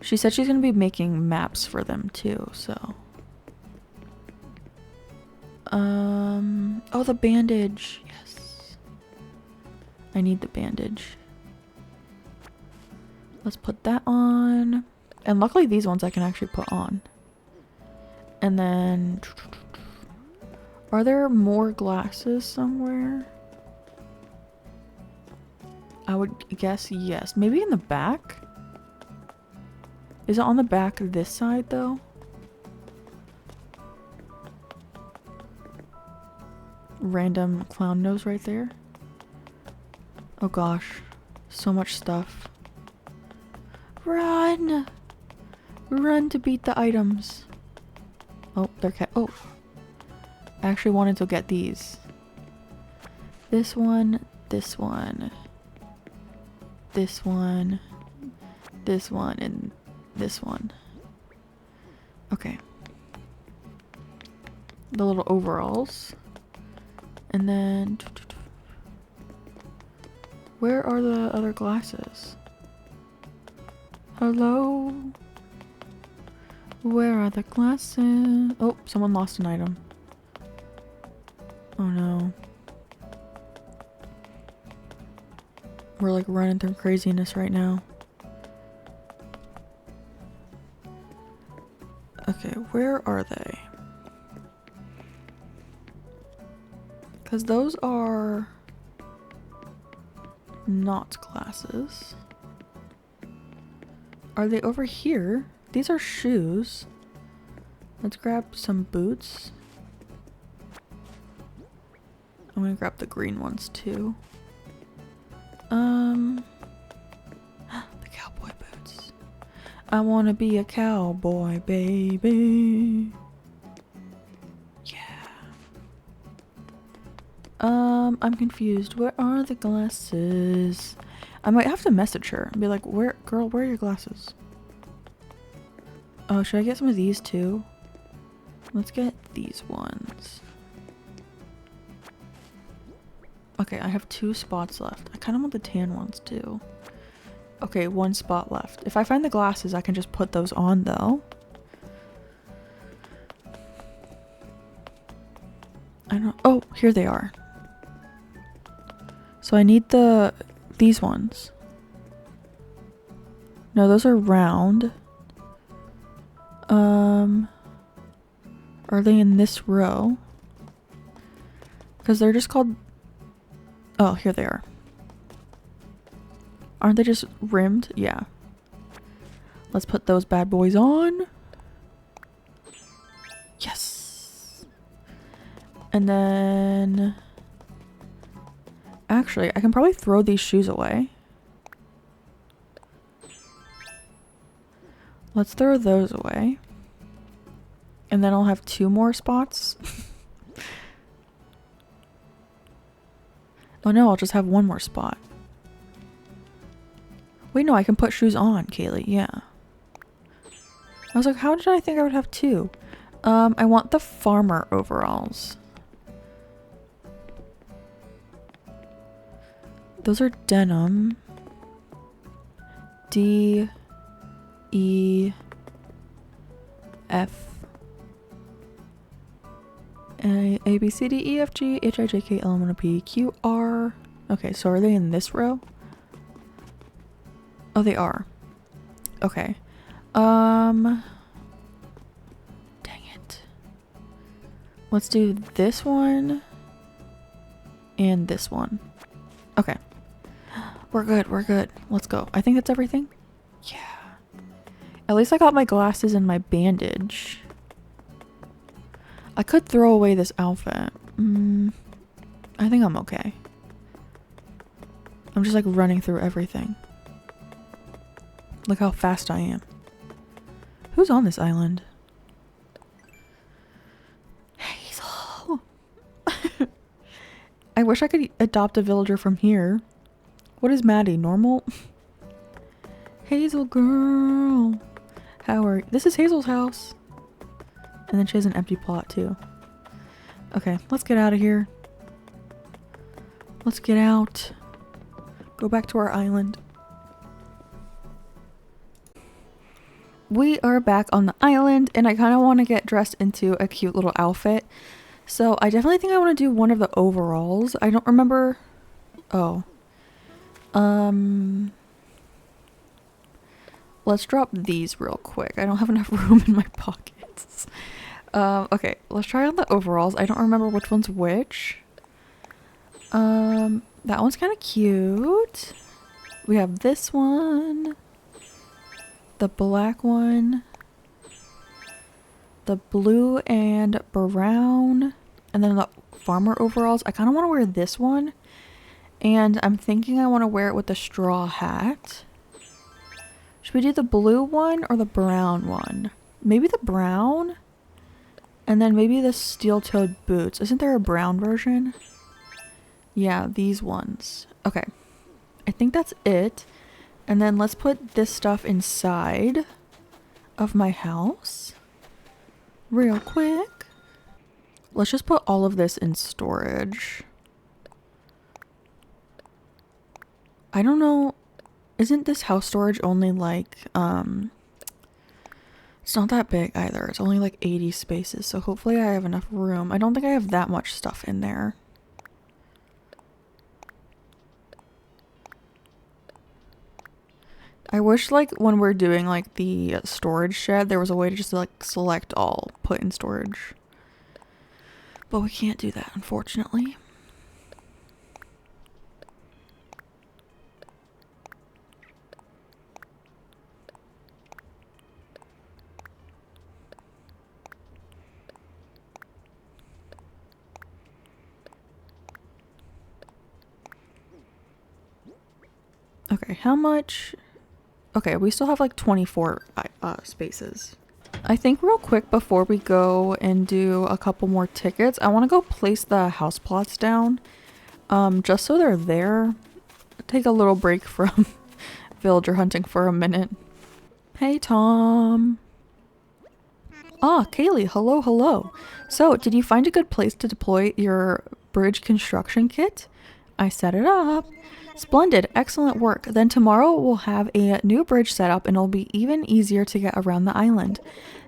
She said she's gonna be making maps for them too, so. Oh, the bandage. Yes. I need the bandage. Let's put that on. And luckily these ones I can actually put on. And then are there more glasses somewhere? I would guess yes. Maybe in the back? Is it on the back of this side though? Random clown nose right there. Oh gosh. So much stuff. Run! Run to beat the items. Oh, they're oh. I actually wanted to get these. This one, this one, this one, this one, and this one. Okay. The little overalls. And then where are the other glasses? Hello? Where are the glasses? Oh, someone lost an item. Oh no. We're like running through craziness right now. Okay, where are they? Because those are not glasses. Are they over here? These are shoes. Let's grab some boots. I'm gonna grab the green ones too. The cowboy boots. I wanna be a cowboy, baby. Yeah. I'm confused. Where are the glasses? I might have to message her and be like, girl, where are your glasses? Oh, should I get some of these too? Let's get these ones. Okay, I have 2 spots left. I kind of want the tan ones too. Okay, 1 spot left. If I find the glasses, I can just put those on though. I don't. Oh, here they are. So I need these ones. No, those are round. Are they in this row? Because they're just called... Oh, here they are. Aren't they just rimmed? Yeah. Let's put those bad boys on. Yes. And then... Actually, I can probably throw these shoes away. Let's throw those away. And then I'll have 2 more spots. Oh no, I'll just have 1 more spot. Wait, no, I can put shoes on, Kaylee. Yeah. I was like, how did I think I would have 2? I want the farmer overalls. Those are denim. D, E, F, A, B, C, D, E, F, G, H, I, J, K, L, M, N, O, P, Q, R. Okay, so are they in this row? Oh, they are. Okay. Dang it. Let's do this one and this one. Okay. We're good, we're good. Let's go. I think that's everything. Yeah. At least I got my glasses and my bandage. I could throw away this outfit. I think I'm okay. I'm just like running through everything. Look how fast I am. Who's on this island? Hazel. I wish I could adopt a villager from here. What is Maddie? Normal? Hazel girl. How are you? This is Hazel's house. And then she has an empty plot too. Okay, let's get out of here. Let's get out. Go back to our island. We are back on the island and I kind of want to get dressed into a cute little outfit. So I definitely think I want to do one of the overalls. I don't remember. Oh. Let's drop these real quick. I don't have enough room in my pockets. Okay, let's try on the overalls. I don't remember which one's which. That one's kind of cute. We have this one. The black one. The blue and brown. And then the farmer overalls. I kind of want to wear this one. And I'm thinking I want to wear it with the straw hat. Should we do the blue one or the brown one? Maybe the brown? And then maybe the steel-toed boots. Isn't there a brown version? Yeah, these ones. Okay. I think that's it. And then let's put this stuff inside of my house. Real quick. Let's just put all of this in storage. I don't know. Isn't this house storage only like, it's not that big either. It's only like 80 spaces. So hopefully I have enough room. I don't think I have that much stuff in there. I wish like when we're doing like the storage shed, there was a way to just like select all, put in storage. But we can't do that, unfortunately. Okay, how much? Okay, we still have like 24 spaces. I think real quick before we go and do a couple more tickets, I want to go place the house plots down. Just so they're there. Take a little break from villager hunting for a minute. Hey, Tom. Ah, Kaylee, hello, hello. So, did you find a good place to deploy your bridge construction kit? I set it up. Splendid, excellent work. Then tomorrow we'll have a new bridge set up and it'll be even easier to get around the island.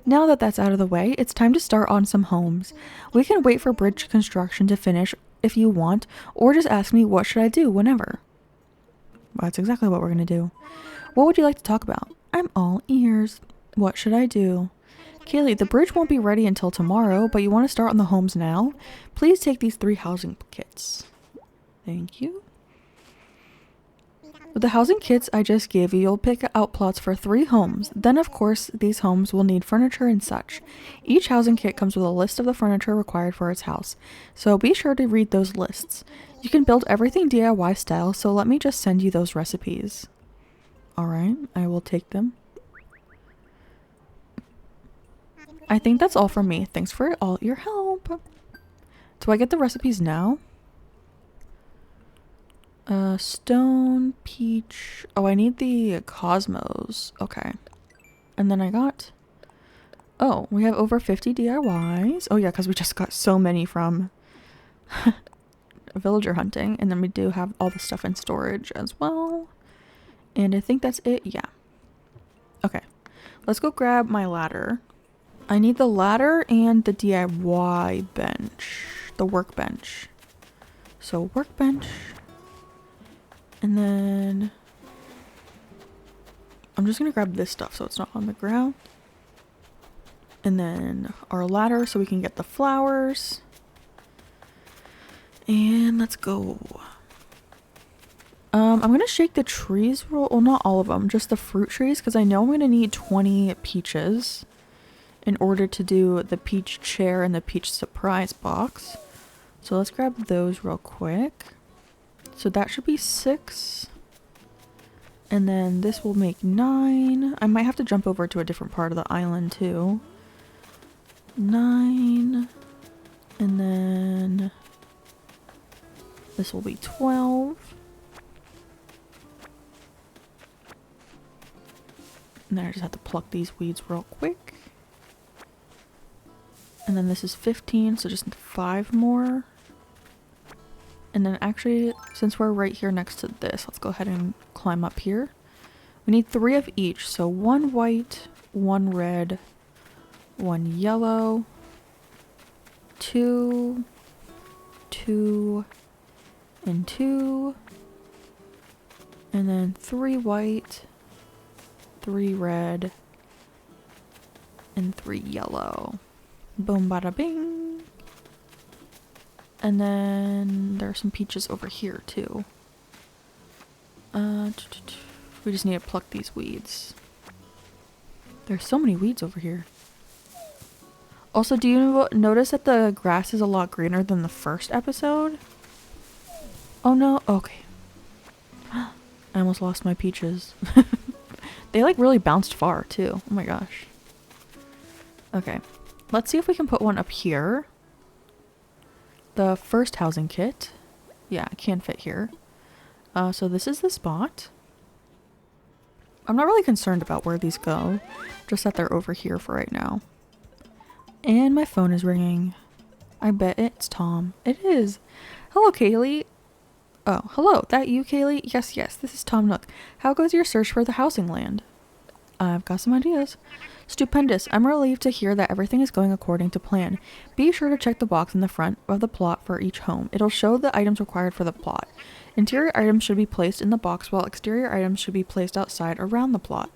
Now that that's out of the way, it's time to start on some homes. We can wait for bridge construction to finish if you want, or just ask me what should I do whenever. Well, that's exactly what we're gonna do. What would you like to talk about? I'm all ears. What should I do? Kaylee, the bridge won't be ready until tomorrow, but you want to start on the homes now? Please take these 3 housing kits. Thank you. With the housing kits I just gave you, you'll pick out plots for 3 homes. Then, of course, these homes will need furniture and such. Each housing kit comes with a list of the furniture required for its house, so be sure to read those lists. You can build everything DIY style, so let me just send you those recipes. Alright, I will take them. I think that's all from me. Thanks for all your help. Do I get the recipes now? Stone, peach. Oh, I need the cosmos. Okay. And then I got... Oh, we have over 50 DIYs. Oh yeah, because we just got so many from villager hunting. And then we do have all the stuff in storage as well. And I think that's it. Yeah. Okay. Let's go grab my ladder. I need the ladder and the DIY bench. The workbench. So workbench. And then I'm just going to grab this stuff so it's not on the ground. And then our ladder so we can get the flowers. And let's go. I'm going to shake the trees. Well, not all of them, just the fruit trees, because I know I'm going to need 20 peaches in order to do the peach chair and the peach surprise box. So let's grab those real quick. So that should be 6. And then this will make 9. I might have to jump over to a different part of the island too. 9. And then this will be 12. And then I just have to pluck these weeds real quick. And then this is 15, so just 5 more. And then actually, since we're right here next to this, let's go ahead and climb up here. We need 3 of each, so 1 white, 1 red, 1 yellow, 2, 2, and 2, and then 3 white, 3 red, and 3 yellow. Boom, bada bing. And then there are some peaches over here too. We just need to pluck these weeds. There's so many weeds over here. Also, do you notice that the grass is a lot greener than the first episode? Oh no, okay. I almost lost my peaches. They like really bounced far too. Oh my gosh. Okay, let's see if we can put one up here. The first housing kit. Yeah, it can fit here. So this is the spot. I'm not really concerned about where these go. Just that they're over here for right now. And my phone is ringing. I bet it's Tom. It is. Hello, Kaylee. Oh, hello. That you, Kaylee? Yes, yes. This is Tom Nook. How goes your search for the housing land? I've got some ideas. Stupendous. I'm relieved to hear that everything is going according to plan. Be sure to check the box in the front of the plot for each home. It'll show the items required for the plot. Interior items should be placed in the box while exterior items should be placed outside around the plot.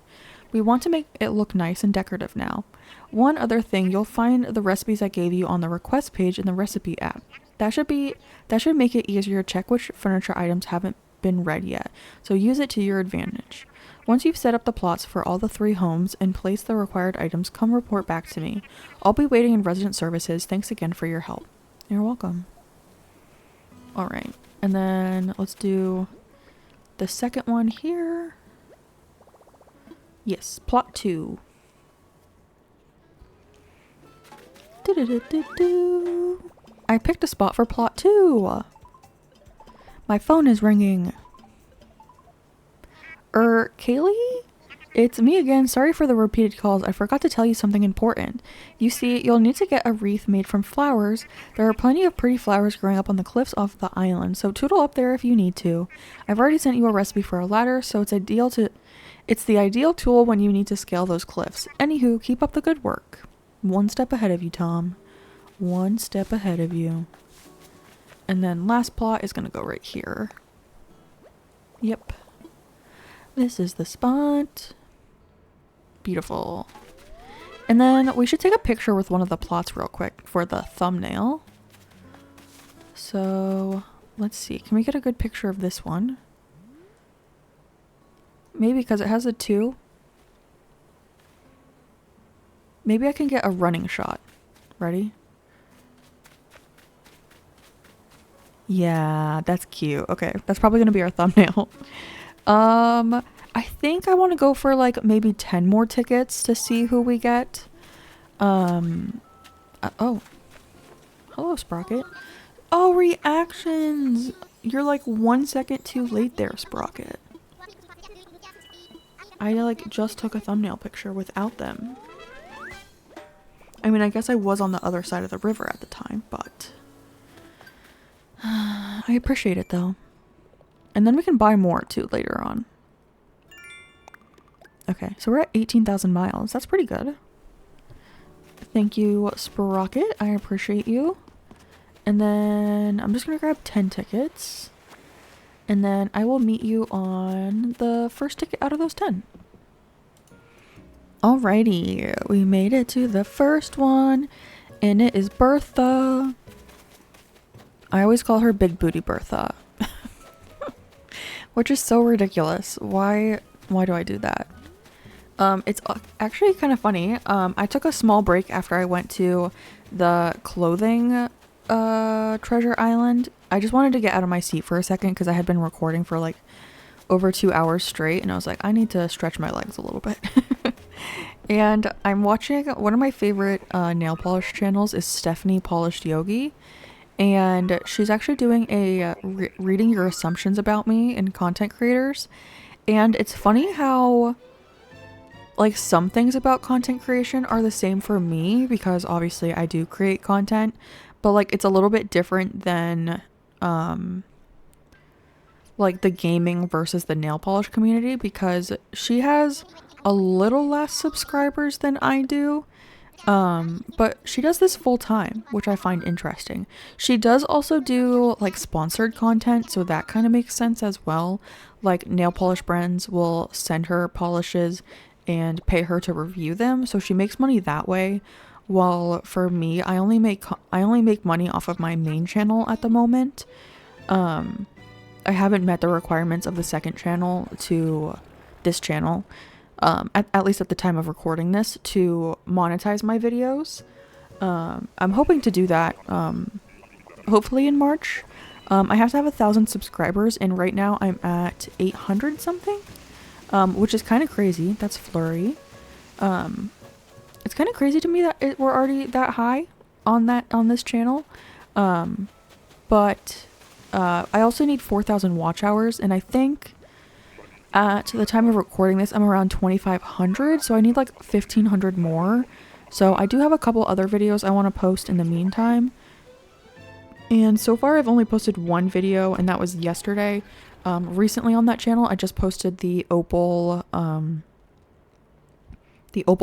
We want to make it look nice and decorative now. One other thing, you'll find the recipes I gave you on the request page in the recipe app. That should make it easier to check which furniture items haven't been read yet, so use it to your advantage. Once you've set up the plots for all the 3 homes and placed the required items, come report back to me. I'll be waiting in resident services. Thanks again for your help. You're welcome. Alright, and then let's do the second one here. Yes, plot 2. I picked a spot for plot 2. My phone is ringing. Kaylee? It's me again. Sorry for the repeated calls. I forgot to tell you something important. You see, you'll need to get a wreath made from flowers. There are plenty of pretty flowers growing up on the cliffs off the island, so tootle up there if you need to. I've already sent you a recipe for a ladder, so it's the ideal tool when you need to scale those cliffs. Anywho, keep up the good work. One step ahead of you, Tom. One step ahead of you. And then last plot is gonna go right here. Yep. This is the spot. Beautiful. And then we should take a picture with one of the plots real quick for the thumbnail. So let's see. Can we get a good picture of this one? Maybe because it has a 2. Maybe I can get a running shot. Ready? Yeah, that's cute. Okay, that's probably gonna be our thumbnail. I think I want to go for like maybe 10 more tickets to see who we get. Oh. Hello, Sprocket. Oh, reactions! You're like 1 second too late there, Sprocket. I like just took a thumbnail picture without them. I mean, I guess I was on the other side of the river at the time, but I appreciate it though. And then we can buy more too later on. Okay, so we're at 18,000 miles. That's pretty good. Thank you, Sprocket. I appreciate you. And then I'm just gonna grab 10 tickets. And then I will meet you on the first ticket out of those 10. Alrighty, we made it to the first one. And it is Bertha. I always call her Big Booty Bertha. Which is so ridiculous. Why do I do that? It's actually kind of funny. I took a small break after I went to the clothing treasure island. I just wanted to get out of my seat for a second because I had been recording for like over 2 hours straight, and I was like, I need to stretch my legs a little bit. And I'm watching one of my favorite nail polish channels is Stephanie Polished Yogi, and she's actually doing a reading your assumptions about me in content creators. And it's funny how like some things about content creation are the same for me, because obviously I do create content, but like it's a little bit different than like the gaming versus the nail polish community, because she has a little less subscribers than I do, but she does this full time, which I find interesting. She does also do like sponsored content, so that kind of makes sense as well. Like nail polish brands will send her polishes and pay her to review them, so she makes money that way. While for me, I only make money off of my main channel at the moment. I haven't met the requirements of the second channel to this channel, at least at the time of recording this, to monetize my videos. I'm hoping to do that hopefully in March. I have to have 1,000 subscribers, and right now I'm at 800 something, which is kind of crazy. That's flurry. It's kind of crazy to me that we're already that high on this channel. But I also need 4,000 watch hours, and I think at the time of recording this I'm around 2,500, so I need like 1,500 more. So I do have a couple other videos I want to post in the meantime, and so far I've only posted one video, and that was yesterday. Recently on that channel I just posted the opal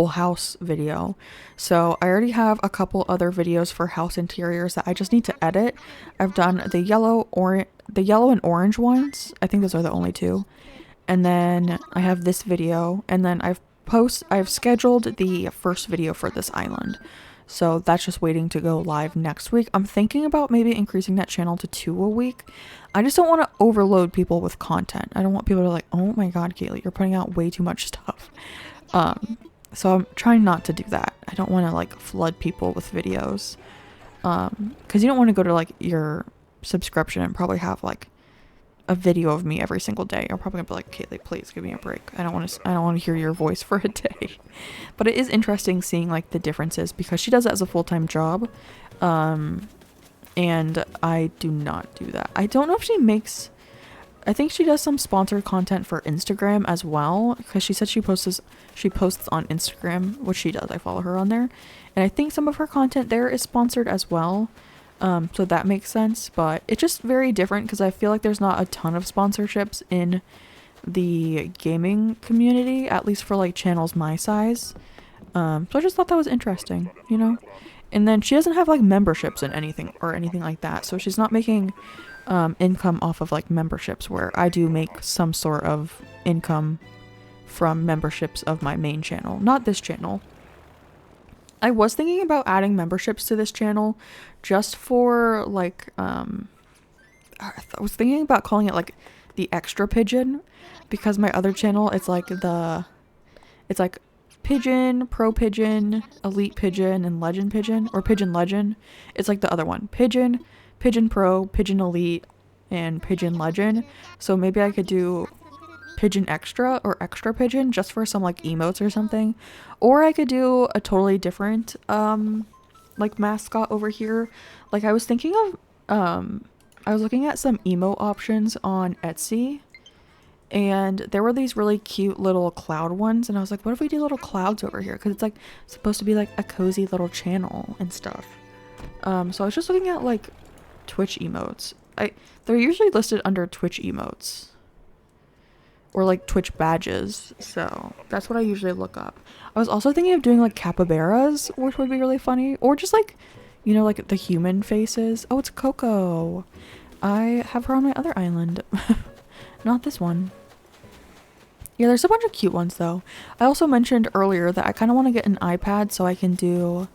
house video. So I already have a couple other videos for house interiors that I just need to edit. I've done the yellow and orange ones. I think those are the only two. And then I have this video, and then I've scheduled the first video for this island. So that's just waiting to go live next week. I'm thinking about maybe increasing that channel to 2 a week. I just don't want to overload people with content. I don't want people to like, oh my god, Kaylee, you're putting out way too much stuff. So I'm trying not to do that. I don't want to like flood people with videos. Because you don't want to go to like your subscription and probably have like a video of me every single day. You're probably gonna be like, Kaylee, please give me a break. I don't want to hear your voice for a day. But it is interesting seeing like the differences, because she does that as a full-time job. And I do not do that. I don't know if she makes, I think she does some sponsored content for Instagram as well, because she said she posts on Instagram, which she does. I follow her on there, and I think some of her content there is sponsored as well. So that makes sense, but it's just very different because I feel like there's not a ton of sponsorships in the gaming community, at least for like channels my size. So I just thought that was interesting, you know? And then she doesn't have like memberships and anything like that. So she's not making income off of like memberships, where I do make some sort of income from memberships of my main channel, not this channel. I was thinking about adding memberships to this channel just for like I was thinking about calling it like the extra pigeon, because my other channel it's like pigeon, pro pigeon, elite pigeon, and legend pigeon, or pigeon legend. It's like the other one, pigeon pro, pigeon elite, and pigeon legend. So maybe I could do pigeon extra or extra pigeon just for some like emotes or something, or I could do a totally different like mascot over here. Like I was thinking of I was looking at some emote options on Etsy, and there were these really cute little cloud ones, and I was like, what if we do little clouds over here, because it's like supposed to be like a cozy little channel and stuff. So I was just looking at like Twitch emotes. They're usually listed under Twitch emotes or like Twitch badges, so that's what I usually look up. I was also thinking of doing like capybaras, which would be really funny, or just like, you know, like the human faces. Oh, it's Coco. I have her on my other island. Not this one. Yeah, there's a bunch of cute ones though. I also mentioned earlier that I kind of want to get an iPad so I can do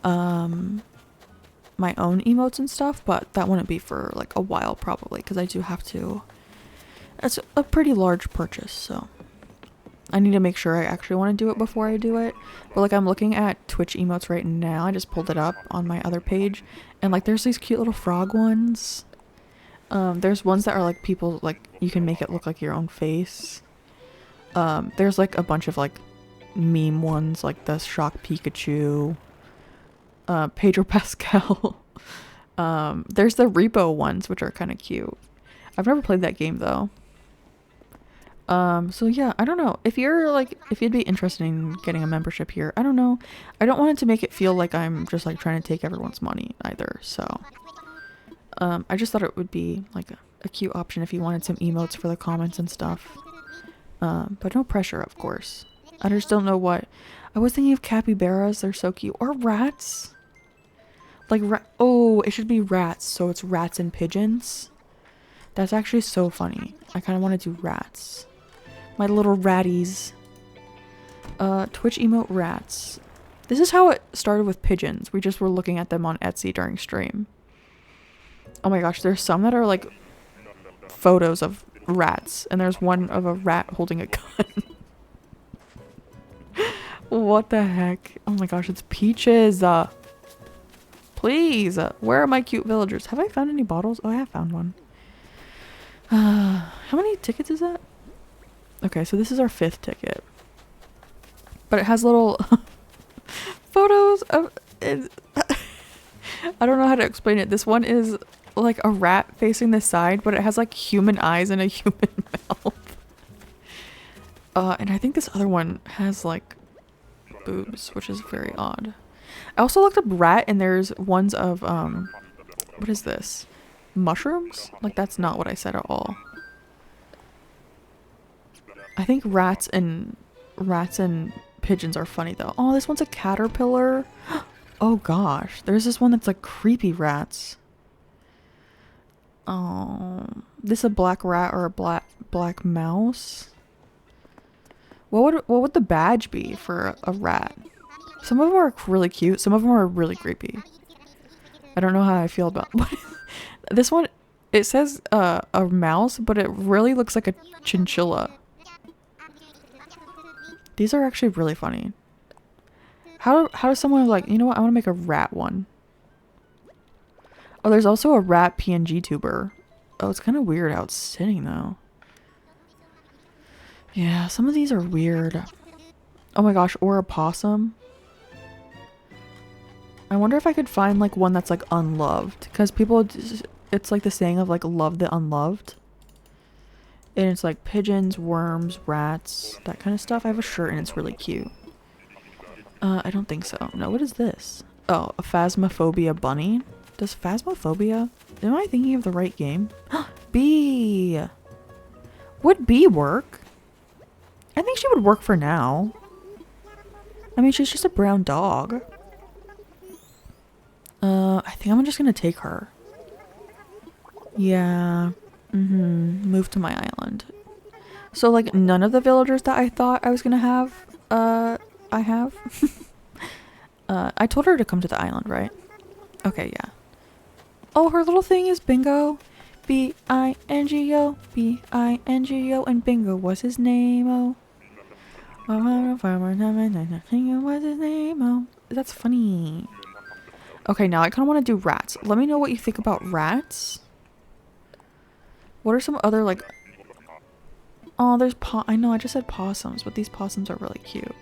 my own emotes and stuff, but that wouldn't be for like a while probably, because I do have to. It's a pretty large purchase, so I need to make sure I actually want to do it before I do it. But like I'm looking at Twitch emotes right now. I just pulled it up on my other page, and like there's these cute little frog ones. There's ones that are like people, like you can make it look like your own face. There's like a bunch of like meme ones, like the Shock Pikachu, Pedro Pascal. There's the Repo ones, which are kind of cute. I've never played that game though. So yeah, I don't know. If you'd be interested in getting a membership here, I don't know. I don't want it to make it feel like I'm just like trying to take everyone's money either, so. I just thought it would be like a cute option if you wanted some emotes for the comments and stuff. But no pressure, of course. I just don't know what. I was thinking of capybaras, they're so cute. Or rats. Like oh, it should be rats, so it's rats and pigeons. That's actually so funny. I kind of want to do rats. My little ratties. Twitch emote rats. This is how it started with pigeons. We just were looking at them on Etsy during stream. Oh my gosh, there's some that are like photos of rats, and there's one of a rat holding a gun. What the heck? Oh my gosh, it's Peaches. Please, where are my cute villagers? Have I found any bottles? Oh, I have found one. How many tickets is that? Okay, so this is our 5th ticket. But it has little photos of it. I don't know how to explain it. This one is like a rat facing the side, but it has like human eyes and a human mouth. And I think this other one has like boobs, which is very odd. I also looked up rat, and there's ones of what is this? Mushrooms? Like that's not what I said at all. I think rats and pigeons are funny though. Oh, this one's a caterpillar. Oh gosh, there's this one that's like creepy rats. Oh, this a black rat or a black mouse? What would the badge be for a rat? Some of them are really cute. Some of them are really creepy. I don't know how I feel about this one. It says a mouse, but it really looks like a chinchilla. These are actually really funny. How does someone like, you know what, I want to make a rat one. Oh, there's also a rat PNG tuber. Oh, it's kind of weird how it's sitting though. Yeah, some of these are weird. Oh my gosh, or a possum. I wonder if I could find like one that's like unloved, because people it's like the saying of like love the unloved. And it's like pigeons, worms, rats, that kind of stuff. I have a shirt and it's really cute. I don't think so. No, what is this? Oh, a Phasmophobia bunny. Does Phasmophobia? Am I thinking of the right game? Bee! Would Bee work? I think she would work for now. I mean, she's just a brown dog. think I'm just gonna take her. Yeah. Move to my island. So, like, none of the villagers that I thought I was gonna have, I have. I told her to come to the island, right? Okay, yeah. Oh, her little thing is Bingo. B-I-N-G-O. B-I-N-G-O. And Bingo was his name, oh. What's his name, oh. That's funny. Okay, now I kind of want to do rats. Let me know what you think about rats. What are some other, like... Oh, there's I know, I just said possums, but these possums are really cute.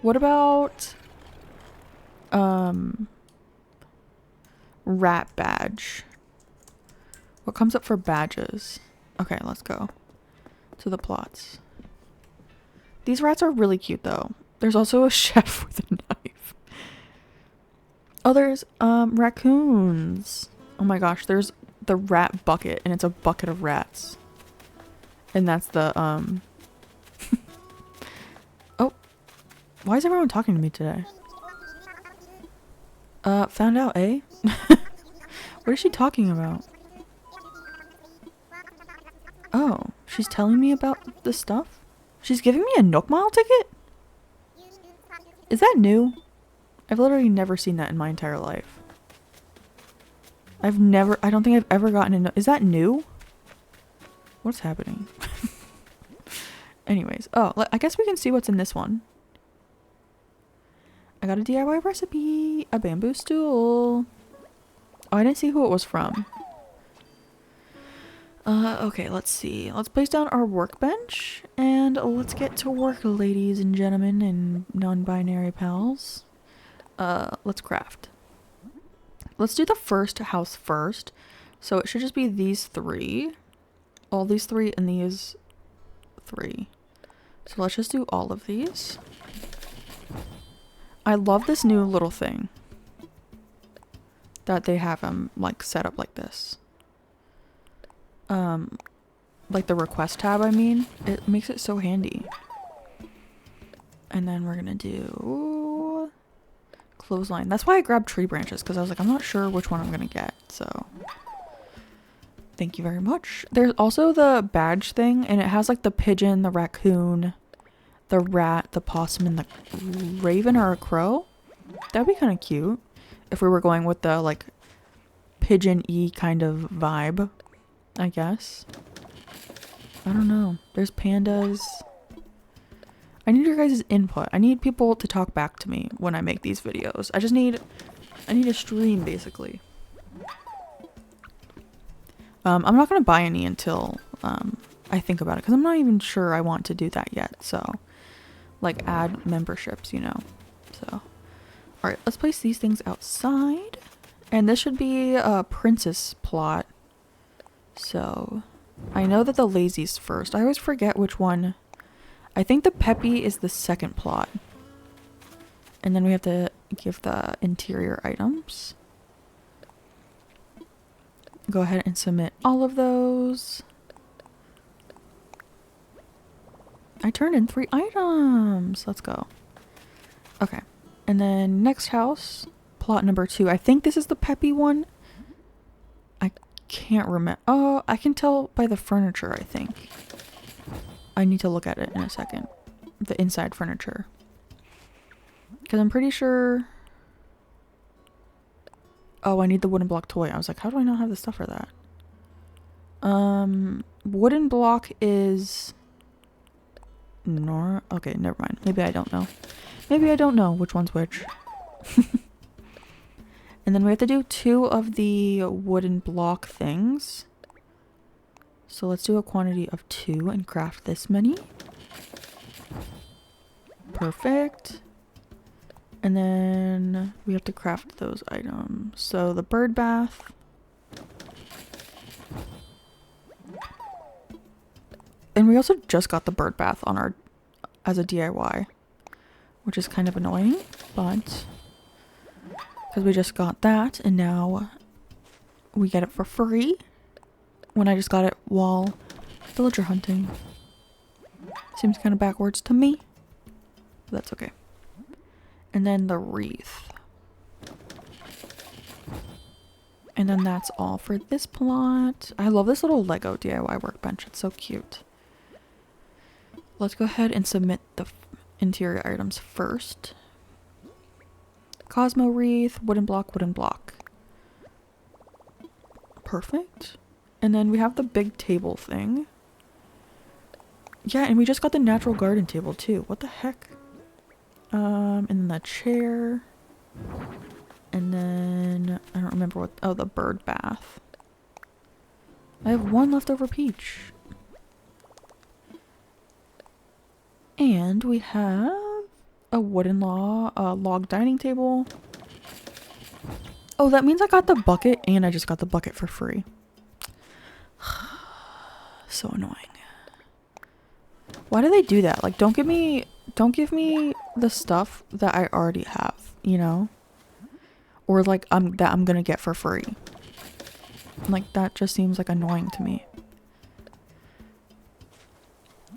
What about... Rat badge. What comes up for badges? Okay, let's go to the plots. These rats are really cute, though. There's also a chef with a knife. Oh, there's, raccoons. Oh my gosh, there's the rat bucket, and it's a bucket of rats. And that's the, Oh. Why is everyone talking to me today? Found out, eh? What is she talking about? Oh, she's telling me about the stuff? She's giving me a Nook Mile ticket? Is that new? I've literally never seen that in my entire life. I don't think I've ever gotten a Is that new? What's happening? Anyways, oh, I guess we can see what's in this one. I got a DIY recipe, a bamboo stool. Oh, I didn't see who it was from. Okay, let's see. Let's place down our workbench and let's get to work, ladies and gentlemen and non-binary pals. Let's craft. Let's do the first house first. So it should just be these three. All these three and these three. So let's just do all of these. I love this new little thing that they have them like set up like this. Like the request tab, I mean, it makes it so handy. And then we're gonna do clothesline. That's why I grabbed tree branches, because I was like, I'm not sure which one I'm gonna get, so thank you very much. There's also the badge thing, and it has like the pigeon, the raccoon, the rat, the possum, and the raven or a crow. That'd be kind of cute if we were going with the like pigeon-y kind of vibe, I guess. I don't know. There's pandas. I need your guys' input. I need people to talk back to me when I make these videos. I need a stream, basically. I'm not going to buy any until I think about it, because I'm not even sure I want to do that yet. So, like, add memberships, you know. So, alright, let's place these things outside. And this should be a princess plot. So, I know that the lazy's first. I always forget which one. I think the peppy is the second plot. And then we have to give the interior items. Go ahead and submit all of those. I turned in 3 items. Let's go. Okay. And then next house, plot number 2. I think this is the peppy one. I can't remember. Oh, I can tell by the furniture, I think. I need to look at it in a second. The inside furniture. Because I'm pretty sure... Oh, I need the wooden block toy. I was like, how do I not have the stuff for that? Wooden block is... Okay, never mind. Maybe I don't know. Maybe I don't know which one's which. And then we have to do 2 of the wooden block things. So let's do a quantity of 2 and craft this many. Perfect. And then we have to craft those items. So the bird bath. And we also just got the bird bath on our as a DIY, which is kind of annoying, but because we just got that and now we get it for free when I just got it while villager hunting. Seems kind of backwards to me, but that's okay. And then the wreath. And then that's all for this plot. I love this little Lego DIY workbench. It's so cute. Let's go ahead and submit the interior items first. Cosmo wreath, wooden block, wooden block. Perfect. And then we have the big table thing. Yeah, and we just got the natural garden table too. What the heck? And then the chair. And then I don't remember what, oh, the bird bath. I have one leftover peach. And we have a wooden log dining table. Oh, that means I got the bucket and I just got the bucket for free. So annoying. Why do they do that? Like, don't give me the stuff that I already have, you know? Or like that I'm gonna get for free. Like, that just seems like annoying to me.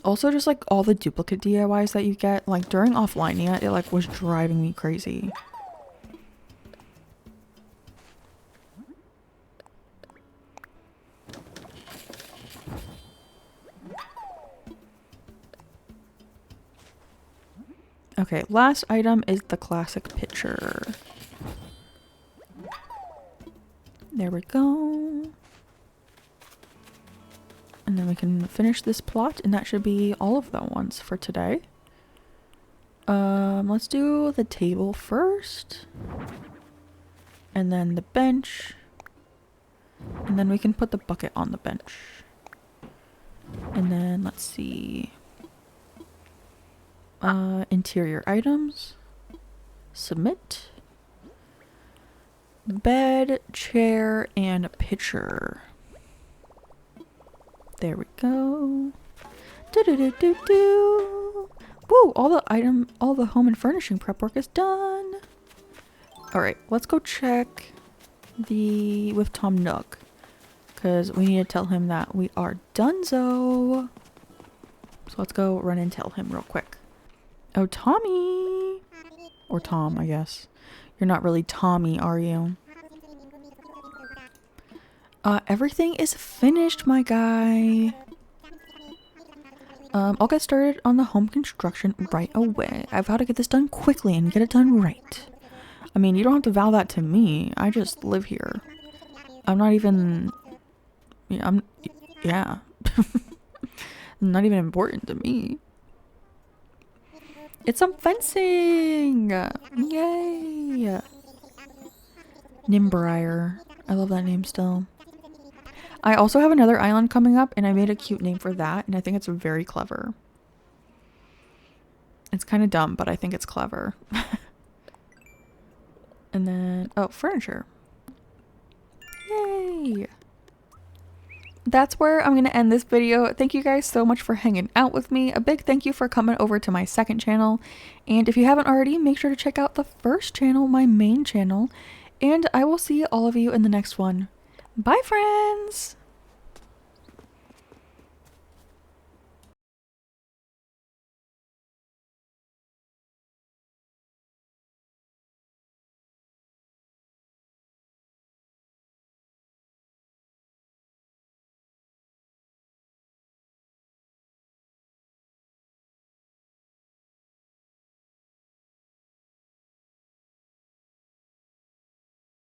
Also, just like all the duplicate DIYs that you get, like during offline, it like was driving me crazy. Okay, last item is the classic pitcher. There we go. And then we can finish this plot, and that should be all of the ones for today. Let's do the table first. And then the bench. And then we can put the bucket on the bench. And then let's see. Interior items. Submit. Bed, chair, and a pitcher. There we go. Do-do-do-do-do. Woo! All the home and furnishing prep work is done. Alright, let's go check with Tom Nook. Because we need to tell him that we are donezo. So let's go run and tell him real quick. Oh, Tommy! Or Tom, I guess. You're not really Tommy, are you? Everything is finished, my guy. I'll get started on the home construction right away. I've got to get this done quickly and get it done right. I mean, you don't have to vow that to me. I just live here. I'm not even... Yeah. Not even important to me. It's some fencing! Yay! Nimbri. I love that name still. I also have another island coming up, and I made a cute name for that, and I think it's very clever. It's kind of dumb, but I think it's clever. And then, oh, furniture. Yay! That's where I'm going to end this video. Thank you guys so much for hanging out with me. A big thank you for coming over to my second channel. And if you haven't already, make sure to check out the first channel, my main channel. And I will see all of you in the next one. Bye, friends!